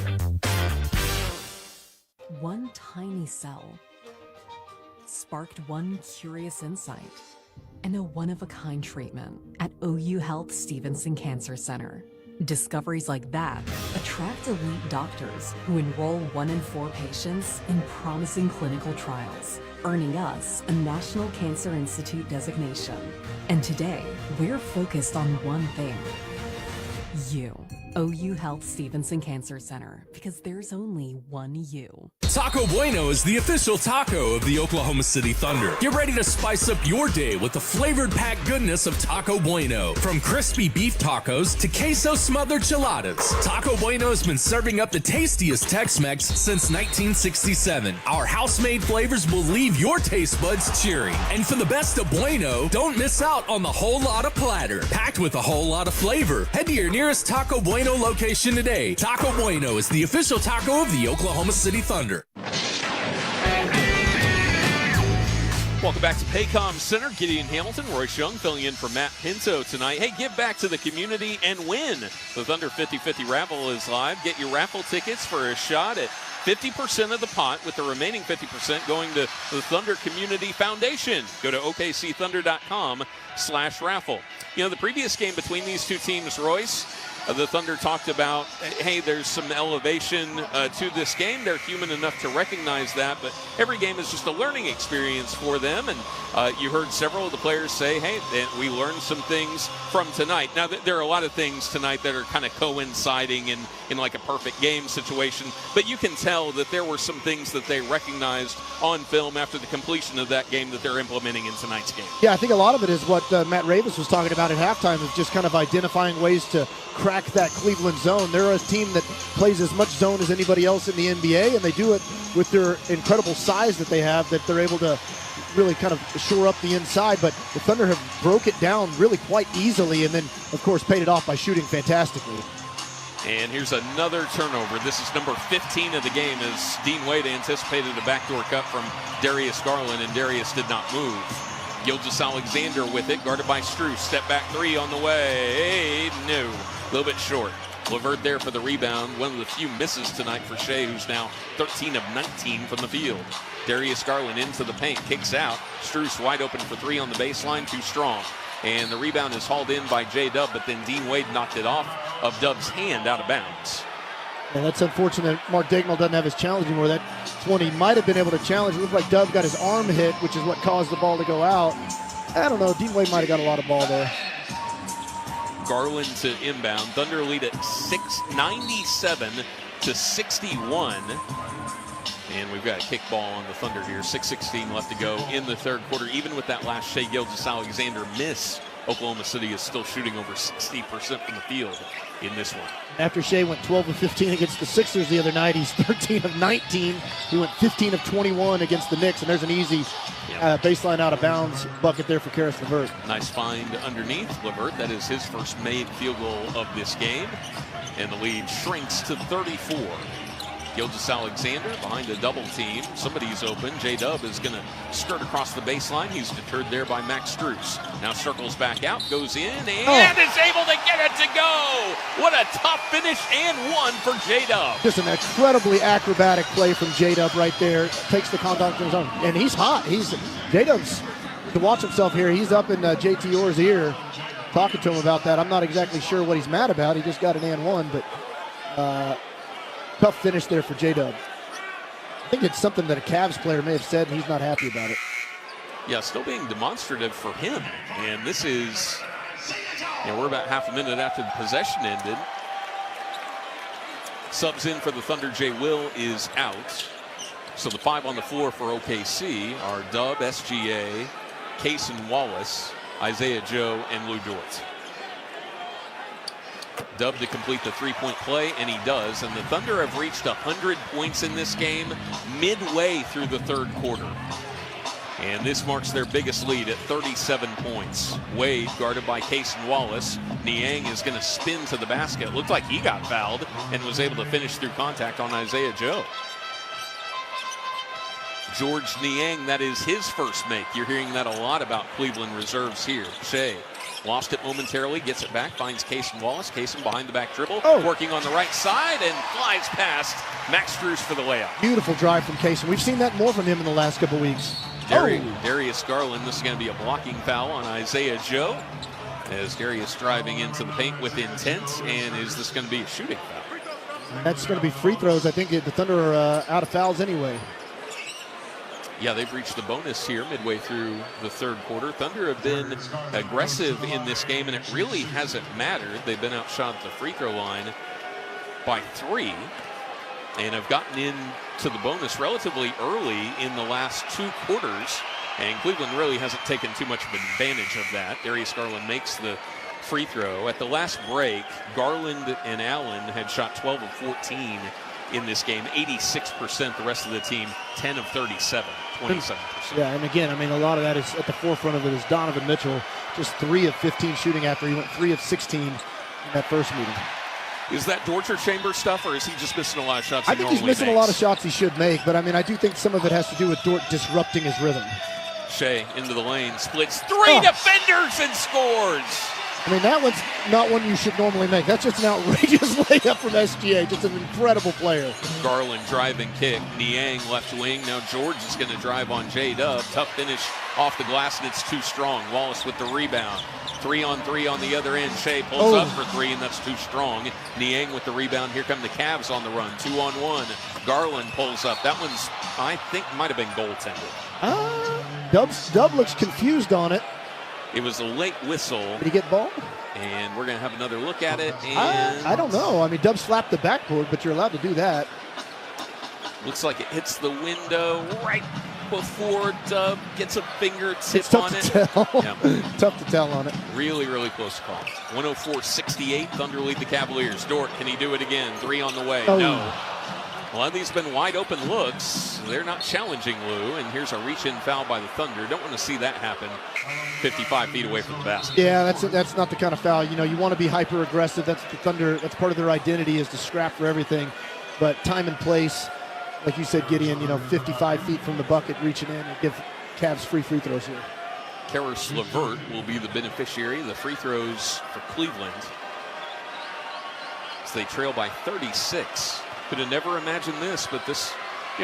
One tiny cell sparked one curious insight and a one-of-a-kind treatment at OU Health Stevenson Cancer Center. Discoveries like that attract elite doctors who enroll 1 in 4 patients in promising clinical trials, earning us a National Cancer Institute designation. And today, we're focused on one thing: you. OU Health Stevenson Cancer Center, because there's only one you. Taco Bueno is the official taco of the Oklahoma City Thunder. Get ready to spice up your day with the flavored packed goodness of Taco Bueno. From crispy beef tacos to queso smothered chiladas, Taco Bueno has been serving up the tastiest Tex-Mex since 1967. Our house-made flavors will leave your taste buds cheering. And for the best of Bueno, don't miss out on the whole lotta platter, packed with a whole lot of flavor. Head to your nearest Taco Bueno location today. Taco Bueno is the official taco of the Oklahoma City Thunder. Welcome back to Paycom Center. Gideon Hamilton, Royce Young filling in for Matt Pinto tonight. Hey, give back to the community and win. The Thunder 50-50 raffle is live. Get your raffle tickets for a shot at 50% of the pot, with the remaining 50% going to the Thunder Community Foundation. Go to okcthunder.com/raffle. You know, the previous game between these two teams, Royce, the Thunder talked about, hey, there's some elevation to this game. They're human enough to recognize that, but every game is just a learning experience for them. And you heard several of the players say, hey, we learned some things from tonight. Now, there are a lot of things tonight that are kind of coinciding in like a perfect game situation, but you can tell that there were some things that they recognized on film after the completion of that game that they're implementing in tonight's game. Yeah, I think a lot of it is what Matt Ravis was talking about at halftime, of just kind of identifying ways to crack that Cleveland zone. They're a team that plays as much zone as anybody else in the NBA, and they do it with their incredible size that they have, that they're able to really kind of shore up the inside. But the Thunder have broke it down really quite easily, and then, of course, paid it off by shooting fantastically. And here's another turnover. This is number 15 of the game, as Dean Wade anticipated a backdoor cut from Darius Garland, and Darius did not move. Gilgeous-Alexander with it, guarded by Strus. Step back three on the way. No, a little bit short. LeVert there for the rebound. One of the few misses tonight for Shea, who's now 13 of 19 from the field. Darius Garland into the paint, kicks out. Strus wide open for three on the baseline, too strong. And the rebound is hauled in by J-Dub, but then Dean Wade knocked it off of Dub's hand out of bounds. And that's unfortunate. Mark Degmal doesn't have his challenge anymore. That's when he might have been able to challenge. It looked like Dub got his arm hit, which is what caused the ball to go out. I don't know. Dean Wade might have got a lot of ball there. Garland to inbound. Thunder lead at 97-61. And we've got a kick ball on the Thunder here. 6:16 left to go in the third quarter. Even with that last Shea Gilgeous-Alexander miss, Oklahoma City is still shooting over 60% from the field in this one. After Shea went 12 of 15 against the Sixers the other night, he's 13 of 19. He went 15 of 21 against the Knicks, and there's an easy baseline out of bounds bucket there for Karis LeVert. Nice find underneath LeVert. That is his first made field goal of this game. And the lead shrinks to 34. Gilgeous-Alexander behind a double team. Somebody's open. J-Dub is going to skirt across the baseline. He's deterred there by Max Strus. Now circles back out, goes in, and is able to get it to go. What a tough finish, and one for J-Dub. Just an incredibly acrobatic play from J-Dub right there. Takes the contact in his own. And he's hot. J-Dub's, to watch himself here, he's up in JT Orr's ear talking to him about that. I'm not exactly sure what he's mad about. He just got an and one, but tough finish there for J-Dub. I think it's something that a Cavs player may have said, and he's not happy about it. Yeah, still being demonstrative for him. And this is, we're about half a minute after the possession ended. Subs in for the Thunder, Jay Will is out. So the 5 on the floor for OKC are Dub, SGA, Case and Wallace, Isaiah Joe, and Lou Dort. Dub to complete the three-point play, and he does. And the Thunder have reached 100 points in this game midway through the third quarter. And this marks their biggest lead at 37 points. Wade, guarded by Case and Wallace. Niang is going to spin to the basket. Looked like he got fouled and was able to finish through contact on Isaiah Joe. George Niang, that is his first make. You're hearing that a lot about Cleveland reserves here. Shea lost it momentarily, gets it back, finds Kaysen Wallace. Kaysen behind the back dribble, working on the right side, and flies past Max Strus for the layup. Beautiful drive from Kaysen. We've seen that more from him in the last couple weeks. Darius Garland, this is going to be a blocking foul on Isaiah Joe, as Darius driving into the paint with intent. And is this going to be a shooting foul? That's going to be free throws. I think the Thunder are out of fouls anyway. Yeah, they've reached the bonus here midway through the third quarter. Thunder have been aggressive in this game, and it really hasn't mattered. They've been outshot at the free throw line by 3 and have gotten into the bonus relatively early in the last 2 quarters. And Cleveland really hasn't taken too much of advantage of that. Darius Garland makes the free throw. At the last break, Garland and Allen had shot 12 of 14 in this game, 86%. The rest of the team, 10 of 37, 27%. Yeah, and again, I mean, a lot of that is at the forefront of it is Donovan Mitchell, just 3 of 15 shooting after he went 3 of 16 in that first meeting. Is that torture chamber stuff, or is he just missing a lot of shots? I think he's missing a lot of shots he should make, but I mean, I do think some of it has to do with Dort disrupting his rhythm. Shea into the lane, splits 3 defenders and scores. I mean, that one's not one you should normally make. That's just an outrageous layup from SGA. Just an incredible player. Garland driving kick. Niang left wing. Now George is going to drive on J-Dub. Tough finish off the glass, and it's too strong. Wallace with the rebound. 3-on-3 on the other end. Shea pulls up for 3, and that's too strong. Niang with the rebound. Here come the Cavs on the run. 2-on-1. Garland pulls up. That one's, I think, might have been goaltended. Dub looks confused on it. It was a late whistle. Did he get ball? And we're going to have another look at it. And I don't know. I mean, Dub slapped the backboard, but you're allowed to do that. Looks like it hits the window right before Dub gets a fingertip on it. Tough to tell on it. Really, really close call. 104-68. Thunder lead the Cavaliers. Dort, can he do it again? 3 on the way. No. A lot of these have been wide open looks. They're not challenging Lou, and here's a reach-in foul by the Thunder. Don't want to see that happen 55 feet away from the basket. Yeah, that's not the kind of foul. You know, you want to be hyper-aggressive. That's the Thunder. That's part of their identity is to scrap for everything. But time and place, like you said, Gideon, 55 feet from the bucket, reaching in and give Cavs free throws here. Karis LeVert will be the beneficiary of the free throws for Cleveland, as they trail by 36. Could have never imagined this, but this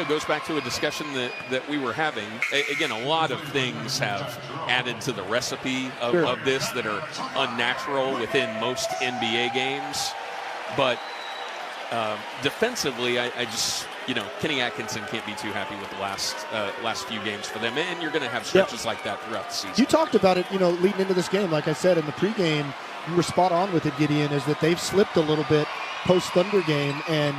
goes back to a discussion that we were having. Again, a lot of things have added to the recipe of this that are unnatural within most NBA games. But defensively, I just, Kenny Atkinson can't be too happy with the last few games for them. And you're going to have stretches like that throughout the season. You talked about it, leading into this game. Like I said in the pregame, you were spot on with it, Gideon, is that they've slipped a little bit post-Thunder game. And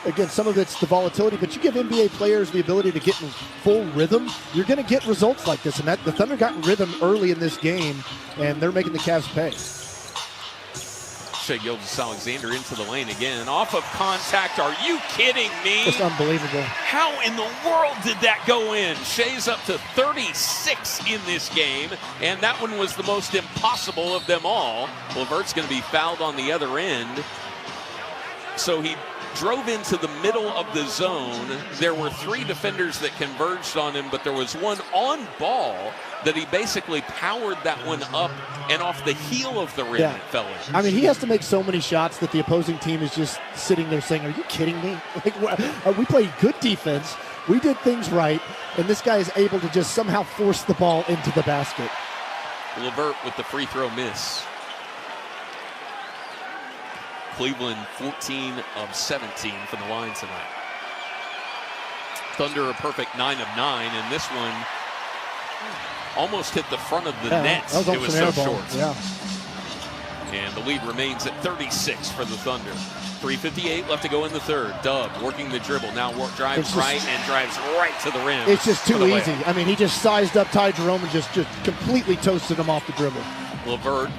again, some of it's the volatility, but you give NBA players the ability to get in full rhythm, you're going to get results like this. And the Thunder got in rhythm early in this game, and they're making the Cavs pay. Shea Gilgeous-Alexander into the lane again. Off of contact. Are you kidding me? Just unbelievable. How in the world did that go in? Shea's up to 36 in this game, and that one was the most impossible of them all. LeVert's going to be fouled on the other end. So he drove into the middle of the zone. There were 3 defenders that converged on him, but there was one on ball that he basically powered that one up and off the heel of the rim it fell in. I mean, he has to make so many shots that the opposing team is just sitting there saying, are you kidding me? We played good defense. We did things right. And this guy is able to just somehow force the ball into the basket. LeVert with the free throw miss. Cleveland 14 of 17 from the line tonight. Thunder a perfect 9 of 9, and this one almost hit the front of the net. It was so short. Yeah. And the lead remains at 36 for the Thunder. 3:58 left to go in the third. Dub working the dribble. Now drives right and drives right to the rim. It's just too easy. I mean, he just sized up Ty Jerome and just completely toasted him off the dribble. LeVert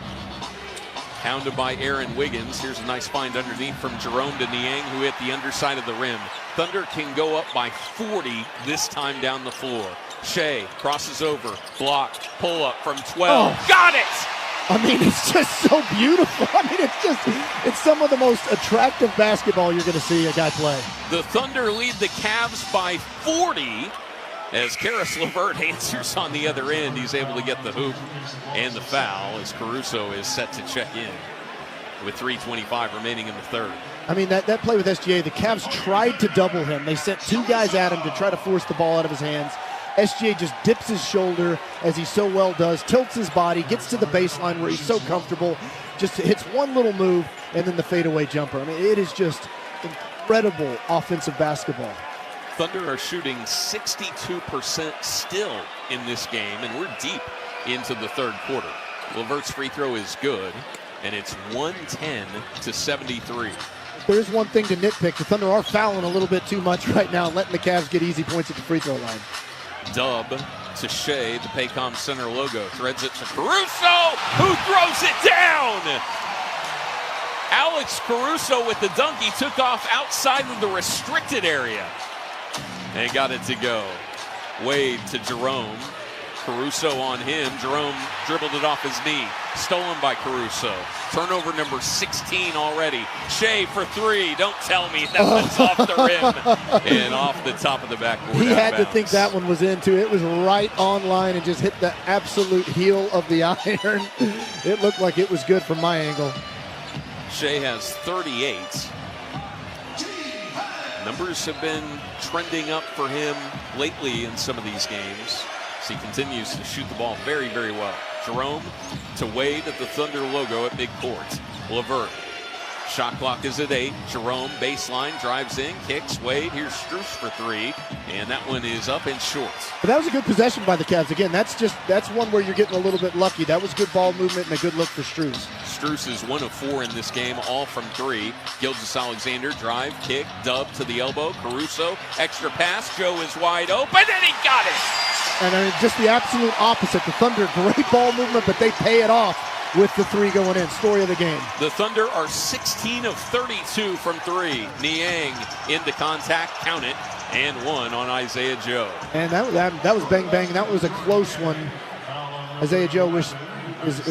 hounded by Aaron Wiggins. Here's a nice find underneath from Jerome to Niang, who hit the underside of the rim. Thunder can go up by 40 this time down the floor. Shea crosses over, block, pull up from 12. Oh. Got it! I mean, it's just so beautiful. I mean, it's some of the most attractive basketball you're going to see a guy play. The Thunder lead the Cavs by 40 as Karis LeVert answers on the other end. He's able to get the hoop and the foul as Caruso is set to check in with 3:25 remaining in the third. I mean, that play with SGA, the Cavs tried to double him. They sent two guys at him to try to force the ball out of his hands. SGA just dips his shoulder, as he so well does, tilts his body, gets to the baseline where he's so comfortable, just hits one little move, and then the fadeaway jumper. I mean, it is just incredible offensive basketball. Thunder are shooting 62% still in this game, and we're deep into the third quarter. LeVert's free throw is good, and it's 110-73. There is one thing to nitpick. The Thunder are fouling a little bit too much right now, letting the Cavs get easy points at the free throw line. Dub to Shea, the Paycom Center logo. Threads it to Caruso, who throws it down. Alex Caruso with the dunk. He took off outside of the restricted area and got it to go. Wade to Jerome. Caruso on him. Jerome dribbled it off his knee. Stolen by Caruso. Turnover number 16 already. Shea for three. Don't tell me that one's off the rim and off the top of the backboard. He had to think that one was in, too. It was right on line and just hit the absolute heel of the iron. It looked like it was good from my angle. Shea has 38. Numbers have been trending up for him lately in some of these games. He continues to shoot the ball very, very well. Jerome to Wade at the Thunder logo at midcourt. LeVert. Shot clock is at 8. Jerome baseline, drives in, kicks. Wade, here's Strus for three, and that one is up and short. But that was a good possession by the Cavs. Again, that's one where you're getting a little bit lucky. That was good ball movement and a good look for Strus. Strus is 1 of 4 in this game, all from three. Gilgeous-Alexander, drive, kick, dub to the elbow. Caruso, extra pass. Joe is wide open, and he got it! And I mean, just the absolute opposite. The Thunder, great ball movement, but they pay it off with the three going in. Story of the game. The Thunder are 16 of 32 from three. Niang into contact, count it, and one on Isaiah Joe. And that was bang bang. That was a close one. Isaiah Joe is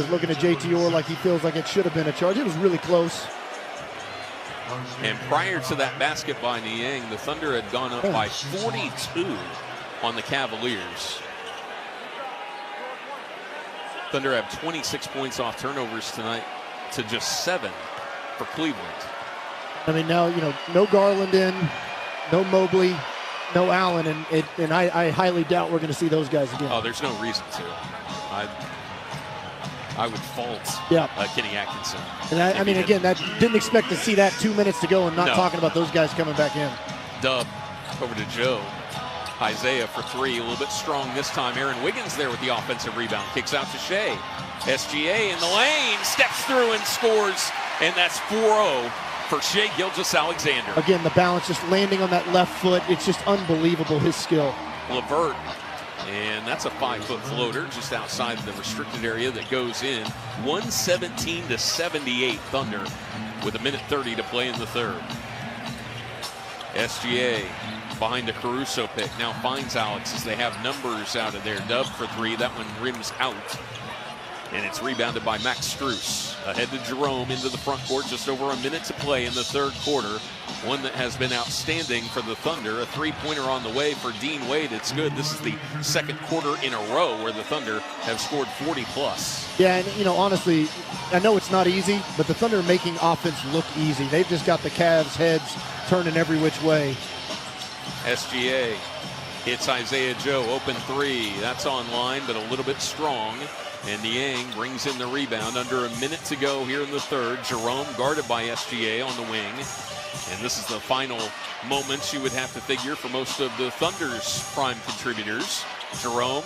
looking at JT Orr like he feels like it should have been a charge. It was really close. And prior to that basket by Niang, the Thunder had gone up by 42 on the Cavaliers. Thunder have 26 points off turnovers tonight to just 7 for Cleveland. I mean, now, no Garland in, no Mobley, no Allen, and I highly doubt we're going to see those guys again. Oh, there's no reason to. I would fault Kenny Atkinson. And I mean, again, that didn't expect to see that 2 minutes to go and not talking about those guys coming back in. Dub over to Joe. Isaiah for three, a little bit strong this time. Aaron Wiggins there with the offensive rebound. Kicks out to Shea. SGA in the lane, steps through and scores. And that's 4-0 for Shea Gilgeous-Alexander. Again, the balance just landing on that left foot. It's just unbelievable, his skill. LeVert, and that's a 5-foot floater just outside the restricted area that goes in. 117-78 Thunder with 1:30 to play in the third. SGA behind the Caruso pick. Now finds Alex as they have numbers out of there. Dub for three. That one rims out. And it's rebounded by Max Strus. Ahead to Jerome into the front court. Just over a minute to play in the third quarter. One that has been outstanding for the Thunder. A three-pointer on the way for Dean Wade. It's good. This is the second quarter in a row where the Thunder have scored 40-plus. Yeah, and, honestly, I know it's not easy, but the Thunder are making offense look easy. They've just got the Cavs' heads turning every which way. SGA hits Isaiah Joe, open three. That's online, but a little bit strong. And Niang brings in the rebound under a minute to go here in the third. Jerome guarded by SGA on the wing. And this is the final moments you would have to figure for most of the Thunder's prime contributors. Jerome,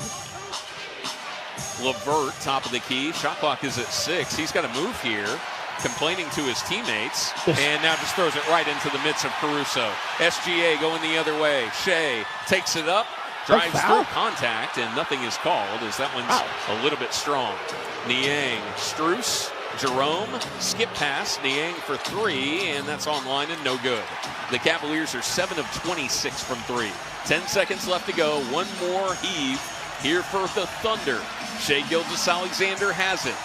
Levert, top of the key. Shot clock is at 6. He's got to move here, complaining to his teammates, and now just throws it right into the midst of Caruso. SGA going the other way. Shea takes it up, drives through contact, and nothing is called as that one's a little bit strong. Niang, Strus, Jerome, skip pass, Niang for 3, and that's online and no good. The Cavaliers are 7 of 26 from 3. 10 seconds left to go. One more heave here for the Thunder. Shai Gilgeous-Alexander has it.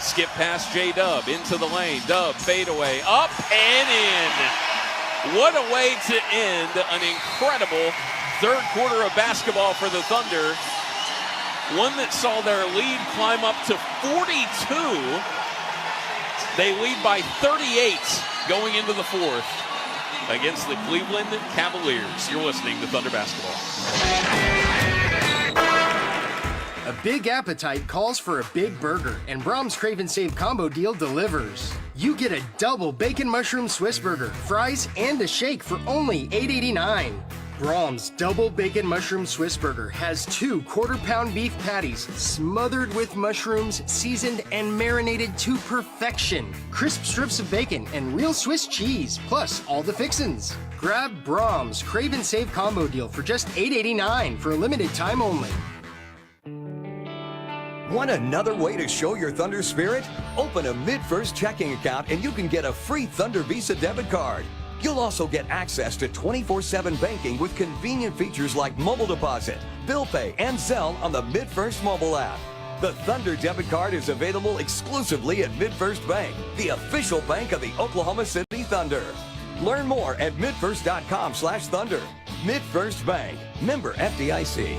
Skip past J-Dub into the lane. Dub fadeaway up and in. What a way to end an incredible third quarter of basketball for the Thunder. One that saw their lead climb up to 42. They lead by 38 going into the fourth against the Cleveland Cavaliers. You're listening to Thunder Basketball. A big appetite calls for a big burger, and Brahms Crave and Save combo deal delivers. You get a double bacon mushroom Swiss burger, fries, and a shake for only $8.89. Brahms Double Bacon Mushroom Swiss Burger has 2 quarter-pound beef patties smothered with mushrooms, seasoned and marinated to perfection. Crisp strips of bacon and real Swiss cheese, plus all the fixins. Grab Brahms Crave and Save combo deal for just $8.89 for a limited time only. Want another way to show your Thunder spirit? Open a MidFirst checking account and you can get a free Thunder Visa debit card. You'll also get access to 24/7 banking with convenient features like mobile deposit, bill pay, and Zelle on the MidFirst mobile app. The Thunder debit card is available exclusively at MidFirst Bank, the official bank of the Oklahoma City Thunder. Learn more at midfirst.com/thunder. MidFirst Bank, member FDIC.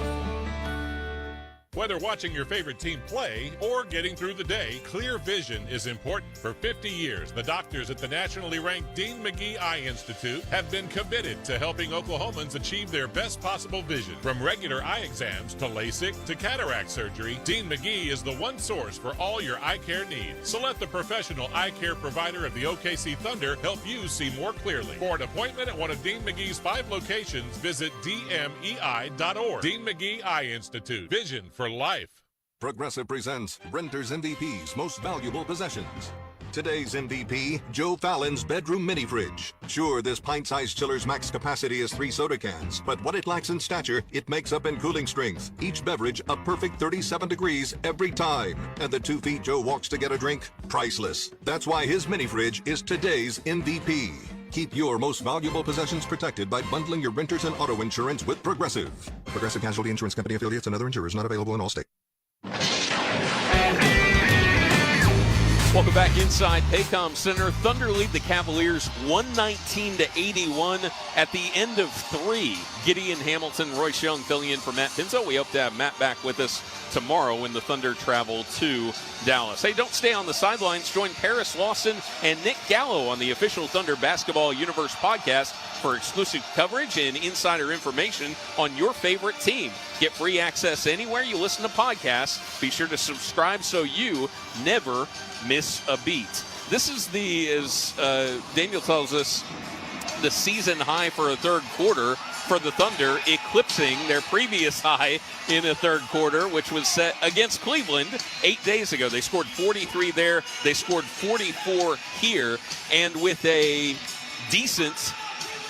Whether watching your favorite team play or getting through the day, clear vision is important. For 50 years, the doctors at the nationally ranked Dean McGee Eye Institute have been committed to helping Oklahomans achieve their best possible vision. From regular eye exams to LASIK to cataract surgery, Dean McGee is the one source for all your eye care needs. So let the professional eye care provider of the OKC Thunder help you see more clearly. For an appointment at one of Dean McGee's 5 locations, visit dmei.org. Dean McGee Eye Institute. Vision for life. Progressive presents Renters MVP's Most Valuable Possessions. Today's MVP, Joe Fallon's bedroom mini fridge. Sure, this pint-sized chiller's max capacity is 3 soda cans, but what it lacks in stature, it makes up in cooling strength. Each beverage a perfect 37 degrees every time. And the 2 feet Joe walks to get a drink, priceless. That's why his mini fridge is today's MVP. Keep your most valuable possessions protected by bundling your renters and auto insurance with Progressive. Progressive Casualty Insurance Company affiliates and other insurers not available in all states. Welcome back inside Paycom Center. Thunder lead the Cavaliers 119-81 at the end of 3. Gideon Hamilton, Royce Young filling in for Matt Pinto. We hope to have Matt back with us tomorrow when the Thunder travel to Dallas. Hey, don't stay on the sidelines. Join Paris Lawson and Nick Gallo on the official Thunder Basketball Universe podcast for exclusive coverage and insider information on your favorite team. Get free access anywhere you listen to podcasts. Be sure to subscribe so you never miss a beat. This is as Daniel tells us, the season high for a third quarter for the Thunder, eclipsing their previous high in a third quarter, which was set against Cleveland 8 days ago. They scored 43 there. They scored 44 here. And with a decent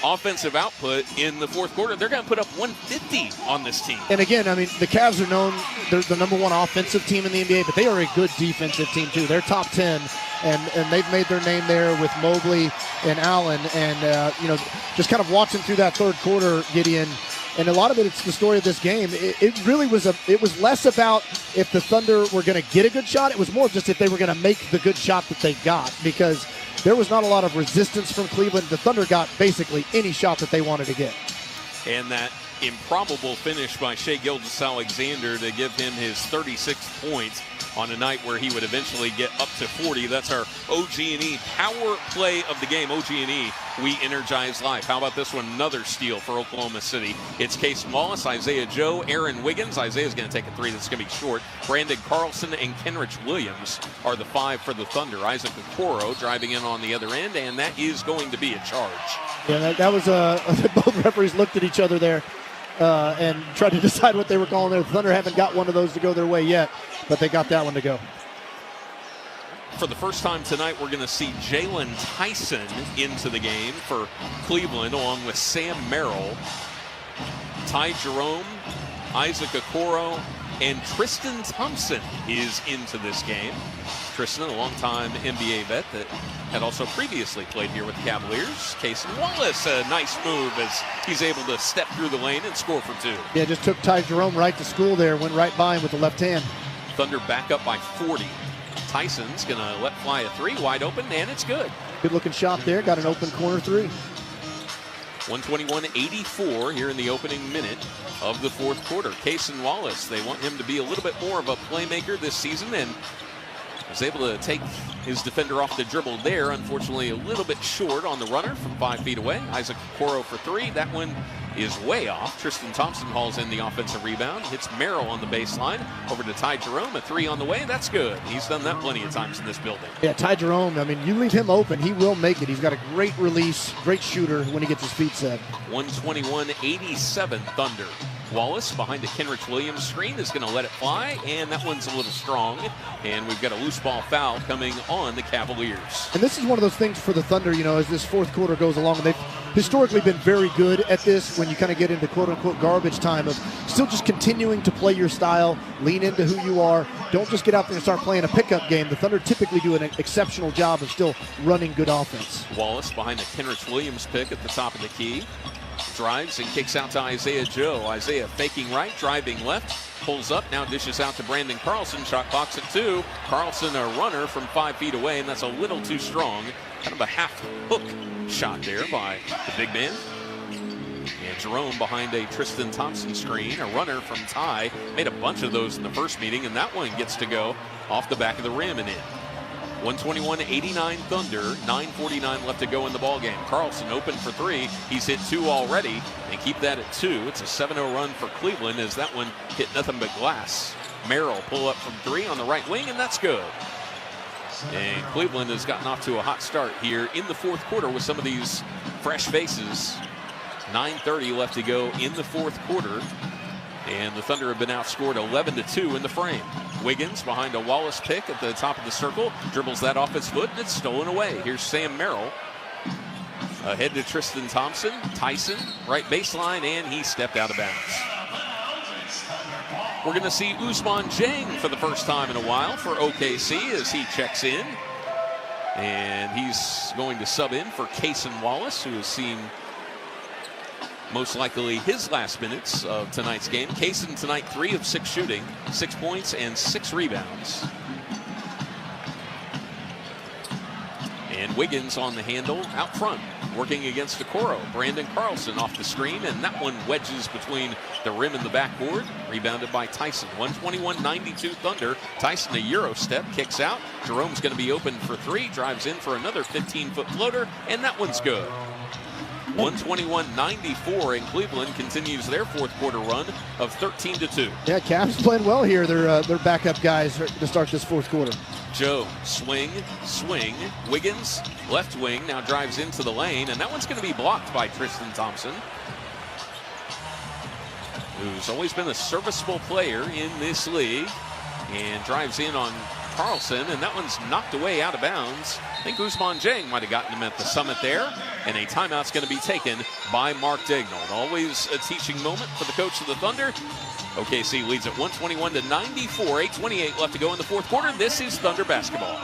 offensive output in the fourth quarter, they're going to put up 150 on this team. And again, I mean, the Cavs are known, they're the number 1 offensive team in the NBA, but they are a good defensive team too. They're top 10, and they've made their name there with Mobley and Allen. And, just kind of watching through that third quarter, Gideon, and a lot of it's the story of this game. It really was it was less about if the Thunder were going to get a good shot. It was more just if they were going to make the good shot that they got, because there was not a lot of resistance from Cleveland. The Thunder got basically any shot that they wanted to get. And that improbable finish by Shai Gilgeous-Alexander to give him his 36 points on a night where he would eventually get up to 40. That's our OG&E power play of the game. OG&E we energize life. How about this one? Another steal for Oklahoma City. It's Case Wallace, Isaiah Joe, Aaron Wiggins. Isaiah's going to take a three that's going to be short. Brandon Carlson and Kenrich Williams are the 5 for the Thunder. Isaac Okoro driving in on the other end, and that is going to be a charge. Yeah, that was both referees looked at each other there and tried to decide what they were calling there. The Thunder haven't got one of those to go their way yet, but they got that one to go. For the first time tonight, we're going to see Jalen Tyson into the game for Cleveland, along with Sam Merrill, Ty Jerome, Isaac Okoro, and Tristan Thompson is into this game. Tristan, a longtime NBA vet that had also previously played here with the Cavaliers. Casey Wallace, a nice move as he's able to step through the lane and score for 2. Yeah, just took Ty Jerome right to school there, went right by him with the left hand. Thunder back up by 40. Tyson's going to let fly a 3, wide open, and it's good. Good looking shot there, got an open corner 3. 121-84 here in the opening minute of the fourth quarter. Cason Wallace, they want him to be a little bit more of a playmaker this season, and was able to take his defender off the dribble there. Unfortunately, a little bit short on the runner from 5 feet away. Isaac Okoro for 3. That one is way off. Tristan Thompson hauls in the offensive rebound. Hits Merrill on the baseline. Over to Ty Jerome. A 3 on the way. That's good. He's done that plenty of times in this building. Yeah, Ty Jerome, I mean, you leave him open, he will make it. He's got a great release, great shooter when he gets his feet set. 121-87 Thunder. Wallace behind a Kenrich Williams screen is going to let it fly, and that one's a little strong. And we've got a loose ball foul coming on the Cavaliers. And this is one of those things for the Thunder, you know, as this fourth quarter goes along. And they've historically been very good at this when you kind of get into quote-unquote garbage time of still just continuing to play your style, lean into who you are. Don't just get out there and start playing a pickup game. The Thunder typically do an exceptional job of still running good offense. Wallace behind the Kenrich Williams pick at the top of the key. Drives and kicks out to Isaiah Joe. Isaiah faking right, driving left, pulls up, now dishes out to Brandon Carlson. Shot clock's at 2. Carlson a runner from 5 feet away, and that's a little too strong. Kind of a half hook shot there by the big man. And Jerome behind a Tristan Thompson screen, a runner from Ty. Made a bunch of those in the first meeting, and that one gets to go off the back of the rim and in. 121-89 Thunder, 9:49 left to go in the ballgame. Carlson open for 3. He's hit 2 already, and keep that at 2. It's a 7-0 run for Cleveland as that one hit nothing but glass. Merrill pull up from 3 on the right wing, and that's good. And Cleveland has gotten off to a hot start here in the fourth quarter with some of these fresh faces. 9:30 left to go in the fourth quarter. And the Thunder have been outscored 11-2 in the frame. Wiggins behind a Wallace pick at the top of the circle. Dribbles that off his foot, and it's stolen away. Here's Sam Merrill. Ahead to Tristan Thompson. Tyson, right baseline, and he stepped out of bounds. We're going to see Ousmane Dieng for the first time in a while for OKC as he checks in. And he's going to sub in for Cason Wallace, who has seen most likely his last minutes of tonight's game. Cason tonight 3 of 6 shooting, 6 points and 6 rebounds. And Wiggins on the handle out front, working against Okoro. Brandon Carlson off the screen, and that one wedges between the rim and the backboard. Rebounded by Tyson. 121-92 Thunder. Tyson a Euro step, kicks out. Jerome's going to be open for 3, drives in for another 15-foot floater, and that one's good. 121-94, and Cleveland continues their fourth quarter run of 13-2. Yeah, Cavs playing well here. They're backup guys to start this fourth quarter. Joe, swing. Wiggins, left wing, now drives into the lane, and that one's going to be blocked by Tristan Thompson, who's always been a serviceable player in this league, and drives in on Carlson, and that one's knocked away out of bounds. I think Ousmane Dieng might have gotten him at the summit there, and a timeout's going to be taken by Mark Daigneault. Always a teaching moment for the coach of the Thunder. OKC leads at 121-94, 8:28 left to go in the fourth quarter. This is Thunder basketball.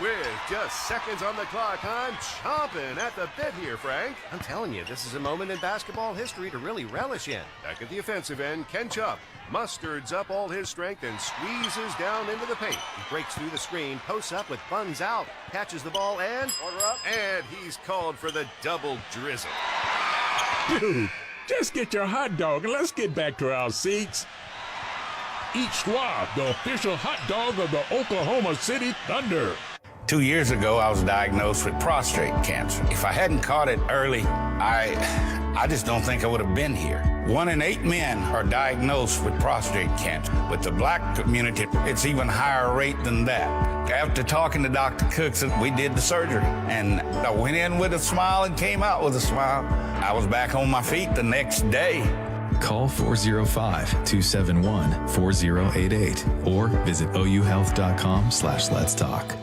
With just seconds on the clock, I'm chomping at the bit here, Frank. I'm telling you, this is a moment in basketball history to really relish in. Back at the offensive end, Ken Chupp musters up all his strength and squeezes down into the paint. He breaks through the screen, posts up with buns out, catches the ball, and order up. And he's called for the double drizzle. Dude, just get your hot dog and let's get back to our seats. Eat Schwab, the official hot dog of the Oklahoma City Thunder. 2 years ago, I was diagnosed with prostate cancer. If I hadn't caught it early, I just don't think I would have been here. 1 in 8 men are diagnosed with prostate cancer. With the black community, it's even higher rate than that. After talking to Dr. Cookson, we did the surgery. And I went in with a smile and came out with a smile. I was back on my feet the next day. Call 405-271-4088 or visit ouhealth.com/let's talk.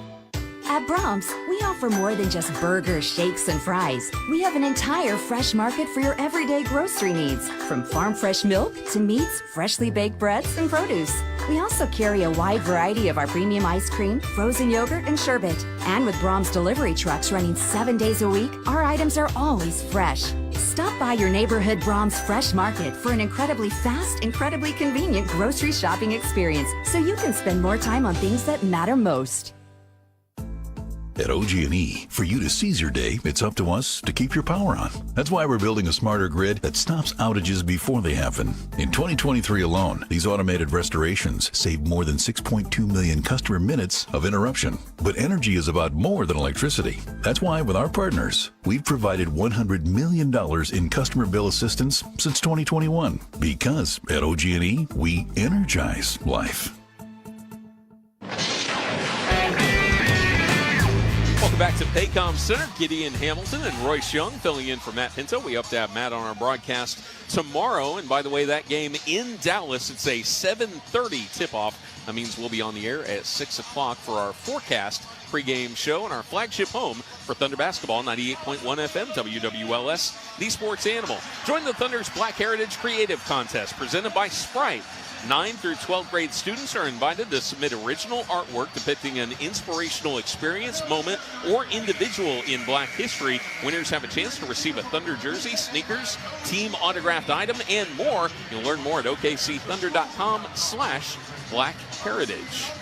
At Brahms, we offer more than just burgers, shakes, and fries. We have an entire fresh market for your everyday grocery needs, from farm fresh milk to meats, freshly baked breads, and produce. We also carry a wide variety of our premium ice cream, frozen yogurt, and sherbet. And with Brahms delivery trucks running 7 days a week, our items are always fresh. Stop by your neighborhood Brahms Fresh Market for an incredibly fast, incredibly convenient grocery shopping experience so you can spend more time on things that matter most. At OG&E, for you to seize your day, it's up to us to keep your power on. That's why we're building a smarter grid that stops outages before they happen. In 2023 alone, these automated restorations saved more than 6.2 million customer minutes of interruption. But energy is about more than electricity. That's why, with our partners, we've provided $100 million in customer bill assistance since 2021. Because at OG&E, we energize life. Welcome back to Paycom Center. Gideon Hamilton and Royce Young filling in for Matt Pinto. We hope to have Matt on our broadcast tomorrow. And by the way, that game in Dallas, it's a 7:30 tip-off. That means we'll be on the air at 6 o'clock for our forecast pregame show and our flagship home for Thunder Basketball, 98.1 FM, WWLS, the sports animal. Join the Thunder's Black Heritage Creative Contest presented by Sprite. 9th through 12th grade students are invited to submit original artwork depicting an inspirational experience, moment, or individual in Black history. Winners have a chance to receive a Thunder jersey, sneakers, team autographed item, and more. You'll learn more at okcthunder.com/Black Heritage.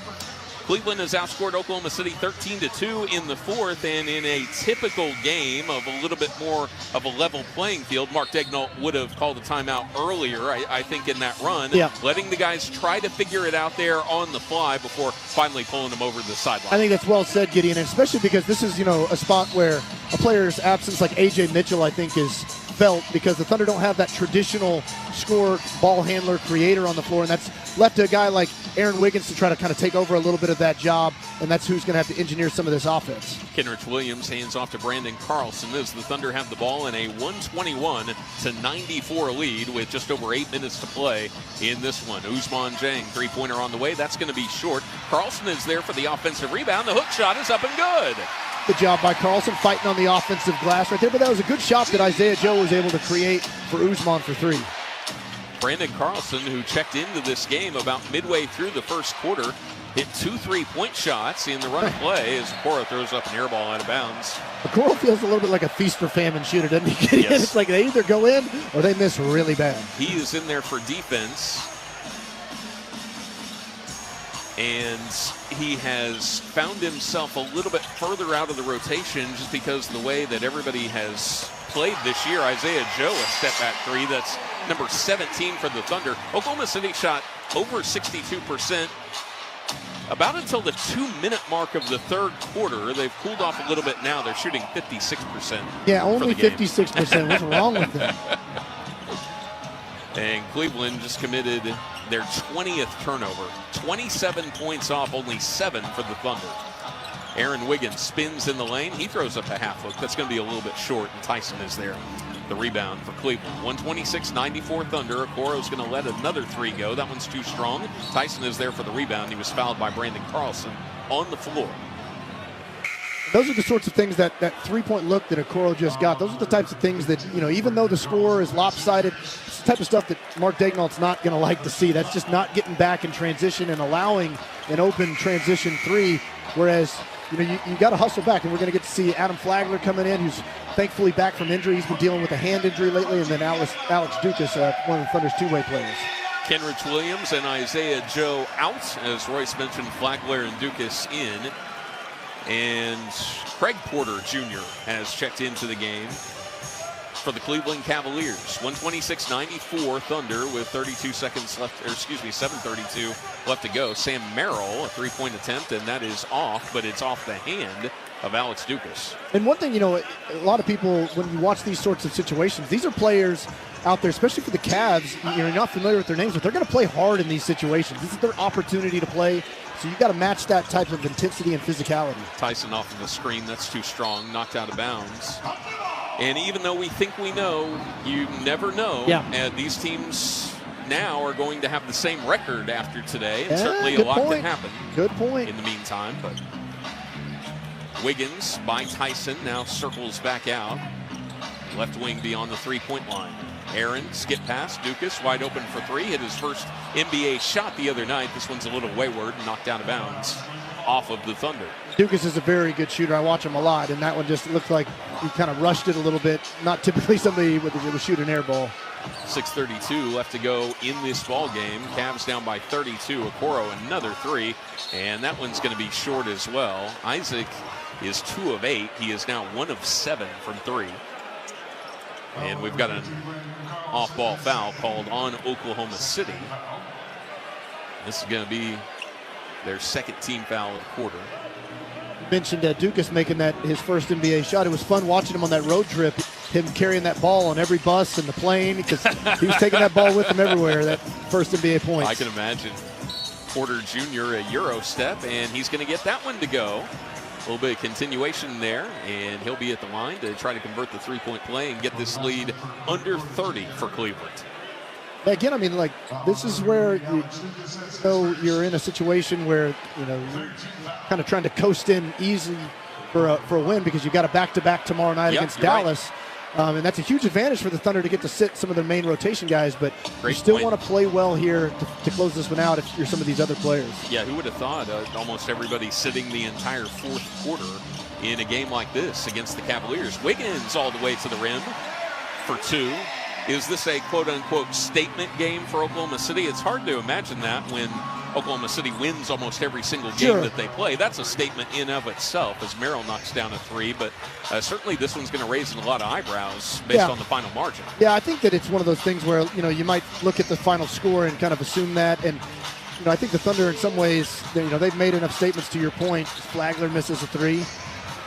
Cleveland has outscored Oklahoma City 13-2 in the fourth, and in a typical game of a little bit more of a level playing field, Mark Daigneault would have called a timeout earlier, I think, in that run, letting the guys try to figure it out there on the fly before finally pulling them over the sideline. I think that's well said, Gideon, especially because this is, a spot where a player's absence like A.J. Mitchell, I think, is felt because the Thunder don't have that traditional scorer, ball handler, creator on the floor, and that's left to a guy like Aaron Wiggins to try to kind of take over a little bit of that job, and that's who's going to have to engineer some of this offense. Kenrich Williams hands off to Brandon Carlson as the Thunder have the ball in a 121-94 lead with just over 8 minutes to play in this one. Ousmane Dieng, three-pointer on the way. That's going to be short. Carlson is there for the offensive rebound. The hook shot is up and good. Good job by Carlson fighting on the offensive glass right there, but that was a good shot that Isaiah Joe was able to create for Ousmane for three. Brandon Carlson, who checked into this game about midway through the first quarter, hit 2 3-point shots in the run of play as Okoro throws up an air ball out of bounds. Okoro feels a little bit like a feast for famine shooter, doesn't he? Yes. It's like they either go in or they miss really bad. He is in there for defense. And he has found himself a little bit further out of the rotation just because of the way that everybody has played this year. Isaiah Joe, a step-back three. That's number 17 for the Thunder. Oklahoma City shot over 62%. About until the 2-minute mark of the third quarter. They've cooled off a little bit now. They're shooting 56%. Yeah, only 56%. What's wrong with them? And Cleveland just committed their 20th turnover. 27 points off, only 7 for the Thunder. Aaron Wiggins spins in the lane. He throws up a half hook. That's going to be a little bit short, and Tyson is there. The rebound for Cleveland. 126-94 Thunder. Okoro's going to let another three go. That one's too strong. Tyson is there for the rebound. He was fouled by Brandon Carlson on the floor. Those are the sorts of things that three-point look that Okoro just got. Those are the types of things that, even though the score is lopsided, it's the type of stuff that Mark Daigneault's not going to like to see. That's just not getting back in transition and allowing an open transition three, whereas, you got to hustle back, and we're going to get to see Adam Flagler coming in, who's thankfully back from injury. He's been dealing with a hand injury lately, and then Alex Dukas, one of the Thunder's two-way players. Kenrich Williams and Isaiah Joe out, as Royce mentioned, Flagler and Dukas in. And Craig Porter Jr. has checked into the game. for the Cleveland Cavaliers. 126-94 Thunder with 32 seconds left, or excuse me, 7:32 left to go. Sam Merrill, a three-point attempt, and that is off, but it's off the hand of Alex Dukas. And one thing, a lot of people, when you watch these sorts of situations, these are players out there, especially for the Cavs, you're not familiar with their names, but they're going to play hard in these situations. This is their opportunity to play, so you got to match that type of intensity and physicality. Tyson off of the screen, that's too strong, knocked out of bounds. And even though we think we know, you never know. Yeah. And these teams now are going to have the same record after today, and certainly a lot can happen. Good point. In the meantime, but Wiggins by Tyson now circles back out. Left wing beyond the three-point line. Aaron, skip pass, Dukas wide open for three. Hit his first NBA shot the other night. This one's a little wayward and knocked out of bounds off of the Thunder. Dukas is a very good shooter. I watch him a lot, and that one just looked like he kind of rushed it a little bit. Not typically somebody would shoot an air ball. 6:32 left to go in this ball game. Cavs down by 32. Okoro another three, and that one's going to be short as well. Isaac is 2 of 8. He is now 1 of 7 from three. And we've got an off-ball foul called on Oklahoma City. This is going to be their second team foul of the quarter. Mentioned Dukas making that his first NBA shot. It was fun watching him on that road trip, him carrying that ball on every bus and the plane, because he was taking that ball with him everywhere, that first NBA point. I can imagine. Porter Jr. a Euro step, and he's going to get that one to go. A little bit of continuation there, and he'll be at the line to try to convert the three-point play and get this lead under 30 for Cleveland. Again, I mean, like, this is where you're in a situation where, you're kind of trying to coast in easy for a win, because you got a back-to-back tomorrow night against Dallas. Right. And that's a huge advantage for the Thunder to get to sit some of their main rotation guys, but you still want to play well here to close this one out if you're some of these other players. Yeah, who would have thought almost everybody sitting the entire fourth quarter in a game like this against the Cavaliers. Wiggins all the way to the rim for two. Is this a quote-unquote statement game for Oklahoma City? It's hard to imagine that when Oklahoma City wins almost every single game that they play. That's a statement in of itself as Merrill knocks down a three, but certainly this one's going to raise a lot of eyebrows based on the final margin. Yeah, I think that it's one of those things where, you might look at the final score and kind of assume that, and I think the Thunder in some ways, they've made enough statements to your point. Flagler misses a three.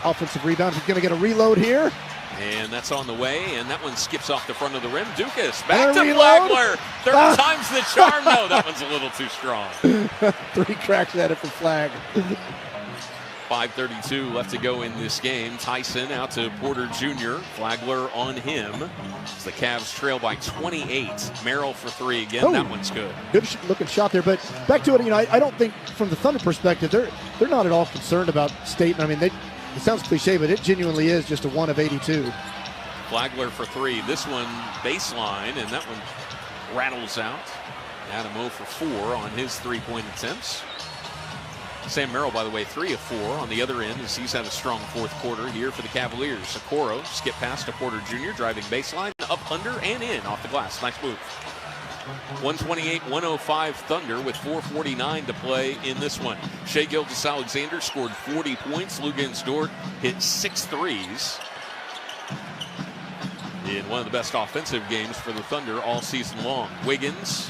Offensive rebound. He's going to get a reload here. And that's on the way, and that one skips off the front of the rim. Dukas back to Flagler. Third time's the charm. No, that one's a little too strong. 3 cracks at it for Flag. 5:32 left to go in this game. Tyson out to Porter Jr. Flagler on him. As the Cavs trail by 28. Merrill for three again. That one's good. Good looking shot there. But back to it, I don't think from the Thunder perspective, they're not at all concerned about statement. I mean, it sounds cliche, but it genuinely is just a 1 of 82. Flagler for three. This one baseline, and that one rattles out. Adam 0 for 4 on his three-point attempts. Sam Merrill, by the way, 3 of 4 on the other end, as he's had a strong fourth quarter here for the Cavaliers. Okoro skip pass to Porter Jr., driving baseline, up, under, and in off the glass. Nice move. 128-105 Thunder with 4:49 to play in this one. Shai Gilgeous-Alexander scored 40 points. Luguentz Dort hit 6 threes in one of the best offensive games for the Thunder all season long. Wiggins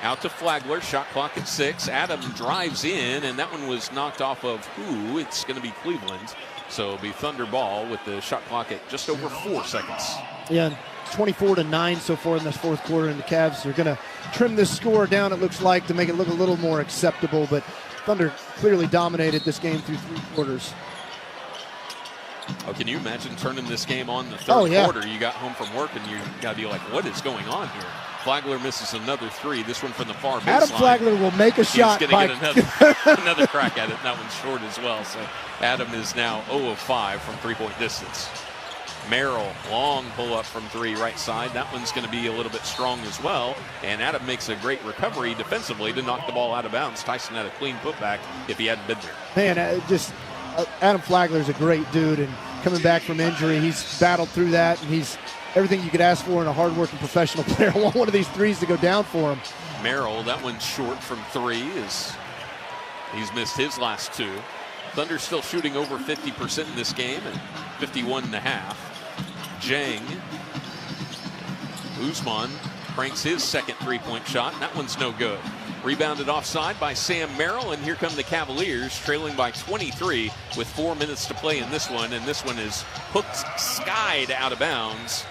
out to Flagler, shot clock at 6. Adam drives in, and that one was knocked off of who? It's going to be Cleveland. So it'll be Thunder ball with the shot clock at just over 4 seconds. Yeah, 24-9 so far in this fourth quarter, and the Cavs are going to trim this score down, it looks like, to make it look a little more acceptable. But Thunder clearly dominated this game through 3 quarters. Oh, can you imagine turning this game on the third quarter? You got home from work and you got to be like, what is going on here? Flagler misses another 3. This one from the far baseline. Adam Flagler will make a shot. He's going to get another crack at it. And that one's short as well. So Adam is now 0 of 5 from three-point distance. Merrill, long pull-up from 3 right side. That one's going to be a little bit strong as well. And Adam makes a great recovery defensively to knock the ball out of bounds. Tyson had a clean putback if he hadn't been there. Man, Adam Flagler's a great dude, and coming back from injury, he's battled through that, and he's everything you could ask for in a hard-working professional player. I want one of these threes to go down for him. Merrill, that one's short from 3. He's missed his last 2. Thunder still shooting over 50% in this game, and 51.5. Jang Usman cranks his second three-point shot, and that one's no good. Rebounded offside by Sam Merrill, and here come the Cavaliers, trailing by 23 with 4 minutes to play in this one, and this one is hooked, skied out of bounds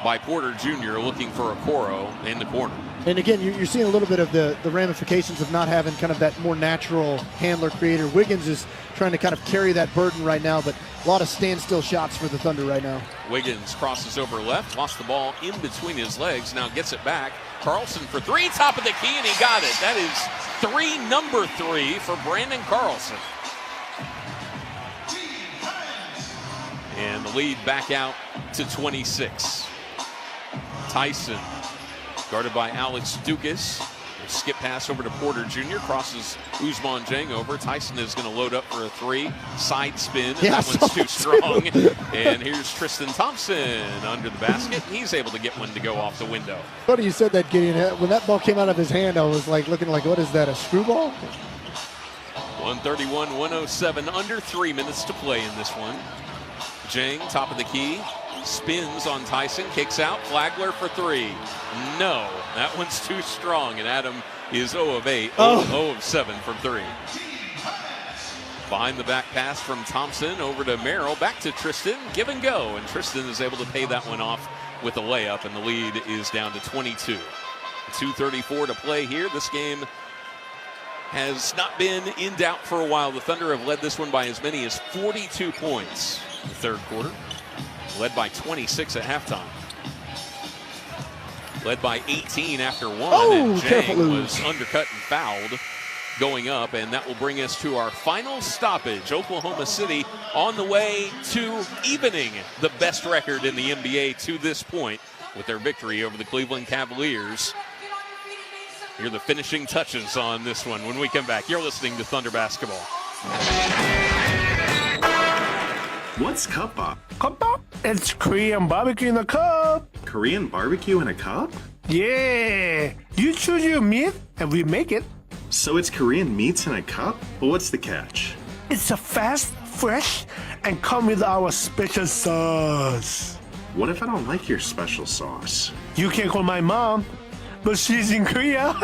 by Porter Jr. looking for Okoro in the corner. And again, you're seeing a little bit of the ramifications of not having kind of that more natural handler creator. Wiggins is trying to kind of carry that burden right now, but a lot of standstill shots for the Thunder right now. Wiggins crosses over left, lost the ball in between his legs, now gets it back. Carlson for three, top of the key, and he got it. That is number three for Brandon Carlson. And the lead back out to 26. Tyson, guarded by Alex Dukas. Skip pass over to Porter Jr. Crosses Usman Jang over. Tyson is going to load up for a three. Side spin. And that one's too strong. And here's Tristan Thompson under the basket. He's able to get one to go off the window. Funny you said that, Gideon. When that ball came out of his hand, I was like looking like, what is that, a screwball? 131-107, under 3 minutes to play in this one. Jang, top of the key. Spins on Tyson, kicks out. Flagler for three. No, that one's too strong, and Adam is 0 of 8, 0 of 7 from three. Behind the back pass from Thompson over to Merrill, back to Tristan, give and go, and Tristan is able to pay that one off with a layup, and the lead is down to 22. 2:34 to play here. This game has not been in doubt for a while. The Thunder have led this one by as many as 42 points in the third quarter. Led by 26 at halftime. Led by 18 after one, and Jang was undercut and fouled going up, and that will bring us to our final stoppage. Oklahoma City on the way to evening the best record in the NBA to this point with their victory over the Cleveland Cavaliers. Here are the finishing touches on this one when we come back. You're listening to Thunder Basketball. What's cup pop? Cup pop? It's Korean barbecue in a cup. Korean barbecue in a cup? Yeah. You choose your meat and we make it. So it's Korean meats in a cup? But what's the catch? It's a fast, fresh, and come with our special sauce. What if I don't like your special sauce? You can call my mom, but she's in Korea.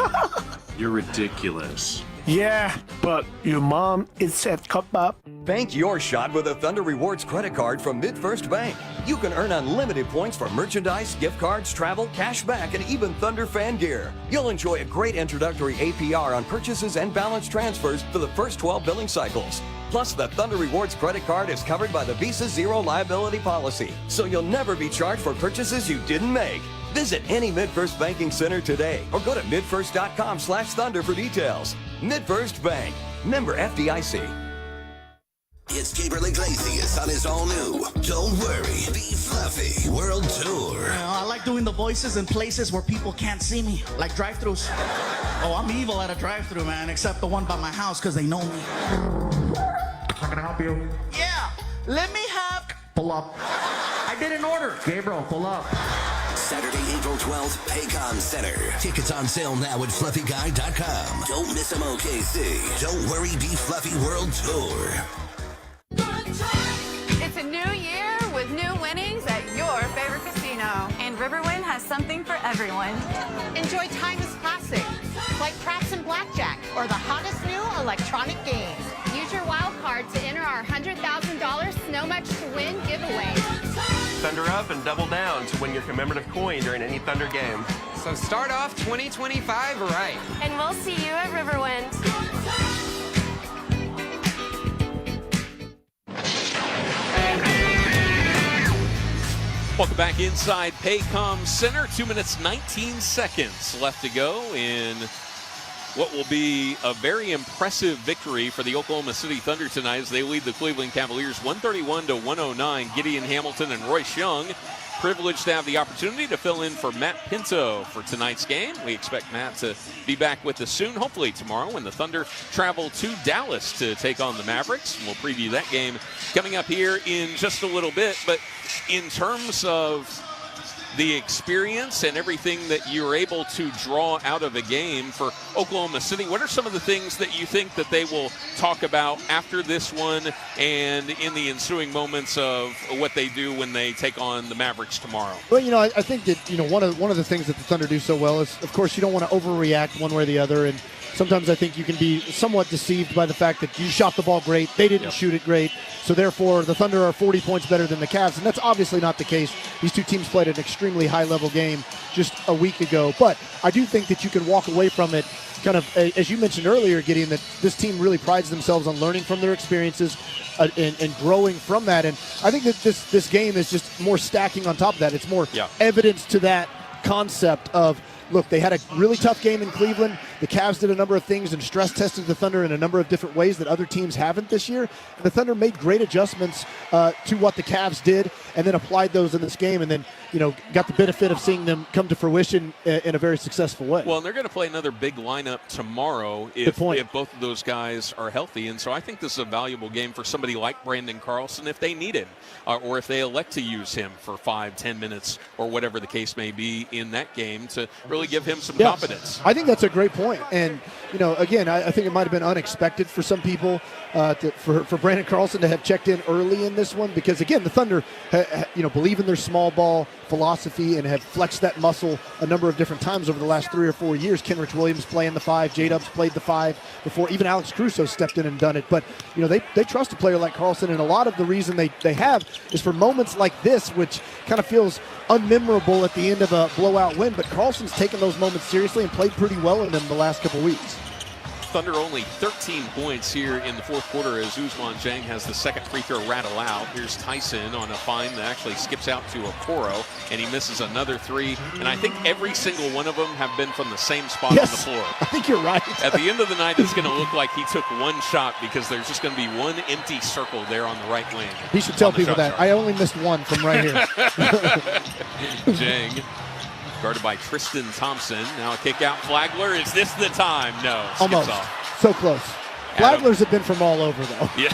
You're ridiculous. Yeah, but your mom is at cup up. Bank your shot with a Thunder Rewards credit card from MidFirst Bank. You can earn unlimited points for merchandise, gift cards, travel, cash back, and even Thunder fan gear. You'll enjoy a great introductory APR on purchases and balance transfers for the first 12 billing cycles. Plus, the Thunder Rewards credit card is covered by the Visa Zero Liability Policy, so you'll never be charged for purchases you didn't make. Visit any MidFirst banking center today or go to midfirst.com/thunder for details. MidFirst Bank, member FDIC. It's Gabriel Iglesias on his all-new Don't Worry, Be Fluffy World Tour. I like doing the voices in places where people can't see me, like drive-thrus. Oh, I'm evil at a drive-thru, man, except the one by my house because they know me. How can I help you? Yeah, let me have... Pull up. I did an order. Gabriel, pull up. Saturday, April 12th, Paycom Center. Tickets on sale now at fluffyguy.com. Don't miss them, OKC. Don't Worry, Be Fluffy World Tour. It's a new year with new winnings at your favorite casino. And Riverwind has something for everyone. Enjoy timeless classics like craps and blackjack or the hottest new electronic games. Use your wild card to enter our $100,000 Snow Much to Win giveaway. Thunder up and double down to win your commemorative coin during any Thunder game. So start off 2025 right. And we'll see you at Riverwind. Welcome back inside Paycom Center. 2 minutes, 19 seconds left to go in what will be a very impressive victory for the Oklahoma City Thunder tonight as they lead the Cleveland Cavaliers 131-109. Gideon Hamilton and Royce Young privileged to have the opportunity to fill in for Matt Pinto for tonight's game. We expect Matt to be back with us soon, hopefully tomorrow, when the Thunder travel to Dallas to take on the Mavericks. We'll preview that game coming up here in just a little bit. But in terms of the experience and everything that you're able to draw out of a game for Oklahoma City, what are some of the things that you think that they will talk about after this one and in the ensuing moments of what they do when they take on the Mavericks tomorrow? Well, I think that, one of the things that the Thunder do so well is, of course, you don't want to overreact one way or the other. And sometimes I think you can be somewhat deceived by the fact that you shot the ball great, they didn't shoot it great, so therefore the Thunder are 40 points better than the Cavs, and that's obviously not the case. These two teams played an extremely high-level game just a week ago, but I do think that you can walk away from it kind of, as you mentioned earlier, Gideon, that this team really prides themselves on learning from their experiences and growing from that, and I think that this game is just more stacking on top of that. It's more evidence to that concept of, look, they had a really tough game in Cleveland. The Cavs did a number of things and stress tested the Thunder in a number of different ways that other teams haven't this year. And the Thunder made great adjustments to what the Cavs did and then applied those in this game and then, got the benefit of seeing them come to fruition in a very successful way. Well, and they're going to play another big lineup tomorrow if both of those guys are healthy. And so I think this is a valuable game for somebody like Brandon Carlson if they need him or if they elect to use him for 5-10 minutes or whatever the case may be in that game to really give him some confidence. I think that's a great point. And, again, I think it might have been unexpected for some people for Brandon Carlson to have checked in early in this one because, again, the Thunder, believe in their small ball philosophy and have flexed that muscle a number of different times over the last 3 or 4 years. Kenrich Williams playing the 5, J-Dubs played the 5 before. Even Alex Caruso stepped in and done it. But, they trust a player like Carlson, and a lot of the reason they have is for moments like this, which kind of feels unmemorable at the end of a blowout win. But Carlson's taken those moments seriously and played pretty well in them the last couple weeks. Thunder only 13 points here in the fourth quarter as Ousmane Dieng has the second free throw rattle out. Here's Tyson on a find that actually skips out to Okoro, and he misses another 3. And I think every single one of them have been from the same spot on the floor. I think you're right. At the end of the night, it's going to look like he took one shot because there's just going to be one empty circle there on the right wing. He should tell people that. I only missed one from right here. Dieng. Guarded by Tristan Thompson. Now a kick out. Flagler. Is this the time? No. Almost. Off. So close. Flaglers have been from all over, though. Yeah.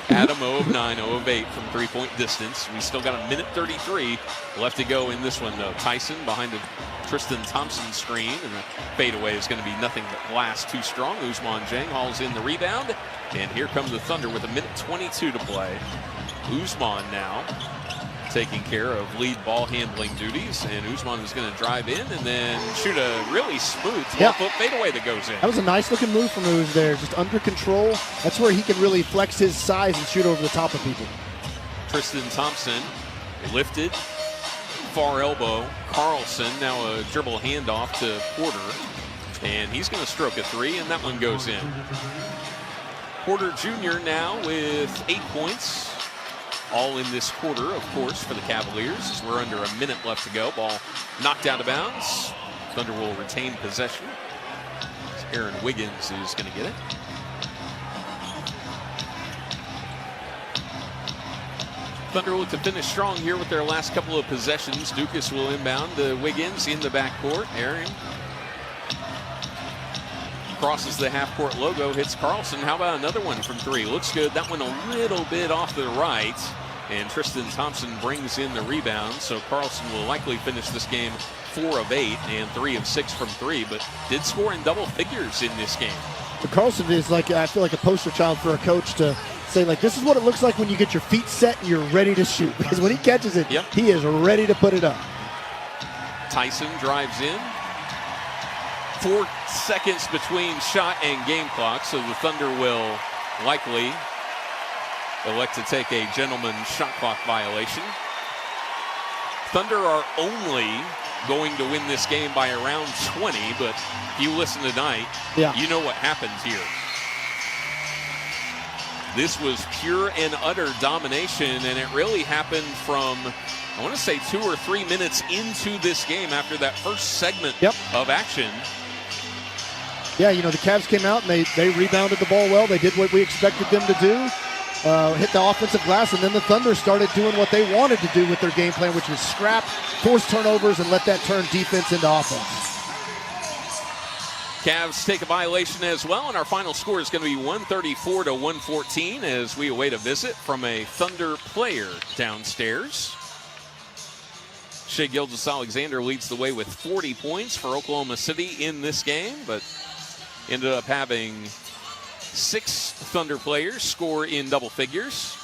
Adam 0 of 9, 0 of 8 from three-point distance. We still got a minute 33 left to go in this one, though. Tyson behind the Tristan Thompson screen, and the fadeaway is going to be nothing but glass too strong. Ousmane Dieng hauls in the rebound, and here comes the Thunder with a minute 22 to play. Ousmane now taking care of lead ball handling duties, and Ousmane is going to drive in and then shoot a really smooth 12-foot fadeaway that goes in. That was a nice looking move from Ouz there, just under control. That's where he can really flex his size and shoot over the top of people. Tristan Thompson lifted, far elbow. Carlson now a dribble handoff to Porter, and he's going to stroke a 3, and that one goes in. Porter Jr. now with 8 points. All in this quarter, of course, for the Cavaliers, as we're under a minute left to go. Ball knocked out of bounds. Thunder will retain possession. Aaron Wiggins is going to get it. Thunder look to finish strong here with their last couple of possessions. Dukas will inbound to Wiggins in the backcourt. Aaron crosses the half-court logo, hits Carlson. How about another one from 3? Looks good. That one a little bit off to the right. And Tristan Thompson brings in the rebound. So Carlson will likely finish this game 4 of 8 and 3 of 6 from 3, but did score in double figures in this game. But Carlson is like, I feel like a poster child for a coach to say, like, this is what it looks like when you get your feet set and you're ready to shoot. Because when he catches it, he is ready to put it up. Tyson drives in. 4 seconds between shot and game clock, so the Thunder will likely elect to take a gentleman's shot clock violation. Thunder are only going to win this game by around 20, but if you listen tonight, you know what happens here. This was pure and utter domination, and it really happened from, I want to say, 2 or 3 minutes into this game after that first segment of action. Yeah, the Cavs came out and they rebounded the ball well. They did what we expected them to do, hit the offensive glass, and then the Thunder started doing what they wanted to do with their game plan, which was scrap, force turnovers, and let that turn defense into offense. Cavs take a violation as well, and our final score is going to be 134-114 as we await a visit from a Thunder player downstairs. Shea Gilgeous-Alexander leads the way with 40 points for Oklahoma City in this game, but ended up having 6 Thunder players score in double figures.